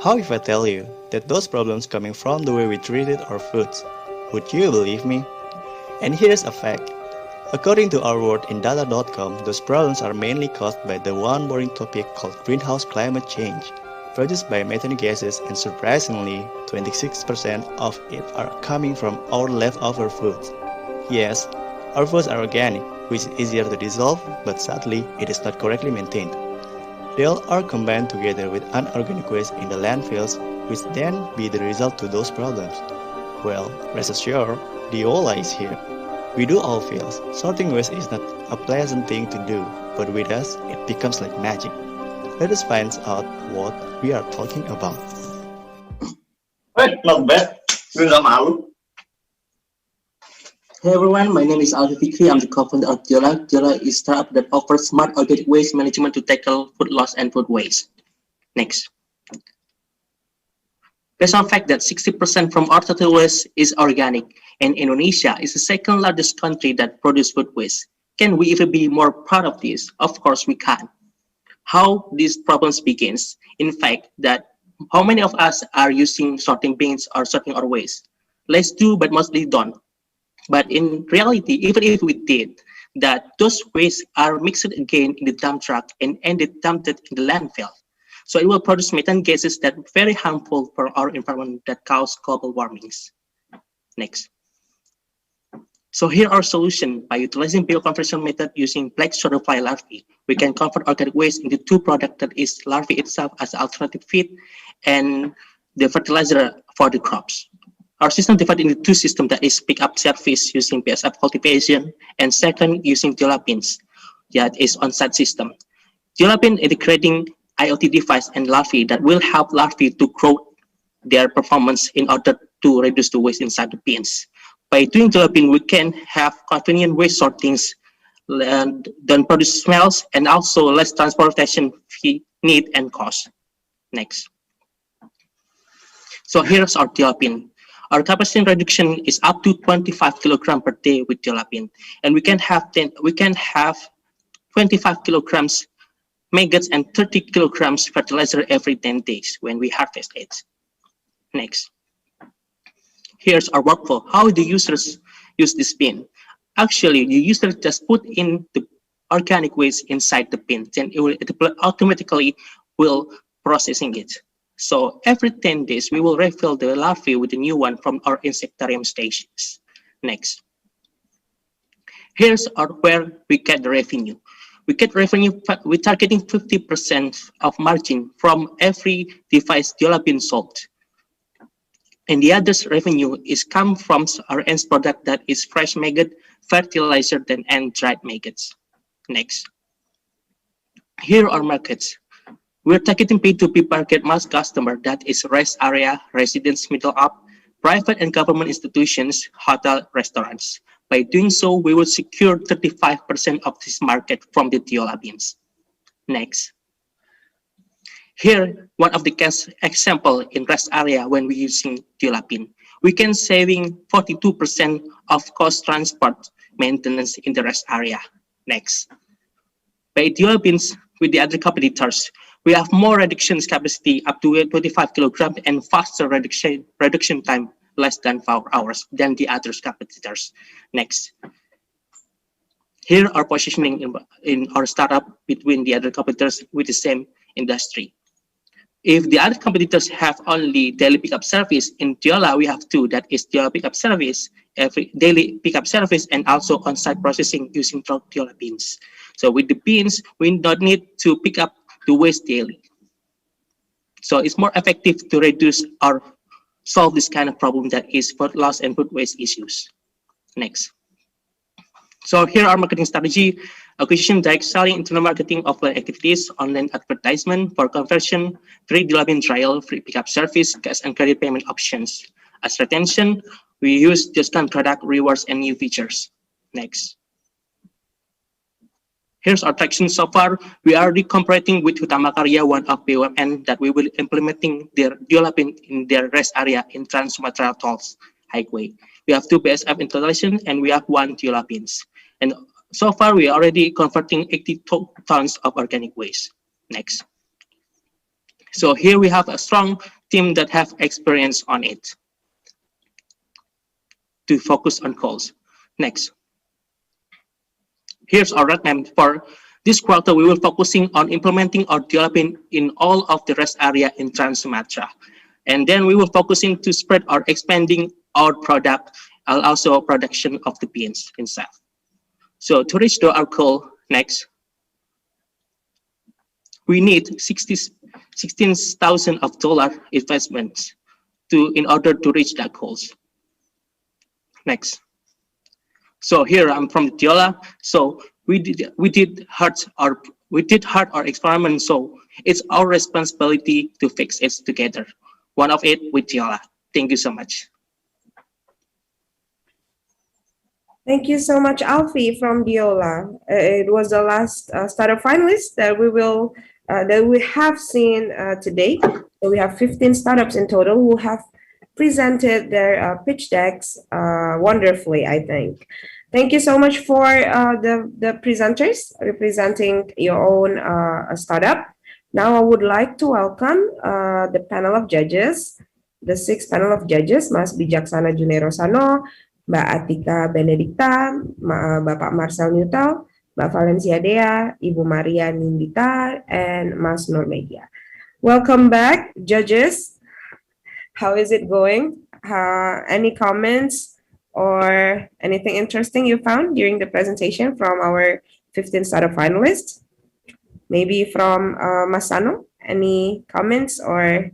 How if I tell you that those problems coming from the way we treated our foods? Would you believe me? And here's a fact. According to our world in data.com, those problems are mainly caused by the one boring topic called greenhouse climate change, produced by methane gases, and surprisingly, 26% of it are coming from our leftover foods. Yes, our foods are organic, which is easier to dissolve, but sadly, it is not correctly maintained. They all are combined together with unorganic waste in the landfills, which then be the result to those problems. Well, rest assured, Dioola is here. We do all fields. Sorting waste is not a pleasant thing to do, but with us, it becomes like magic. Let us find out what we are talking about. Wait, not bad. Gue nggak malu. Hey everyone, my name is Alfi Fikri. I'm the co-founder of Dioola. Dioola is a startup that offers smart organic waste management to tackle food loss and food waste. Next. Based on the fact that 60% from our total waste is organic, and Indonesia is the second largest country that produces food waste. Can we even be more proud of this? Of course we can. How these problems begins? In fact, that how many of us are using sorting bins or sorting our waste? Let's do, but mostly don't. But in reality, even if we did, that those wastes are mixed again in the dump truck and ended dumped in the landfill. So it will produce methane gases that are very harmful for our environment that cause global warmings. Next. So here are solution. By utilizing bioconversion method using black soda-fly larvae, we can convert organic waste into two products, that is larvae itself as alternative feed and the fertilizer for the crops. Our system divided into two systems, that is pick up service using PSF cultivation, and second using Dioola bins, that is on-site system. Dioola bin integrating IoT device and larvae that will help larvae to grow their performance in order to reduce the waste inside the bins. By doing Dioola bin, we can have convenient waste sortings, and don't produce smells, and also less transportation fee need and cost. Next. So here's our Dioola pin. Our capacity reduction is up to 25 kilogram per day with Dioola pin, and we can have 25 kilograms maggots and 30 kilograms fertilizer every 10 days when we harvest it. Next. Here's our workflow. How do users use this bin? Actually, the user just put in the organic waste inside the bin, then it will automatically will processing it. So every 10 days, we will refill the larvae with a new one from our insectarium stations. Next. Here's where we get the revenue. We get revenue, we're targeting 50% of margin from every device Dioola bin sold. And the other revenue is come from our end product that is fresh maggot, fertilizer, and dried maggots. Next. Here are markets. We're targeting B2B market mass customer that is rest area, residents, middle up, private and government institutions, hotel, restaurants. By doing so, we will secure 35% of this market from the Dioola bins. Next. Here, one of the case example in rest area when we're using Dioola bin. We can saving 42% of cost transport maintenance in the rest area. Next. By Dioola bins with the other competitors, we have more reduction capacity up to 25 kilograms and faster reduction time less than 4 hours than the other competitors. Next. Here are positioning in our startup between the other competitors with the same industry. If the other competitors have only daily pickup service, in Dioola we have two, that is Dioola pickup service, every daily pickup service, and also on-site processing using Dioola bins. So with the bins, we don't need to pick up the waste daily. So it's more effective to reduce or solve this kind of problem that is food loss and food waste issues. Next. So here are marketing strategy: acquisition, direct selling, internal marketing, offline activities, online advertisement for conversion, free Dioola bin trial, free pickup service, cash and credit payment options. As retention, we use discount product, rewards, and new features. Next. Here's our traction so far. We are cooperating with Utama Karya, one of BUMN, that we will implementing their Dioola bin in their rest area in Trans Sumatra Tolls Highway. We have 2 BSF installation and we have 1 Dioola bins. And so far, we are already converting 80 tons of organic waste. Next. So here we have a strong team that have experience on it to focus on calls. Next. Here's our roadmap for this quarter. We will focusing on implementing our Dioola bin in all of the rest area in Trans Sumatra. And then we will focusing to spread or expanding our product and also production of the bins itself. So to reach our goal, next, we need $16,000 investments in order to reach that goals. Next. So here I'm from Dioola. So we did hard our experiment. So it's our responsibility to fix it together. One of it with Dioola. Thank you so much. Thank you so much, Alfie from Dioola. It was the last startup finalist that we have seen today. So we have 15 startups in total who have presented their pitch decks wonderfully, I think. Thank you so much for the presenters representing your own startup. Now I would like to welcome the panel of judges, the 6th panel of judges, Mas Bijaksana Junerosano, Mbak Atika Benedikta, Bapak Marcel Newtel, Mbak Valencia Dea, Ibu Maria Nindita, and Mas Nur Media. Welcome back, judges. How is it going? Any comments or anything interesting you found during the presentation from our 15 startup finalists? Maybe from Masano, any comments or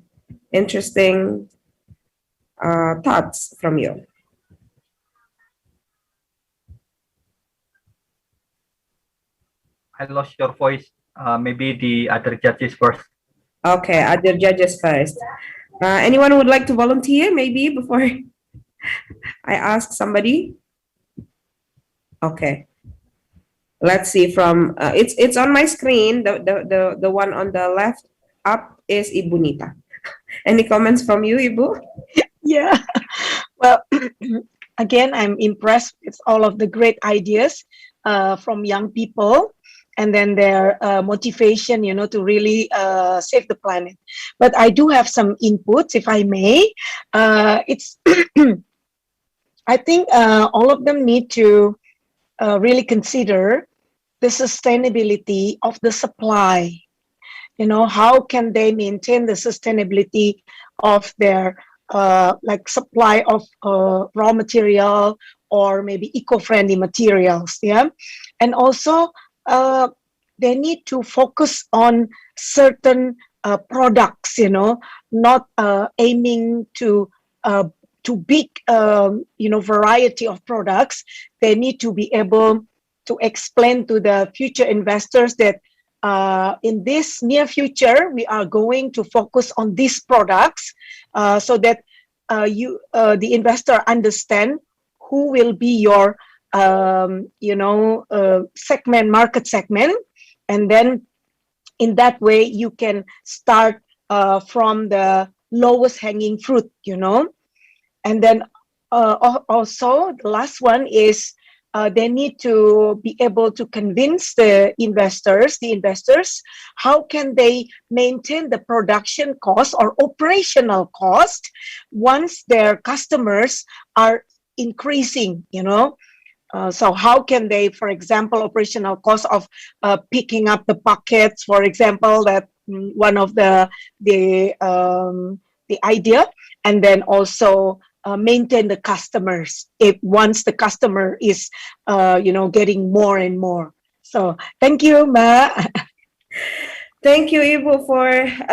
interesting thoughts from you? I lost your voice. Maybe the other judges first. Okay, other judges first. Anyone would like to volunteer maybe before I ask somebody? Okay. Let's see from it's on my screen. The one on the left up is Ibu Nita. Any comments from you, Ibu? Yeah. Well, again, I'm impressed with all of the great ideas from young people, and then their motivation, to really save the planet. But I do have some inputs, if I may. It's I think all of them need to really consider the sustainability of the supply. How can they maintain the sustainability of their supply of raw material or maybe eco-friendly materials, yeah? And also they need to focus on certain products, not aiming to big variety of products. They need to be able to explain to the future investors that in this near future, we are going to focus on these products so that the investor understand who will be your, market segment. And then in that way, you can start from the lowest hanging fruit, And then also the last one is they need to be able to convince the investors, how can they maintain the production cost or operational cost once their customers are increasing, So how can they, for example, operational cost of picking up the packets, for example, that one of the idea, and then also maintain the customers once the customer is getting more and more. So thank you, Ma. Thank you, Ibu, for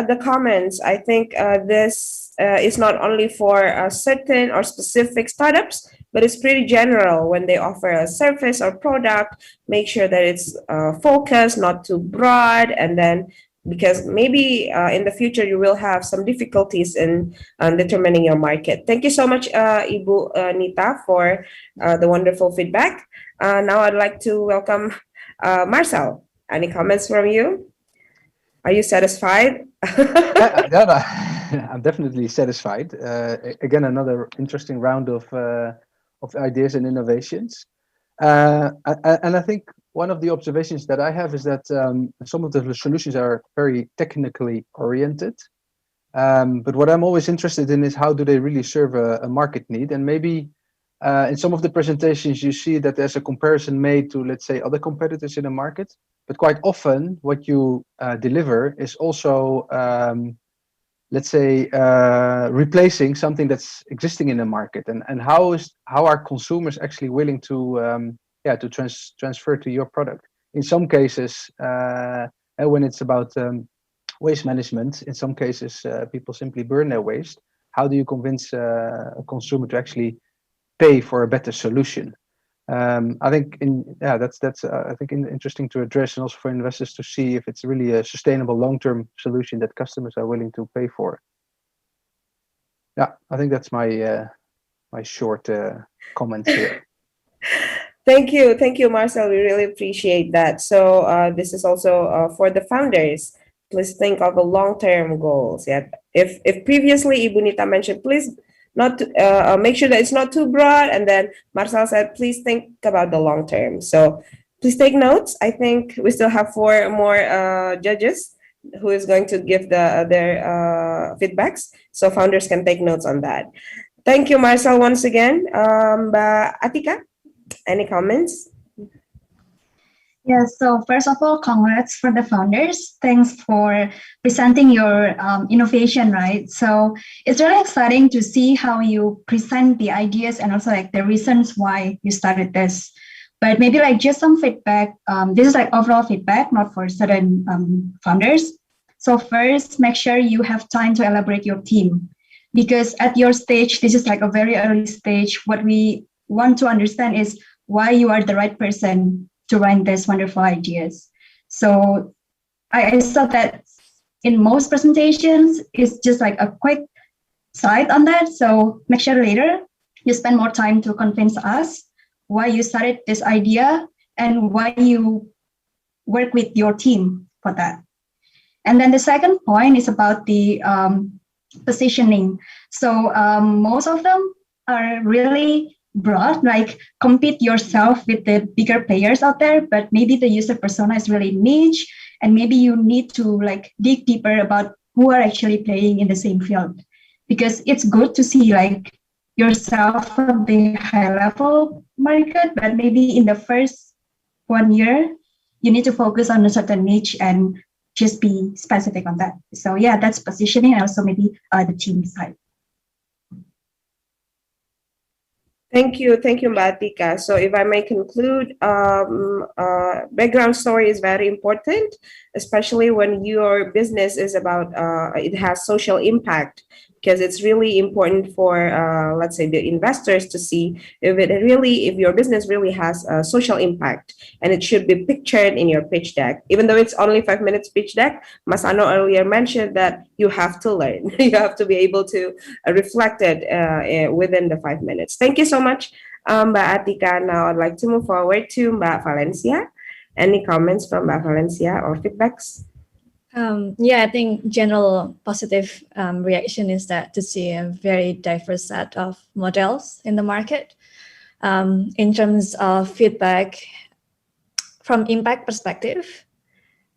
the comments. I think this is not only for certain or specific startups, but it's pretty general. When they offer a service or product, make sure that it's focused, not too broad, and then because maybe in the future you will have some difficulties in determining your market. Thank you so much, Ibu Nita, for the wonderful feedback. Now I'd like to welcome Marcel. Any comments from you? Are you satisfied? I'm definitely satisfied. Again, another interesting round of ideas and innovations. And I think one of the observations that I have is that some of the solutions are very technically oriented. But what I'm always interested in is how do they really serve a market need? And maybe in some of the presentations, you see that there's a comparison made to, let's say, other competitors in the market. But quite often, what you deliver is also, let's say, replacing something that's existing in the market. And how are consumers actually willing to transfer to your product? In some cases, when it's about waste management, in some cases, people simply burn their waste. How do you convince a consumer to actually pay for a better solution? I think that's interesting to address, and also for investors to see if it's really a sustainable long-term solution that customers are willing to pay for. Yeah, I think that's my short comment here. Thank you, Marcel. We really appreciate that. So this is also for the founders. Please think of the long-term goals. Yeah, if previously Ibu Nita mentioned, please not to, make sure that it's not too broad, and then Marcel said, please think about the long term. So please take notes. I think we still have 4 more judges who is going to give their feedbacks, so founders can take notes on that. Thank you, Marcel, once again. Atika, any comments? Yeah, so first of all, congrats for the founders. Thanks for presenting your innovation, right? So it's really exciting to see how you present the ideas and also like the reasons why you started this. But maybe like just some feedback. This is like overall feedback, not for certain founders. So first, make sure you have time to elaborate your team, because at your stage, this is like a very early stage. What we want to understand is why you are the right person to run these wonderful ideas. So I saw that in most presentations, it's just like a quick slide on that. So make sure later you spend more time to convince us why you started this idea and why you work with your team for that. And then the second point is about the positioning. So most of them are really broad, like compete yourself with the bigger players out there, but maybe the user persona is really niche, and maybe you need to like dig deeper about who are actually playing in the same field, because it's good to see like yourself at the high level market, but maybe in the first 1 year you need to focus on a certain niche and just be specific on that. So yeah, that's positioning, and also maybe the team side. Thank you, Mbak Tika. So if I may conclude, background story is very important, especially when your business is about, it has social impact, because it's really important for, let's say, the investors to see if your business really has a social impact, and it should be pictured in your pitch deck. Even though it's only 5 minutes pitch deck, Mas Ano earlier mentioned that you have to learn. You have to be able to reflect it within the 5 minutes. Thank you so much, Mbak Atika. Now I'd like to move forward to Mbak Valencia. Any comments from Mbak Valencia or feedbacks? Yeah, I think general positive reaction is that to see a very diverse set of models in the market. In terms of feedback, from impact perspective,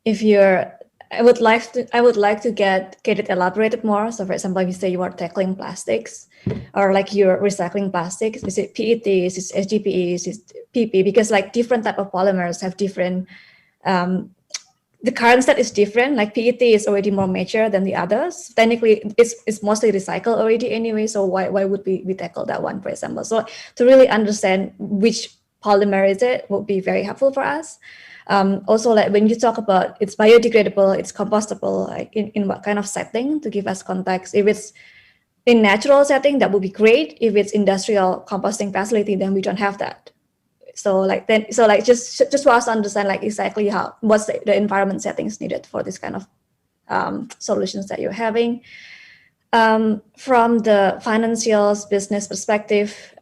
I would like to get it elaborated more. So for example, if you say you are tackling plastics, or like you're recycling plastics, is it PET, is it HDPE, is it PP? Because like different type of polymers have different, the current state is different. Like PET is already more mature than the others. Technically, it's mostly recycled already anyway. So why would we tackle that one, for example? So to really understand which polymer is it would be very helpful for us. Also, like when you talk about it's biodegradable, it's compostable, like in what kind of setting, to give us context. If it's in natural setting, that would be great. If it's industrial composting facility, then we don't have that. So just for us to understand like exactly what's the environment settings needed for this kind of solutions that you're having. From the financials business perspective,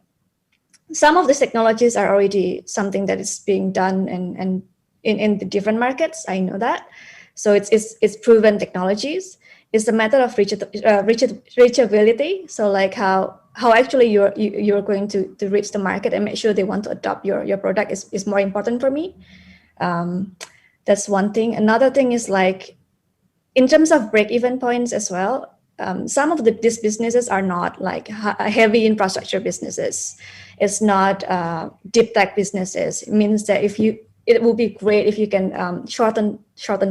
some of these technologies are already something that is being done and in the different markets. I know that. So it's proven technologies. It's a matter of reachability. So like how actually you're going to reach the market and make sure they want to adopt your product is more important for me. That's one thing. Another thing is like in terms of break-even points as well. Some of these businesses are not like heavy infrastructure businesses. It's not deep tech businesses. It means that it will be great if you can shorten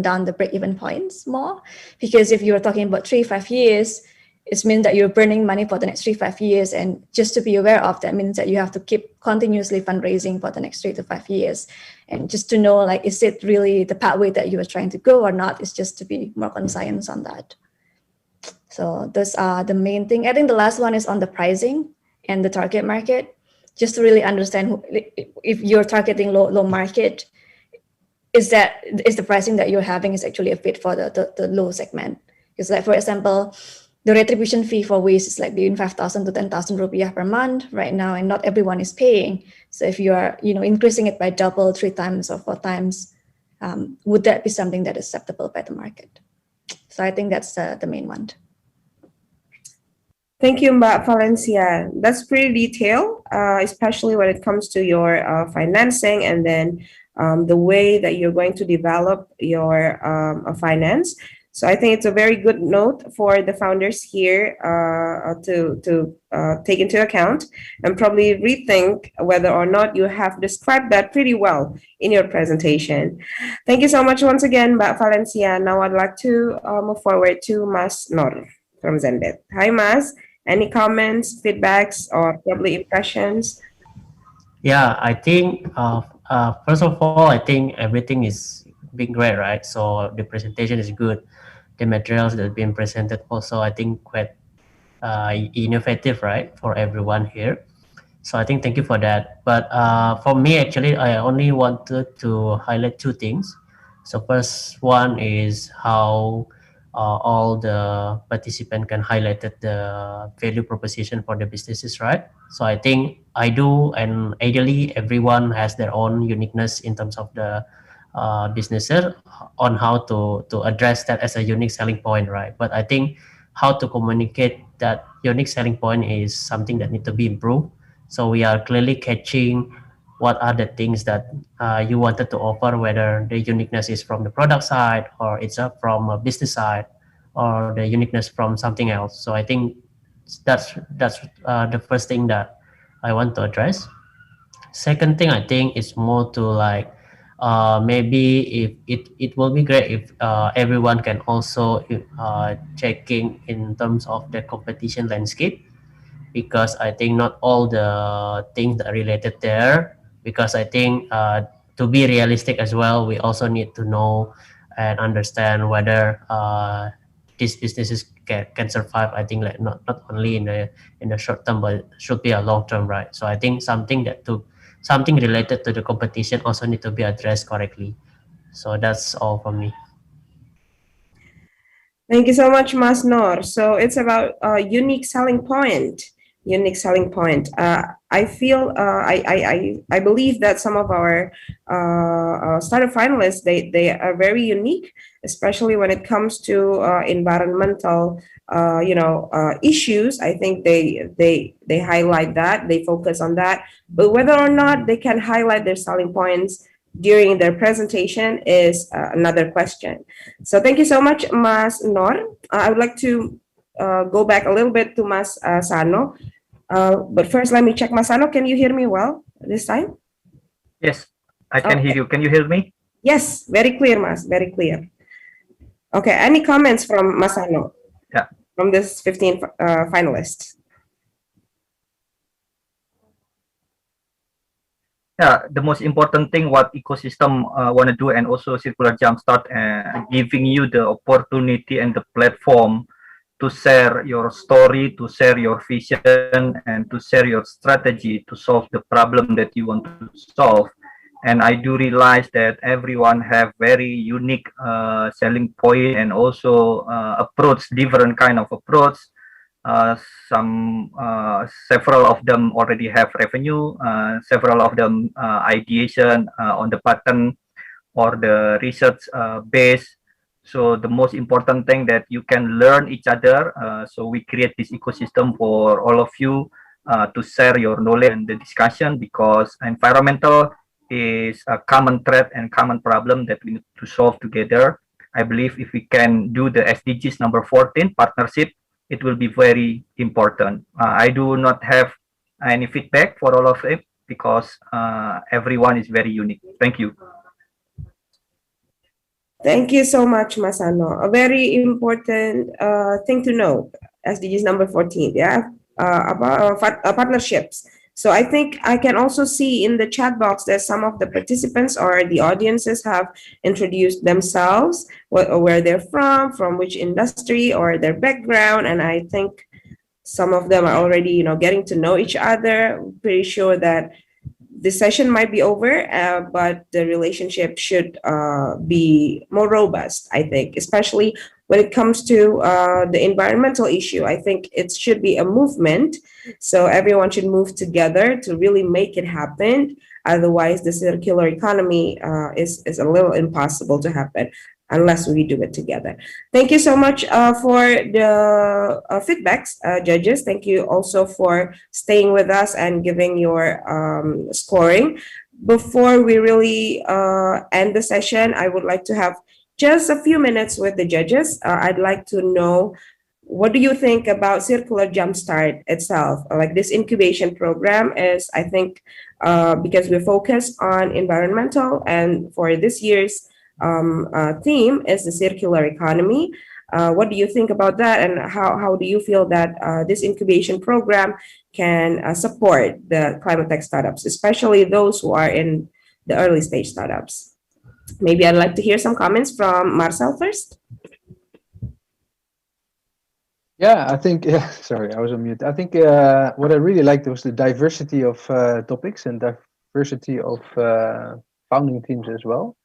down the break-even points more, because if you're talking about 3-5 years, it means that you're burning money for the next 3-5 years, and just to be aware of that means that you have to keep continuously fundraising for the next 3 to 5 years, and just to know like is it really the pathway that you are trying to go or not. It's just to be more conscious on that. So those are the main thing. I think the last one is on the pricing and the target market. Just to really understand if you're targeting low market, is the pricing that you're having is actually a fit for the low segment. Because like for example, the retribution fee for waste is like between 5,000 to 10,000 rupiah per month right now, and not everyone is paying. So if you are increasing it by double, 3 times or 4 times, would that be something that is acceptable by the market? So I think that's the main one. Thank you, Mbak Valencia. That's pretty detailed, especially when it comes to your financing, and then the way that you're going to develop your finance. So I think it's a very good note for the founders here to take into account and probably rethink whether or not you have described that pretty well in your presentation. Thank you so much once again, Mbak Valencia. Now I'd like to move forward to Mas Nor from Zenbit. Hi, Mas. Any comments, feedbacks, or probably impressions? Yeah, I think first of all, I think everything is being great, right? So the presentation is good. The materials that have been presented also, I think, quite innovative, right, for everyone here. So I think thank you for that. But for me, actually, I only wanted to highlight 2 things. So first one is how all the participants can highlight the value proposition for the businesses, right? So I think I do, and ideally everyone has their own uniqueness in terms of the businesses on how to address that as a unique selling point, right? But I think how to communicate that unique selling point is something that need to be improved. So we are clearly catching what are the things that you wanted to offer, whether the uniqueness is from the product side or it's from a business side or the uniqueness from something else. So I think that's the first thing that I want to address. Second thing I think is more to like maybe if it will be great if everyone can also checking in terms of the competition landscape, because I think not all the things that are related there, because I think to be realistic as well, we also need to know and understand whether these businesses can survive. I think like not only in the short term, but should be a long term, right? So I think something related to the competition also need to be addressed correctly. So that's all from me. Thank you so much, Mas Nor. So it's about unique selling point. Unique selling point. I feel I believe that some of our startup finalists they are very unique, especially when it comes to environmental issues. I think they highlight that, they focus on that, but whether or not they can highlight their selling points during their presentation is another question. So thank you so much, Mas Nor. I would like to go back a little bit to Mas Sano. But first, let me check. Mas Sano, can you hear me well this time? Yes, I can hear you. Can you hear me? Yes, very clear, Mas, very clear. Okay, any comments from Mas Sano? Yeah. From this 15 finalists? Yeah, the most important thing what ecosystem want to do, and also Circular Jumpstart giving you the opportunity and the platform to share your story, to share your vision, and to share your strategy to solve the problem that you want to solve. And I do realize that everyone have very unique selling point, and also approach, different kind of approach. Several of them already have revenue, several of them ideation on the pattern or the research base. So the most important thing that you can learn each other. So we create this ecosystem for all of you to share your knowledge and the discussion, because environmental is a common threat and common problem that we need to solve together. I believe if we can do the SDGs number 14, partnership, it will be very important. I do not have any feedback for all of it, because everyone is very unique. Thank you. Thank you so much, Mas Sano. A very important thing to know, SDGs number 14, yeah, about partnerships. So I think I can also see in the chat box that some of the participants or the audiences have introduced themselves, where they're from which industry or their background. And I think some of them are already, getting to know each other. Pretty sure that this session might be over, but the relationship should be more robust, I think, especially when it comes to the environmental issue. I think it should be a movement. So everyone should move together to really make it happen. Otherwise, the circular economy is a little impossible to happen unless we do it together. Thank you so much for the feedbacks, judges. Thank you also for staying with us and giving your scoring. Before we really end the session, I would like to have just a few minutes with the judges. I'd like to know, what do you think about Circular Jumpstart itself? Like this incubation program is, I think, because we focus on environmental, and for this year's theme is the circular economy. What do you think about that, and how do you feel that this incubation program can support the climate tech startups, especially those who are in the early stage startups? Maybe I'd like to hear some comments from Marcel first. Yeah, I think, sorry, I was on mute. I think what I really liked was the diversity of topics and diversity of founding teams as well.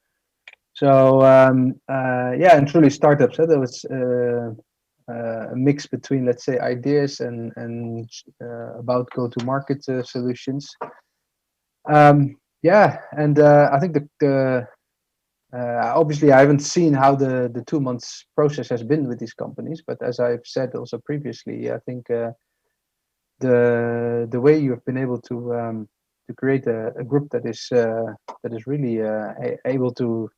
So, yeah, and truly startups, there was a mix between, let's say, ideas and about go-to-market solutions. Yeah, and I think the Obviously, I haven't seen how the 2 months process has been with these companies, but as I've said also previously, I think the way you have been able to create a group that is really able to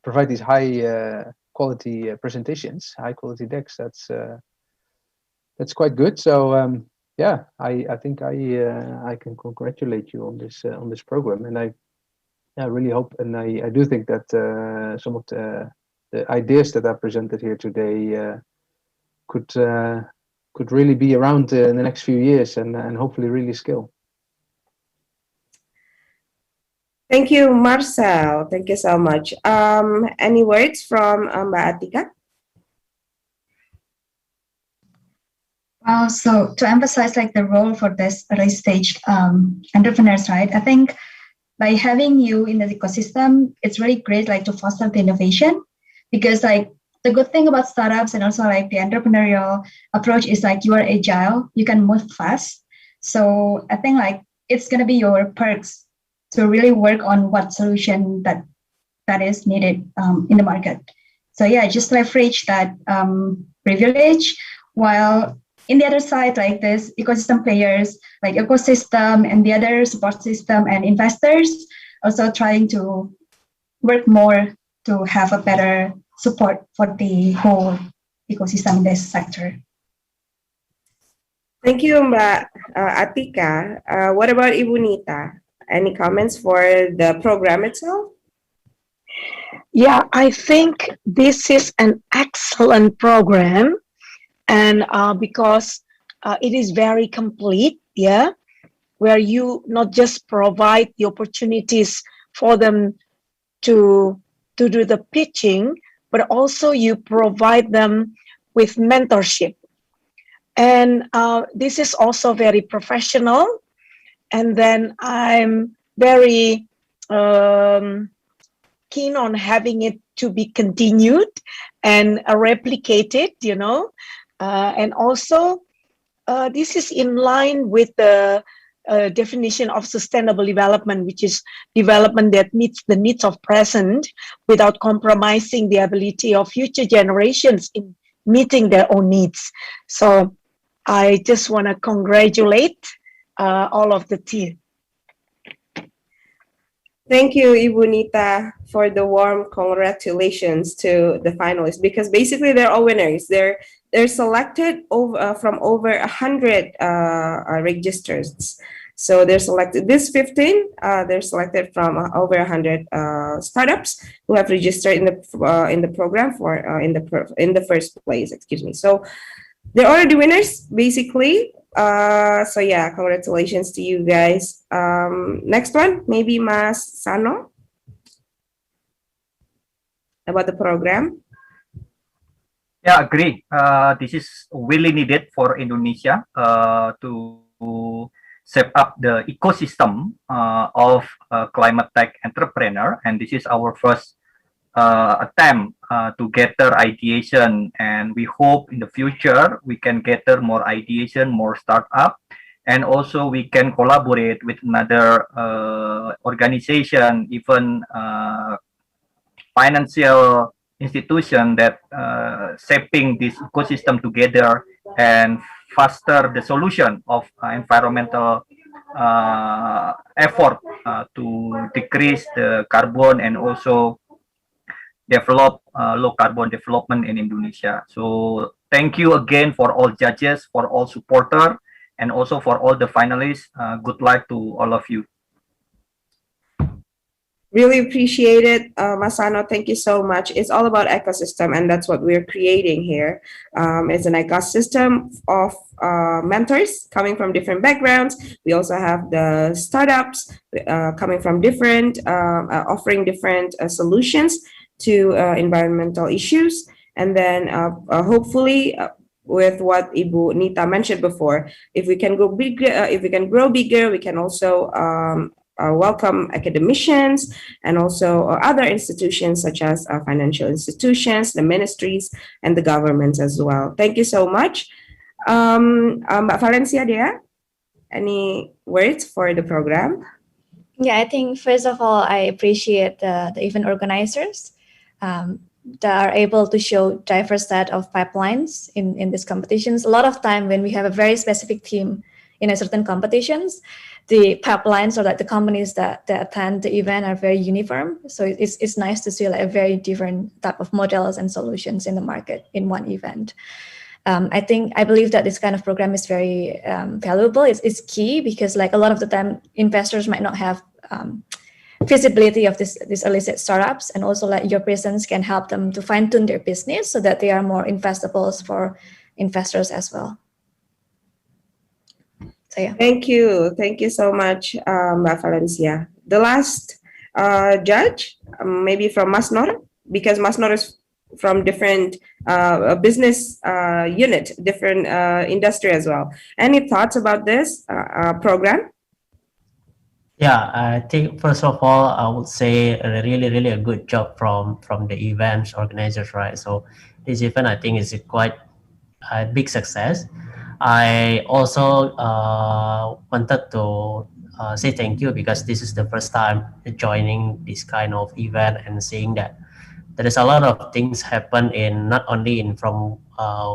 provide these high quality presentations, high quality decks, that's quite good. So yeah, I think I can congratulate you on this program, and I really hope, and I do think that some of the ideas that are presented here today could really be around in the next few years and hopefully really scale. Thank you, Marcel. Thank you so much. Any words from Mbak Atika? So to emphasize like the role for this early stage entrepreneurs, right? I think by having you in the ecosystem, it's really great like to foster the innovation, because like the good thing about startups and also like the entrepreneurial approach is like you are agile, you can move fast. So I think like it's gonna be your perks to really work on what solution that is needed in the market. So yeah, just leverage that privilege, while in the other side, like this ecosystem players, like ecosystem and the other support system and investors also trying to work more to have a better support for the whole ecosystem in this sector. Thank you, Mbak Atika. What about Ibu Nita? Any comments for the program itself? Yeah, I think this is an excellent program, and because it is very complete, yeah, where you not just provide the opportunities for them to do the pitching, but also you provide them with mentorship. And this is also very professional. And then I'm very keen on having it to be continued and replicated, you know. And also, this is in line with the definition of sustainable development, which is development that meets the needs of present without compromising the ability of future generations in meeting their own needs. So I just want to congratulate all of the team. Thank you, Ibu Nita, for the warm congratulations to the finalists, because basically they're all winners. They're selected from over 100 registers. So they're selected. This 15, they're selected from over 100 startups who have registered in the program for in the first place. Excuse me. So they're already winners, basically. So yeah, congratulations to you guys. Next one, maybe Mas Sano, about the program. Yeah, agree. This is really needed for Indonesia to set up the ecosystem of climate tech entrepreneur, and this is our first attempt to gather ideation, and we hope in the future we can gather more ideation, more startup, and also we can collaborate with another organization, even financial institution that shaping this ecosystem together and faster the solution of environmental effort to decrease the carbon and also develop low carbon development in Indonesia. So thank you again for all judges, for all supporters, and also for all the finalists. Good luck to all of you. Really appreciate it, Masano. Thank you so much. It's all about ecosystem, and that's what we're creating here. It's an ecosystem of mentors coming from different backgrounds. We also have the startups coming from different, offering different solutions to environmental issues. And then hopefully, with what Ibu Nita mentioned before, if we can go bigger, if we can grow bigger, we can also welcome academicians and also other institutions such as financial institutions, the ministries, and the governments as well. Thank you so much. Mbak Valencia Dea, any words for the program? Yeah, I think first of all, I appreciate the event organizers that are able to show diverse set of pipelines in these competitions. A lot of time when we have a very specific theme in a certain competitions, the pipelines or like the companies that attend the event are very uniform. So it's nice to see like a very different type of models and solutions in the market in one event. I believe that this kind of program is very valuable. It's key because like a lot of the time investors might not have visibility of these illicit startups, and also like your presence can help them to fine tune their business so that they are more investables for investors as well. So yeah. Thank you so much, Mbak Valencia. The last judge, maybe from Mas Nor, because Mas Nor is from different business unit, different industry as well. Any thoughts about this program? Yeah, I think first of all, I would say a really a good job from the events organizers, right? So this event, I think, is quite a big success. I also wanted to say thank you because this is the first time joining this kind of event and seeing that there is a lot of things happen in not only in from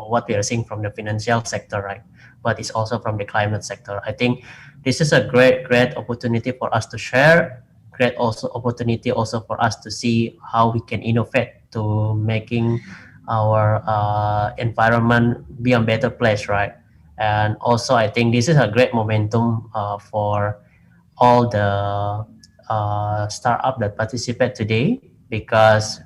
what we are seeing from the financial sector, right, but it's also from the climate sector. I think this is a great opportunity for us to share, great also opportunity also for us to see how we can innovate to making our environment be a better place, right? And also I think this is a great momentum for all the startup that participate today, because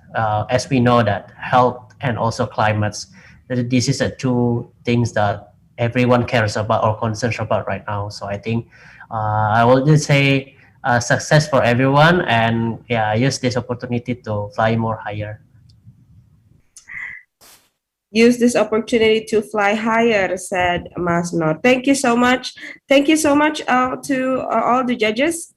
as we know that health and also climates, this is the two things that everyone cares about or concerns about right now. So I think I will just say success for everyone, and yeah, use this opportunity to fly more higher. Use this opportunity to fly higher, said Mas Nor. Thank you so much. Thank you so much to all the judges.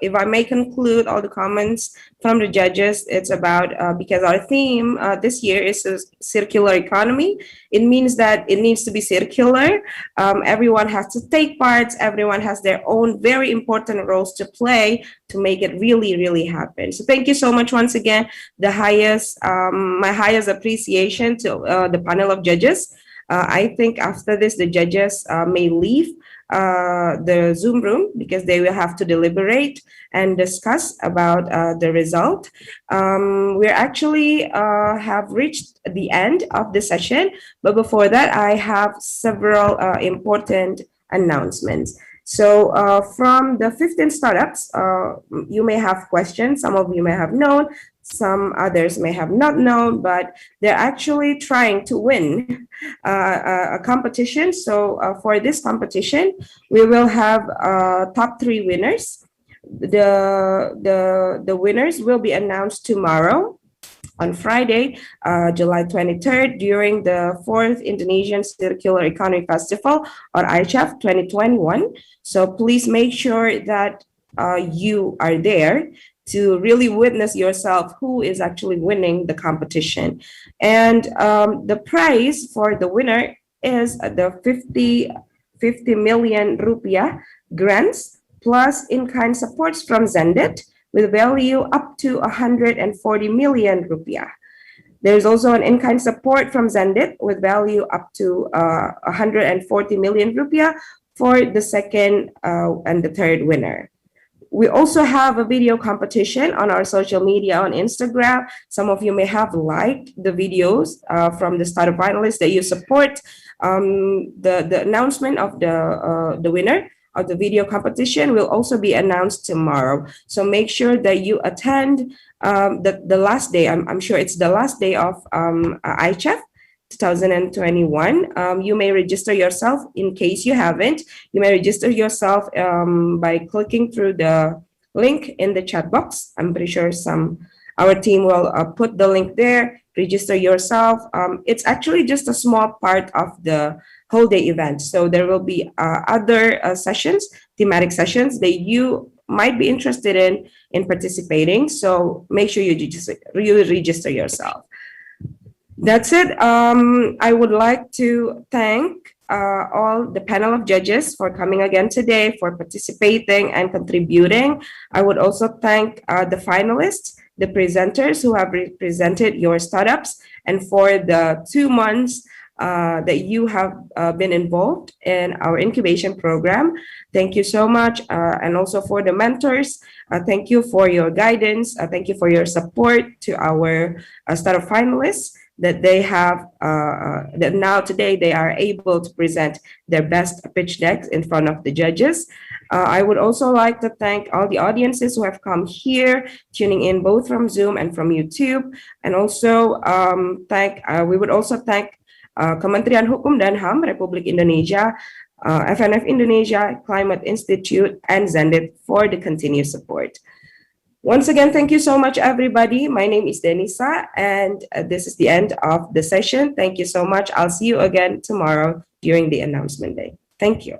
If I may conclude all the comments from the judges, it's about, because our theme this year is a circular economy. It means that it needs to be circular. Everyone has to take part. Everyone has their own very important roles to play to make it really happen. So thank you so much once again. The highest, my highest appreciation to the panel of judges. I think after this, the judges may leave the Zoom room because they will have to deliberate and discuss about the result. We're actually have reached the end of the session, but before that, I have several important announcements. So from the 15 startups, you may have questions. Some of you may have known, some others may have not known, but they're actually trying to win a competition. So for this competition, we will have top 3 winners. The winners will be announced tomorrow on Friday, July 23rd, during the 4th Indonesian Circular Economy Festival, or ICHF 2021. So please make sure that you are there to really witness yourself who is actually winning the competition. And the prize for the winner is the 50 million rupiah grants plus in-kind supports from Zendet with value up to 140 million rupiah. There's also an in-kind support from Zendet with value up to 140 million rupiah for the second and the third winner. We also have a video competition on our social media on Instagram. Some of you may have liked the videos from the startup finalists that you support. The announcement of the winner of the video competition will also be announced tomorrow. So make sure that you attend the last day. I'm sure it's the last day of ICHF 2021. You may register yourself in case you haven't. You may register yourself by clicking through the link in the chat box. I'm pretty sure our team will put the link there. Register yourself. It's actually just a small part of the whole day event. So there will be other sessions, thematic sessions that you might be interested in participating. So make sure you register yourself. That's it. I would like to thank all the panel of judges for coming again today, for participating and contributing. I would also thank the finalists, the presenters who have represented your startups, and for the 2 months that you have been involved in our incubation program. Thank you so much. And also for the mentors, thank you for your guidance. Thank you for your support to our startup finalists, that they have, that now today they are able to present their best pitch decks in front of the judges. I would also like to thank all the audiences who have come here, tuning in both from Zoom and from YouTube. And also we would also thank Kementerian Hukum dan HAM Republik Indonesia, FNF Indonesia, Climate Institute, and Zendit for the continued support. Once again, thank you so much, everybody. My name is Denisa, and this is the end of the session. Thank you so much. I'll see you again tomorrow during the announcement day. Thank you.